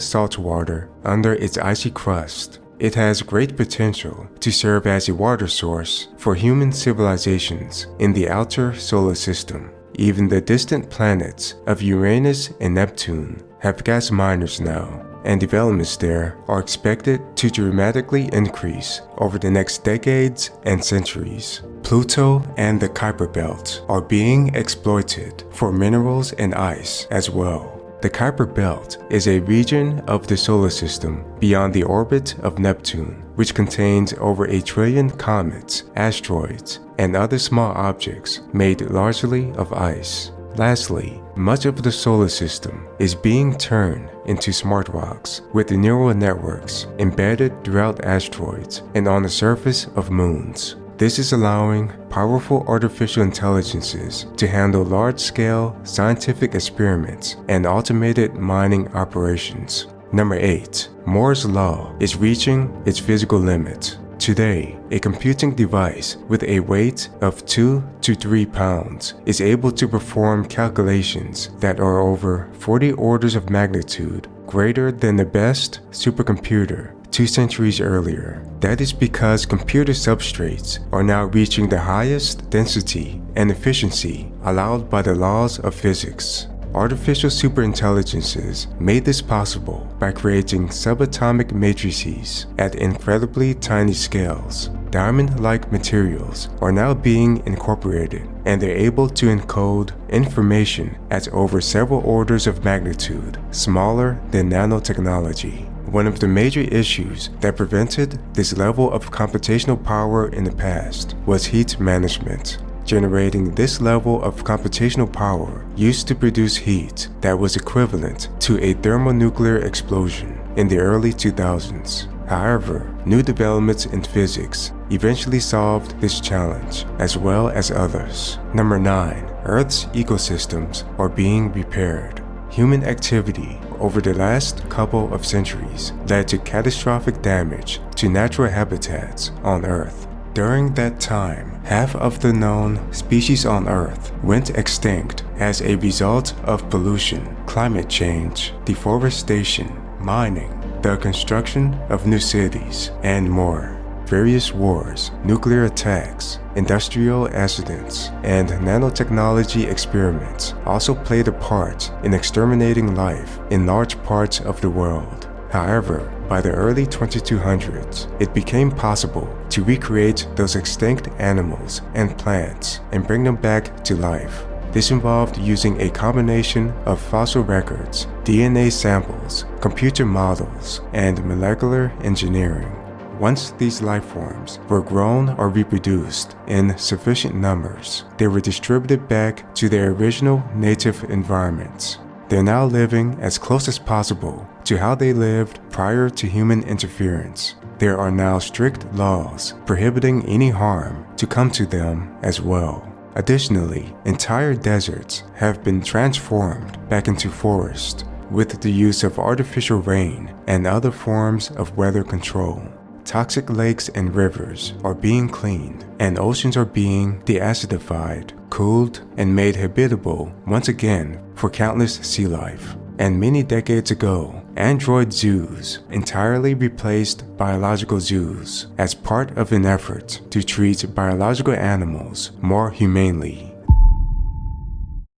salt water under its icy crust. It has great potential to serve as a water source for human civilizations in the outer solar system. Even the distant planets of Uranus and Neptune have gas miners now, and developments there are expected to dramatically increase over the next decades and centuries. Pluto and the Kuiper Belt are being exploited for minerals and ice as well. The Kuiper Belt is a region of the solar system beyond the orbit of Neptune, which contains over 1 trillion comets, asteroids, and other small objects made largely of ice. Lastly, much of the solar system is being turned into smart rocks with neural networks embedded throughout asteroids and on the surface of moons. This is allowing powerful artificial intelligences to handle large-scale scientific experiments and automated mining operations. Number 8. Moore's Law is reaching its physical limit. Today, a computing device with a weight of 2 to 3 pounds is able to perform calculations that are over 40 orders of magnitude greater than the best supercomputer 2 centuries earlier. That is because computer substrates are now reaching the highest density and efficiency allowed by the laws of physics. Artificial superintelligences made this possible by creating subatomic matrices at incredibly tiny scales. Diamond-like materials are now being incorporated and they're able to encode information at over several orders of magnitude smaller than nanotechnology. One of the major issues that prevented this level of computational power in the past was heat management. Generating this level of computational power used to produce heat that was equivalent to a thermonuclear explosion in the early 2000s. However, new developments in physics eventually solved this challenge, as well as others. Number 9. Earth's ecosystems are being repaired. Human activity over the last couple of centuries led to catastrophic damage to natural habitats on Earth. During that time, half of the known species on Earth went extinct as a result of pollution, climate change, deforestation, mining, the construction of new cities, and more. Various wars, nuclear attacks, industrial accidents, and nanotechnology experiments also played a part in exterminating life in large parts of the world. However, by the early 2200s, it became possible to recreate those extinct animals and plants and bring them back to life. This involved using a combination of fossil records, DNA samples, computer models, and molecular engineering. Once these life forms were grown or reproduced in sufficient numbers, they were distributed back to their original native environments. They're now living as close as possible to how they lived prior to human interference. There are now strict laws prohibiting any harm to come to them as well. Additionally, entire deserts have been transformed back into forest with the use of artificial rain and other forms of weather control. Toxic lakes and rivers are being cleaned, and oceans are being deacidified, cooled, and made habitable once again for countless sea life. And many decades ago, android zoos entirely replaced biological zoos as part of an effort to treat biological animals more humanely.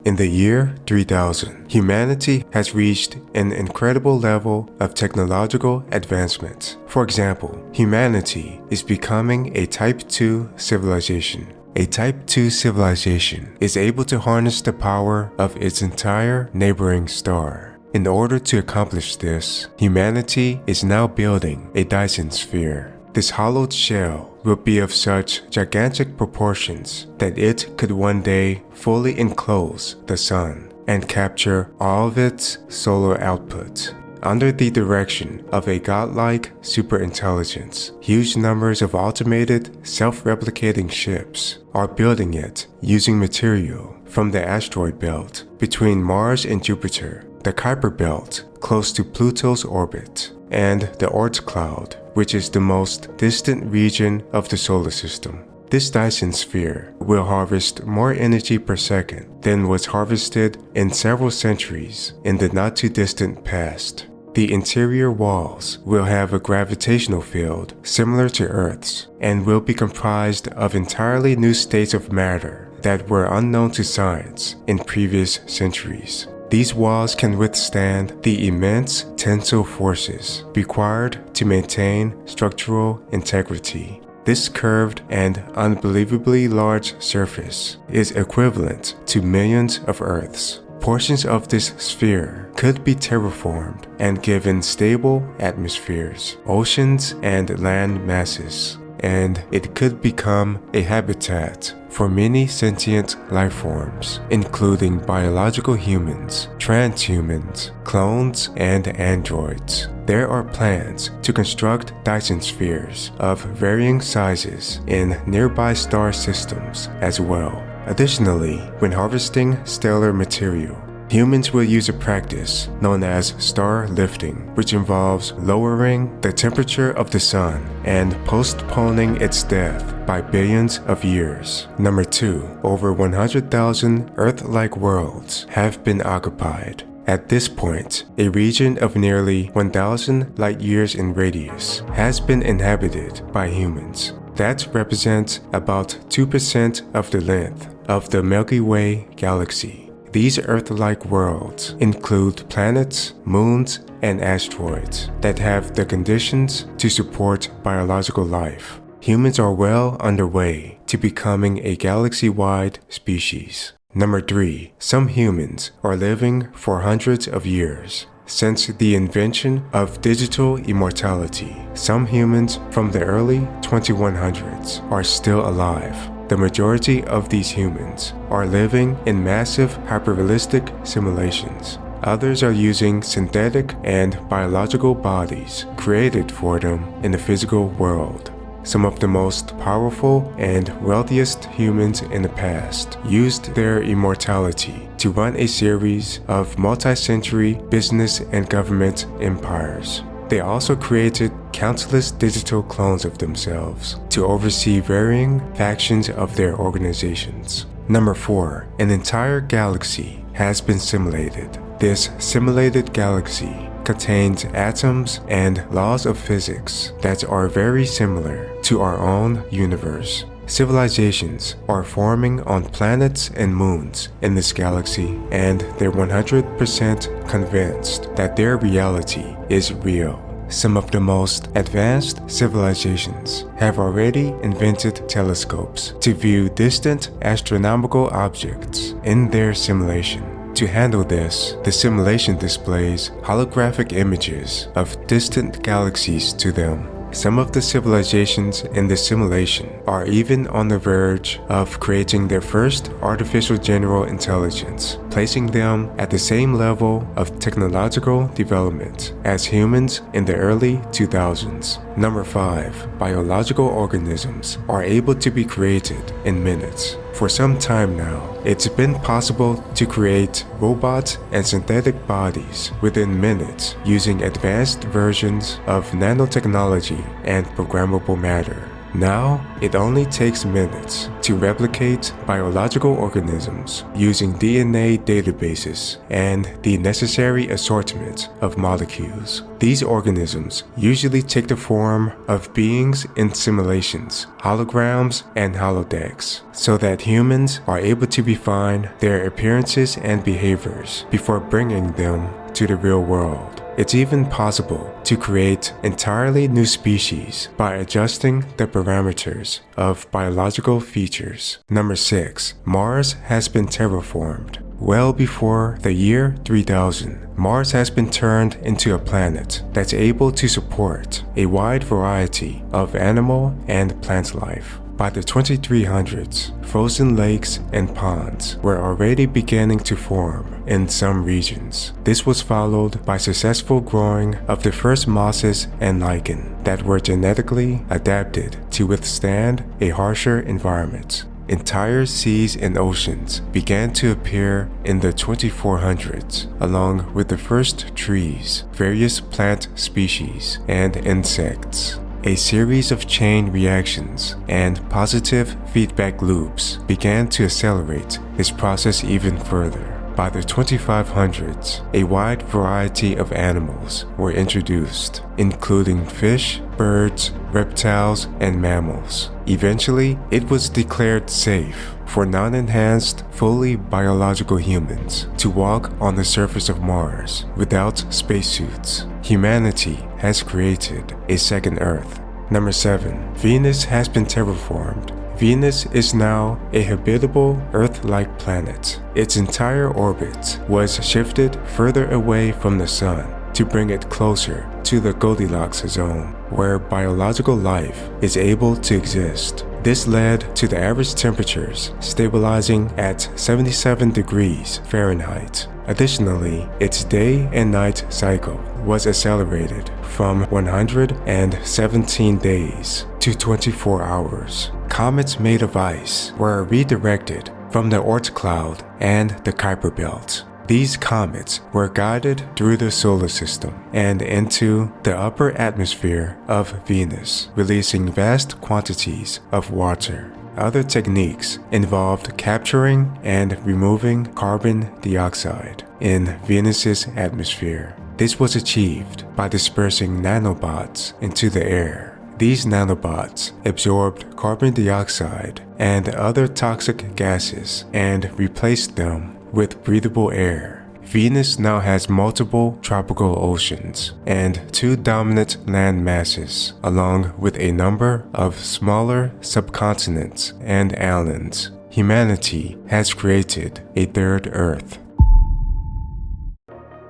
In the year 3000, humanity has reached an incredible level of technological advancement. For example, humanity is becoming a Type 2 civilization. A Type 2 civilization is able to harness the power of its entire neighboring star. In order to accomplish this, humanity is now building a Dyson sphere. This hollowed shell will be of such gigantic proportions that it could one day fully enclose the sun and capture all of its solar output. Under the direction of a godlike superintelligence, huge numbers of automated, self-replicating ships are building it using material from the asteroid belt between Mars and Jupiter, the Kuiper belt close to Pluto's orbit, and the Oort cloud, which is the most distant region of the solar system. This Dyson sphere will harvest more energy per second than was harvested in several centuries in the not-too-distant past. The interior walls will have a gravitational field similar to Earth's and will be comprised of entirely new states of matter that were unknown to science in previous centuries. These walls can withstand the immense tensile forces required to maintain structural integrity. This curved and unbelievably large surface is equivalent to millions of Earths. Portions of this sphere could be terraformed and given stable atmospheres, oceans, and land masses, and it could become a habitat for many sentient life forms, including biological humans, transhumans, clones, and androids. There are plans to construct Dyson spheres of varying sizes in nearby star systems as well. Additionally, when harvesting stellar material, humans will use a practice known as star lifting, which involves lowering the temperature of the sun and postponing its death by billions of years. Number 2, over 100,000 Earth-like worlds have been occupied. At this point, a region of nearly 1,000 light years in radius has been inhabited by humans. That represents about 2% of the length of the Milky Way galaxy. These Earth-like worlds include planets, moons, and asteroids that have the conditions to support biological life. Humans are well underway to becoming a galaxy-wide species. Number 3. Some humans are living for hundreds of years. Since the invention of digital immortality, some humans from the early 2100s are still alive. The majority of these humans are living in massive hyperrealistic simulations. Others are using synthetic and biological bodies created for them in the physical world. Some of the most powerful and wealthiest humans in the past used their immortality to run a series of multi-century business and government empires. They also created countless digital clones of themselves to oversee varying factions of their organizations. Number 4. An entire galaxy has been simulated. This simulated galaxy contains atoms and laws of physics that are very similar to our own universe. Civilizations are forming on planets and moons in this galaxy, and they're 100% convinced that their reality is real. Some of the most advanced civilizations have already invented telescopes to view distant astronomical objects in their simulation. To handle this, the simulation displays holographic images of distant galaxies to them. Some of the civilizations in the simulation are even on the verge of creating their first artificial general intelligence, placing them at the same level of technological development as humans in the early 2000s. Number 5. Biological organisms are able to be created in minutes. For some time now, it's been possible to create robots and synthetic bodies within minutes using advanced versions of nanotechnology and programmable matter. Now, it only takes minutes to replicate biological organisms using DNA databases and the necessary assortment of molecules. These organisms usually take the form of beings in simulations, holograms, and holodecks, so that humans are able to refine their appearances and behaviors before bringing them to the real world. It's even possible to create entirely new species by adjusting the parameters of biological features. Number 6. Mars has been terraformed. Well before the year 3000, Mars has been turned into a planet that's able to support a wide variety of animal and plant life. By the 2300s, frozen lakes and ponds were already beginning to form in some regions. This was followed by successful growing of the first mosses and lichen that were genetically adapted to withstand a harsher environment. Entire seas and oceans began to appear in the 2400s, along with the first trees, various plant species, and insects. A series of chain reactions and positive feedback loops began to accelerate this process even further. By the 2500s, a wide variety of animals were introduced, including fish, birds, reptiles, and mammals. Eventually, it was declared safe for non-enhanced, fully biological humans to walk on the surface of Mars without spacesuits. Humanity has created a second Earth. Number 7. Venus has been terraformed. Venus is now a habitable Earth-like planet. Its entire orbit was shifted further away from the Sun to bring it closer to the Goldilocks zone, where biological life is able to exist. This led to the average temperatures stabilizing at 77 degrees Fahrenheit. Additionally, its day and night cycle was accelerated from 117 days to 24 hours. Comets made of ice were redirected from the Oort cloud and the Kuiper belt. These comets were guided through the solar system and into the upper atmosphere of Venus, releasing vast quantities of water. Other techniques involved capturing and removing carbon dioxide in Venus's atmosphere. This was achieved by dispersing nanobots into the air. These nanobots absorbed carbon dioxide and other toxic gases and replaced them with breathable air. Venus now has multiple tropical oceans and 2 dominant land masses, along with a number of smaller subcontinents and islands. Humanity has created a third Earth.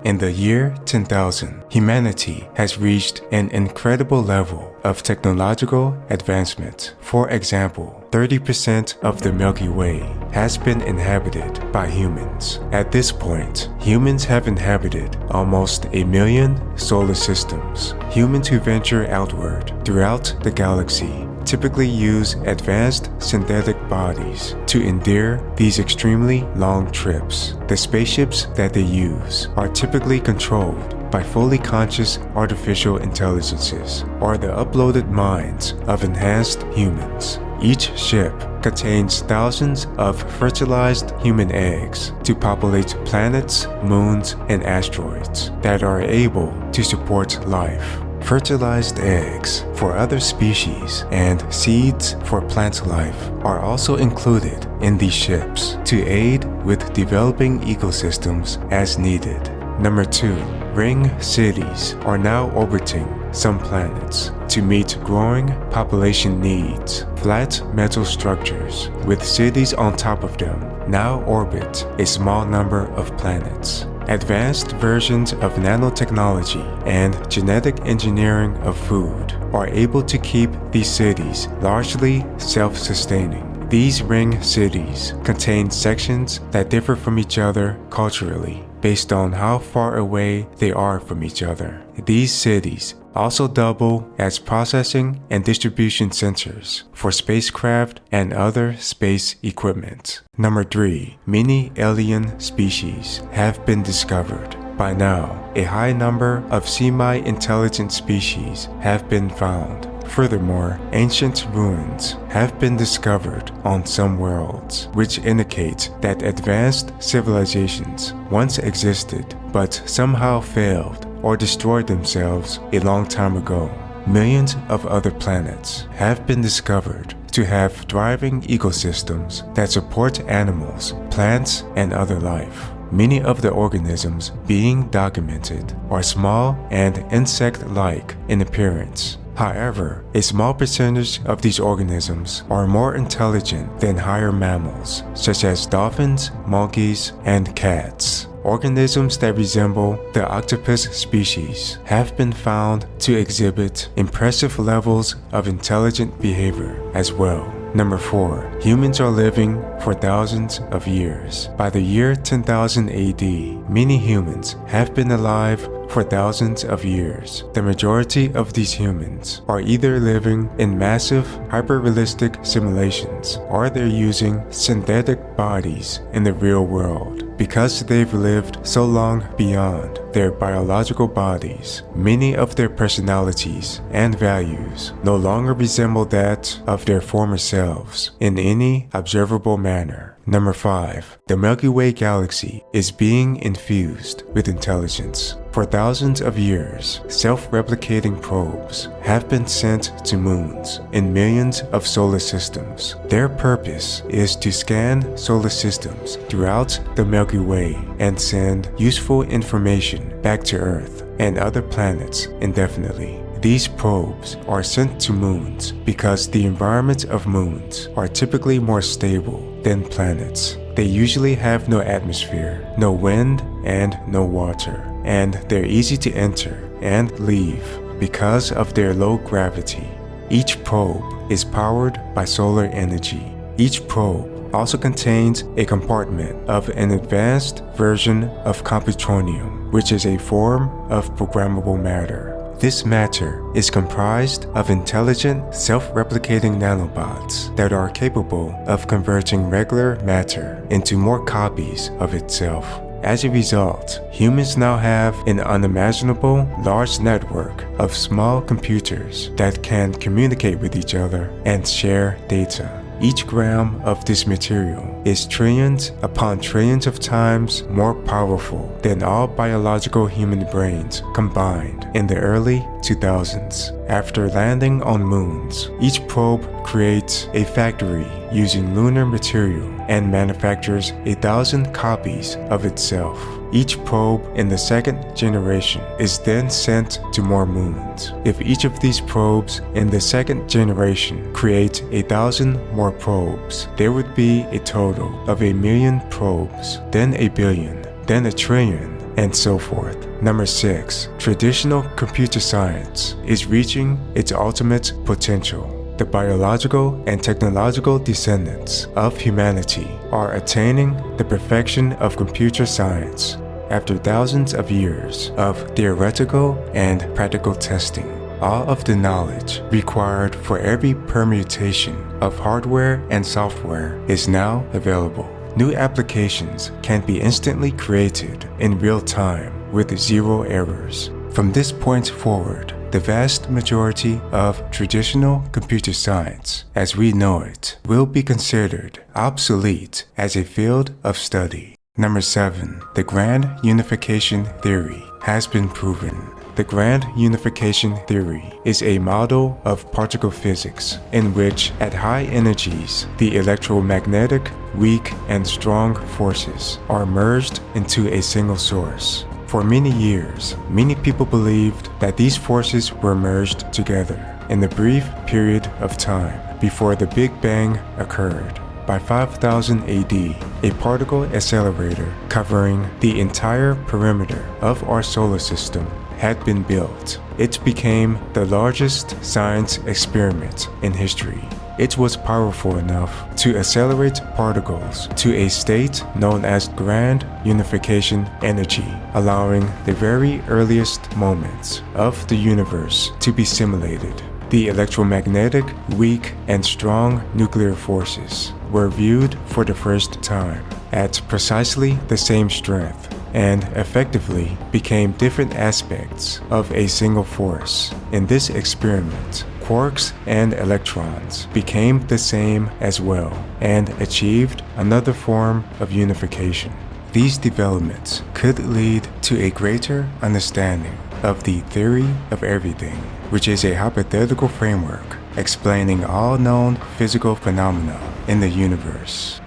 In the year 10,000, humanity has reached an incredible level of technological advancement. For example, 30% of the Milky Way has been inhabited by humans. At this point, humans have inhabited almost 1 million solar systems. Humans who venture outward throughout the galaxy typically use advanced synthetic bodies to endure these extremely long trips. The spaceships that they use are typically controlled by fully conscious artificial intelligences or the uploaded minds of enhanced humans. Each ship contains thousands of fertilized human eggs to populate planets, moons, and asteroids that are able to support life. Fertilized eggs for other species and seeds for plant life are also included in these ships to aid with developing ecosystems as needed. Number 2. Ring cities are now orbiting some planets to meet growing population needs. Flat metal structures with cities on top of them now orbit a small number of planets. Advanced versions of nanotechnology and genetic engineering of food are able to keep these cities largely self-sustaining. These ring cities contain sections that differ from each other culturally based on how far away they are from each other. These cities also double as processing and distribution centers for spacecraft and other space equipment. Number 3. Many alien species have been discovered. By now, a high number of semi-intelligent species have been found. Furthermore, ancient ruins have been discovered on some worlds, which indicate that advanced civilizations once existed but somehow failed or destroyed themselves a long time ago. Millions of other planets have been discovered to have thriving ecosystems that support animals, plants, and other life. Many of the organisms being documented are small and insect-like in appearance. However, a small percentage of these organisms are more intelligent than higher mammals, such as dolphins, monkeys, and cats. Organisms that resemble the octopus species have been found to exhibit impressive levels of intelligent behavior as well. Number 4. Humans are living for thousands of years. By the year 10,000 AD, many humans have been alive for thousands of years. The majority of these humans are either living in massive hyper-realistic simulations or they're using synthetic bodies in the real world. Because they've lived so long beyond their biological bodies, many of their personalities and values no longer resemble that of their former selves in any observable manner. Number 5. The Milky Way galaxy is being infused with intelligence. For thousands of years, self-replicating probes have been sent to moons in millions of solar systems. Their purpose is to scan solar systems throughout the Milky Way and send useful information back to Earth and other planets indefinitely. These probes are sent to moons because the environments of moons are typically more stable than planets. They usually have no atmosphere, no wind, and no water, and they're easy to enter and leave because of their low gravity. Each probe is powered by solar energy. Each probe also contains a compartment of an advanced version of computronium, which is a form of programmable matter. This matter is comprised of intelligent, self-replicating nanobots that are capable of converting regular matter into more copies of itself. As a result, humans now have an unimaginable large network of small computers that can communicate with each other and share data. Each gram of this material is trillions upon trillions of times more powerful than all biological human brains combined in the early 2000s. After landing on moons, each probe creates a factory using lunar material and manufactures 1,000 copies of itself. Each probe in the second generation is then sent to more moons. If each of these probes in the second generation creates 1,000 more probes, there would be a total of 1,000,000 probes, then 1,000,000,000, then 1,000,000,000,000, and so forth. Number 6. Traditional computer science is reaching its ultimate potential. The biological and technological descendants of humanity are attaining the perfection of computer science after thousands of years of theoretical and practical testing. All of the knowledge required for every permutation of hardware and software is now available. New applications can be instantly created in real time with 0 errors. From this point forward, the vast majority of traditional computer science, as we know it, will be considered obsolete as a field of study. Number 7. The grand unification theory has been proven. The grand unification theory is a model of particle physics in which, at high energies, the electromagnetic, weak, and strong forces are merged into a single source. For many years, many people believed that these forces were merged together in the brief period of time before the Big Bang occurred. By 5000 AD, a particle accelerator covering the entire perimeter of our solar system had been built. It became the largest science experiment in history. It was powerful enough to accelerate particles to a state known as grand unification energy, allowing the very earliest moments of the universe to be simulated. The electromagnetic, weak, and strong nuclear forces were viewed for the first time at precisely the same strength and effectively became different aspects of a single force. In this experiment, quarks and electrons became the same as well and achieved another form of unification. These developments could lead to a greater understanding of the theory of everything, which is a hypothetical framework explaining all known physical phenomena in the universe.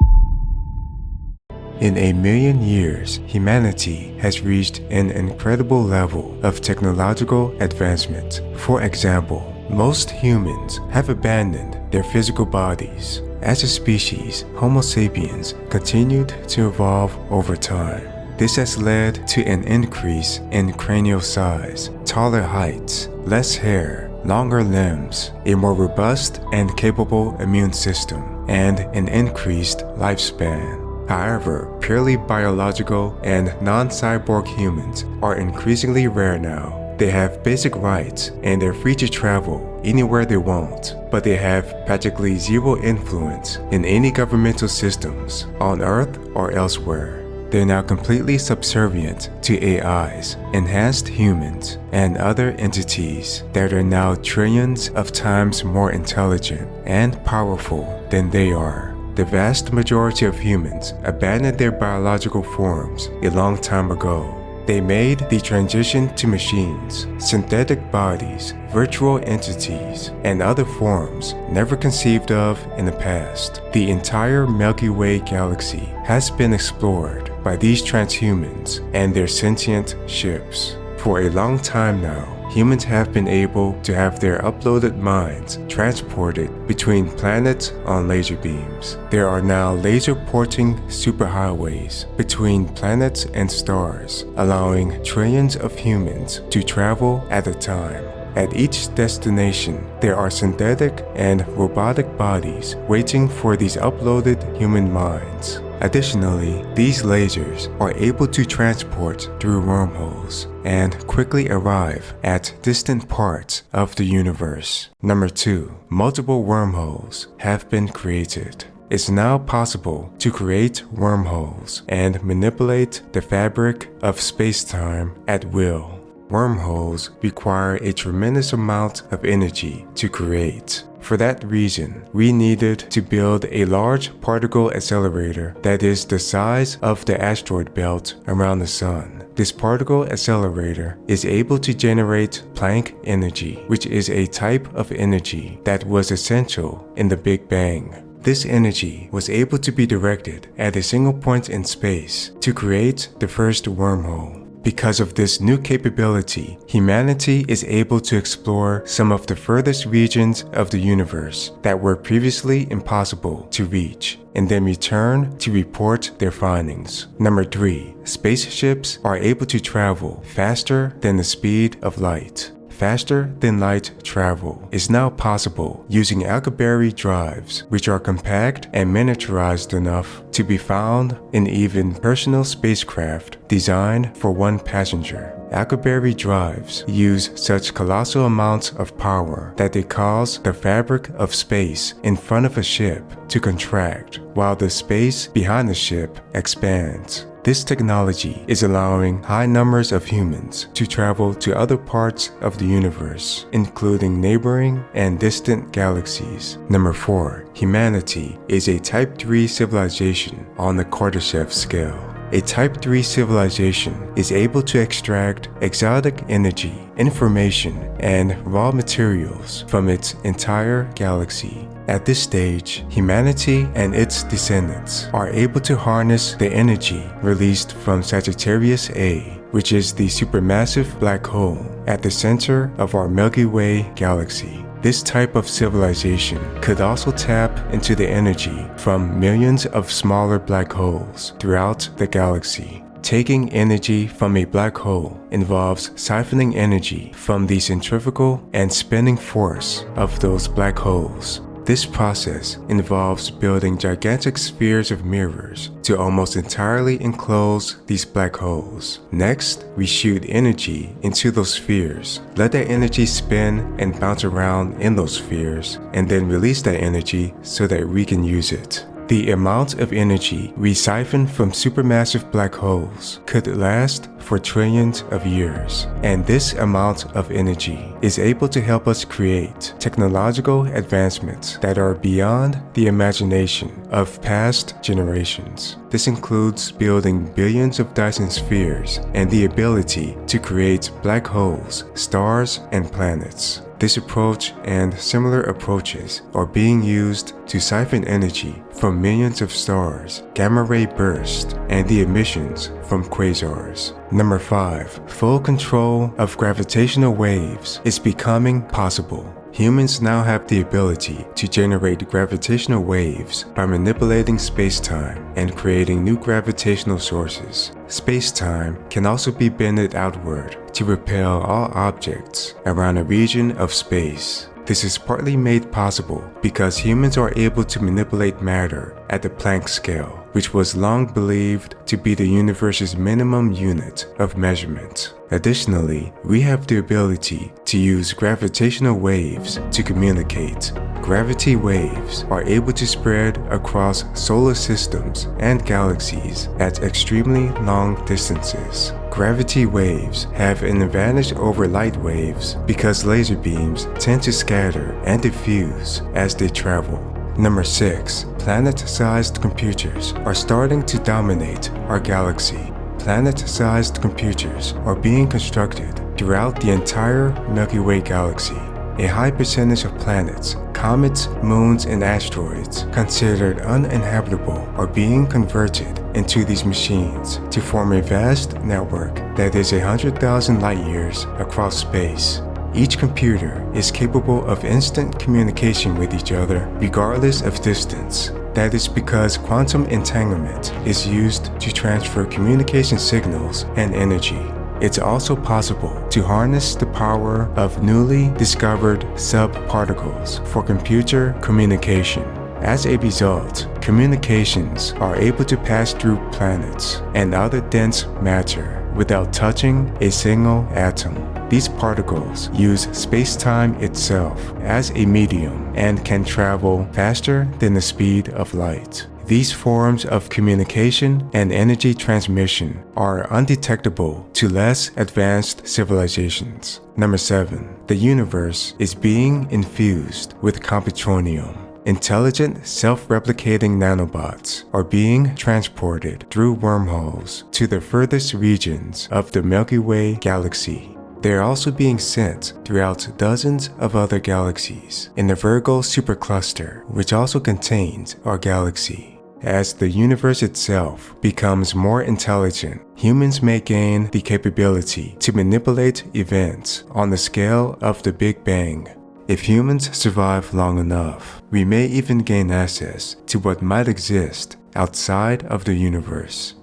In 1,000,000 years, humanity has reached an incredible level of technological advancement. For example, most humans have abandoned their physical bodies. As a species, Homo sapiens continued to evolve over time. This has led to an increase in cranial size, taller heights, less hair, longer limbs, a more robust and capable immune system, and an increased lifespan. However, purely biological and non-cyborg humans are increasingly rare now. They have basic rights and they're free to travel anywhere they want, but they have practically zero influence in any governmental systems on Earth or elsewhere. They're now completely subservient to AIs, enhanced humans, and other entities that are now trillions of times more intelligent and powerful than they are. The vast majority of humans abandoned their biological forms a long time ago. They made the transition to machines, synthetic bodies, virtual entities, and other forms never conceived of in the past. The entire Milky Way galaxy has been explored by these transhumans and their sentient ships. For a long time now, humans have been able to have their uploaded minds transported between planets on laser beams. There are now laser porting superhighways between planets and stars, allowing trillions of humans to travel at a time. At each destination, there are synthetic and robotic bodies waiting for these uploaded human minds. Additionally, these lasers are able to transport through wormholes and quickly arrive at distant parts of the universe. Number 2. Multiple wormholes have been created. It's now possible to create wormholes and manipulate the fabric of space-time at will. Wormholes require a tremendous amount of energy to create. For that reason, we needed to build a large particle accelerator that is the size of the asteroid belt around the Sun. This particle accelerator is able to generate Planck energy, which is a type of energy that was essential in the Big Bang. This energy was able to be directed at a single point in space to create the first wormhole. Because of this new capability, humanity is able to explore some of the furthest regions of the universe that were previously impossible to reach, and then return to report their findings. Number 3. Spaceships are able to travel faster than the speed of light. Faster than light travel is now possible using Alcubierre drives, which are compact and miniaturized enough to be found in even personal spacecraft designed for one passenger. Alcubierre drives use such colossal amounts of power that they cause the fabric of space in front of a ship to contract, while the space behind the ship expands. This technology is allowing high numbers of humans to travel to other parts of the universe, including neighboring and distant galaxies. Number 4. Humanity is a Type 3 civilization on the Kardashev scale. A Type 3 civilization is able to extract exotic energy, information, and raw materials from its entire galaxy. At this stage, humanity and its descendants are able to harness the energy released from Sagittarius A, which is the supermassive black hole at the center of our Milky Way galaxy. This type of civilization could also tap into the energy from millions of smaller black holes throughout the galaxy. Taking energy from a black hole involves siphoning energy from the centrifugal and spinning force of those black holes. This process involves building gigantic spheres of mirrors to almost entirely enclose these black holes. Next, we shoot energy into those spheres, let that energy spin and bounce around in those spheres, and then release that energy so that we can use it. The amount of energy we siphon from supermassive black holes could last for trillions of years, and this amount of energy is able to help us create technological advancements that are beyond the imagination of past generations. This includes building billions of Dyson spheres and the ability to create black holes, stars, and planets. This approach and similar approaches are being used to siphon energy from millions of stars, gamma-ray bursts, and the emissions from quasars. Number 5. Full control of gravitational waves is becoming possible. Humans now have the ability to generate gravitational waves by manipulating space-time and creating new gravitational sources. Space-time can also be bended outward to repel all objects around a region of space. This is partly made possible because humans are able to manipulate matter at the Planck scale, which was long believed to be the universe's minimum unit of measurement. Additionally, we have the ability to use gravitational waves to communicate. Gravity waves are able to spread across solar systems and galaxies at extremely long distances. Gravity waves have an advantage over light waves because laser beams tend to scatter and diffuse as they travel. Number 6. Planet-sized computers are starting to dominate our galaxy. Planet-sized computers are being constructed throughout the entire Milky Way galaxy. A high percentage of planets, comets, moons, and asteroids considered uninhabitable are being converted into these machines to form a vast network that is 100,000 light-years across space. Each computer is capable of instant communication with each other regardless of distance. That is because quantum entanglement is used to transfer communication signals and energy. It's also possible to harness the power of newly discovered subparticles for computer communication. As a result, communications are able to pass through planets and other dense matter without touching a single atom. These particles use space-time itself as a medium and can travel faster than the speed of light. These forms of communication and energy transmission are undetectable to less advanced civilizations. Number 7. The universe is being infused with computronium. Intelligent, self-replicating nanobots are being transported through wormholes to the furthest regions of the Milky Way galaxy. They are also being sent throughout dozens of other galaxies in the Virgo supercluster, which also contains our galaxy. As the universe itself becomes more intelligent, humans may gain the capability to manipulate events on the scale of the Big Bang. If humans survive long enough, we may even gain access to what might exist outside of the universe.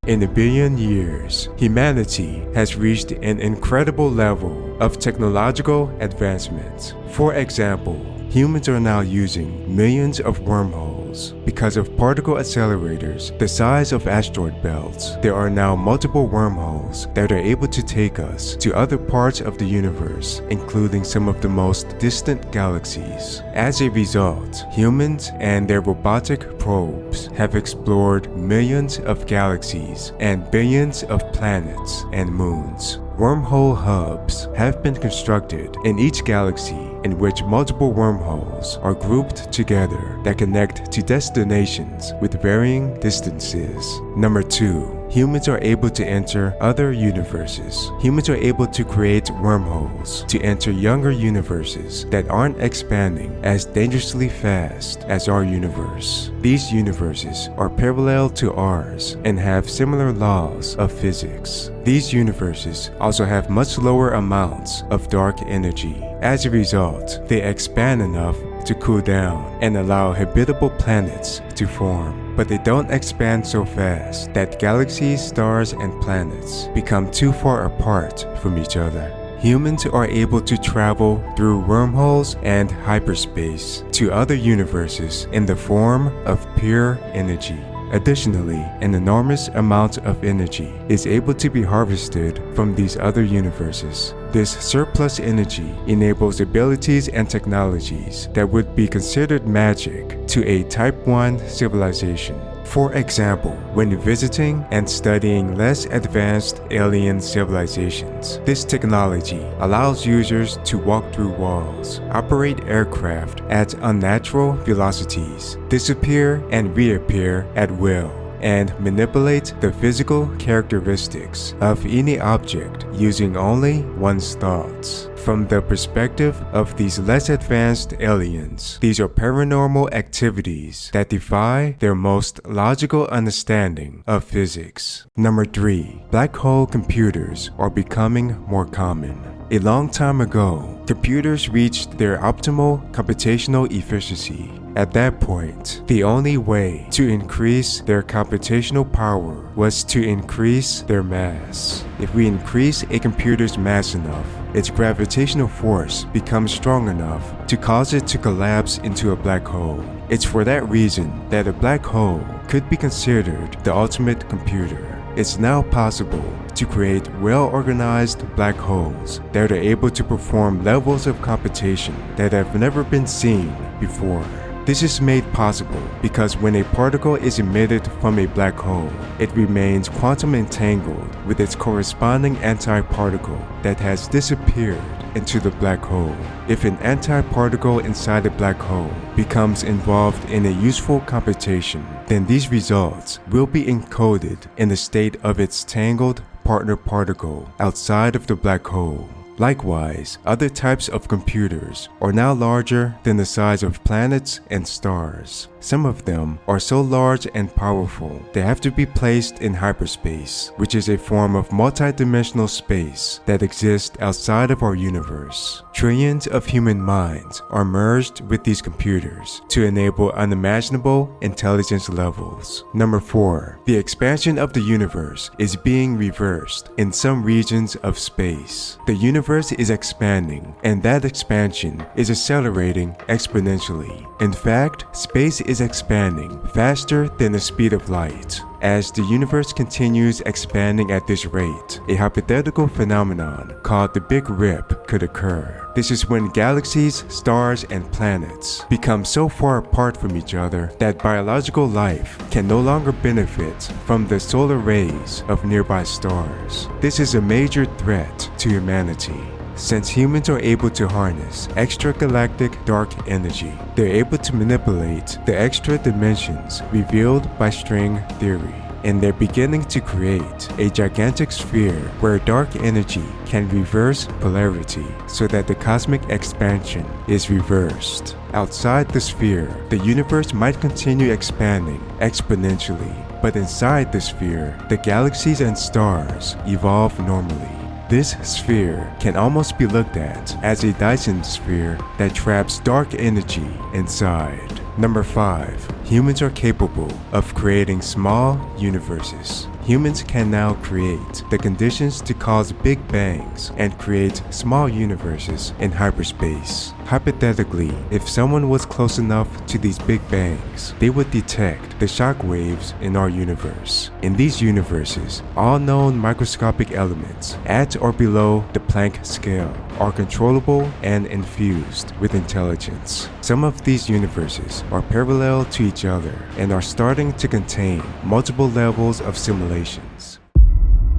In a billion years, humanity has reached an incredible level of technological advancements. For example, humans are now using millions of wormholes. Because of particle accelerators the size of asteroid belts, there are now multiple wormholes that are able to take us to other parts of the universe, including some of the most distant galaxies. As a result, humans and their robotic probes have explored millions of galaxies and billions of planets and moons. Wormhole hubs have been constructed in each galaxy in which multiple wormholes are grouped together that connect to destinations with varying distances. Number 2. Humans are able to enter other universes. Humans are able to create wormholes to enter younger universes that aren't expanding as dangerously fast as our universe. These universes are parallel to ours and have similar laws of physics. These universes also have much lower amounts of dark energy. As a result, they expand enough to cool down and allow habitable planets to form. But they don't expand so fast that galaxies, stars, and planets become too far apart from each other. Humans are able to travel through wormholes and hyperspace to other universes in the form of pure energy. Additionally, an enormous amount of energy is able to be harvested from these other universes. This surplus energy enables abilities and technologies that would be considered magic to a Type 1 civilization. For example, when visiting and studying less advanced alien civilizations, this technology allows users to walk through walls, operate aircraft at unnatural velocities, disappear and reappear at will, and manipulate the physical characteristics of any object using only one's thoughts. From the perspective of these less advanced aliens, these are paranormal activities that defy their most logical understanding of physics. Number 3. Black hole computers are becoming more common. A long time ago, computers reached their optimal computational efficiency. At that point, the only way to increase their computational power was to increase their mass. If we increase a computer's mass enough, its gravitational force becomes strong enough to cause it to collapse into a black hole. It's for that reason that a black hole could be considered the ultimate computer. It's now possible to create well-organized black holes that are able to perform levels of computation that have never been seen before. This is made possible because when a particle is emitted from a black hole, it remains quantum entangled with its corresponding antiparticle that has disappeared into the black hole. If an antiparticle inside a black hole becomes involved in a useful computation, then these results will be encoded in the state of its tangled partner particle outside of the black hole. Likewise, other types of computers are now larger than the size of planets and stars. Some of them are so large and powerful they have to be placed in hyperspace, which is a form of multidimensional space that exists outside of our universe. Trillions of human minds are merged with these computers to enable unimaginable intelligence levels. Number 4. The expansion of the universe is being reversed in some regions of space. The universe is expanding, and that expansion is accelerating exponentially. In fact, space is expanding faster than the speed of light. As the universe continues expanding at this rate, a hypothetical phenomenon called the Big Rip could occur. This is when galaxies, stars, and planets become so far apart from each other that biological life can no longer benefit from the solar rays of nearby stars. This is a major threat to humanity. Since humans are able to harness extragalactic dark energy, they're able to manipulate the extra dimensions revealed by string theory. and they're beginning to create a gigantic sphere where dark energy can reverse polarity so that the cosmic expansion is reversed. Outside the sphere, the universe might continue expanding exponentially, but inside the sphere, the galaxies and stars evolve normally. This sphere can almost be looked at as a Dyson sphere that traps dark energy inside. Number 5. Humans are capable of creating small universes. Humans can now create the conditions to cause big bangs and create small universes in hyperspace. Hypothetically, if someone was close enough to these big bangs, they would detect the shock waves in our universe. In these universes, all known microscopic elements at or below the Planck scale are controllable and infused with intelligence. Some of these universes are parallel to each other and are starting to contain multiple levels of simulations.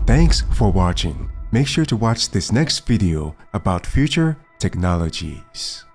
Thanks for watching. Make sure to watch this next video about future technologies.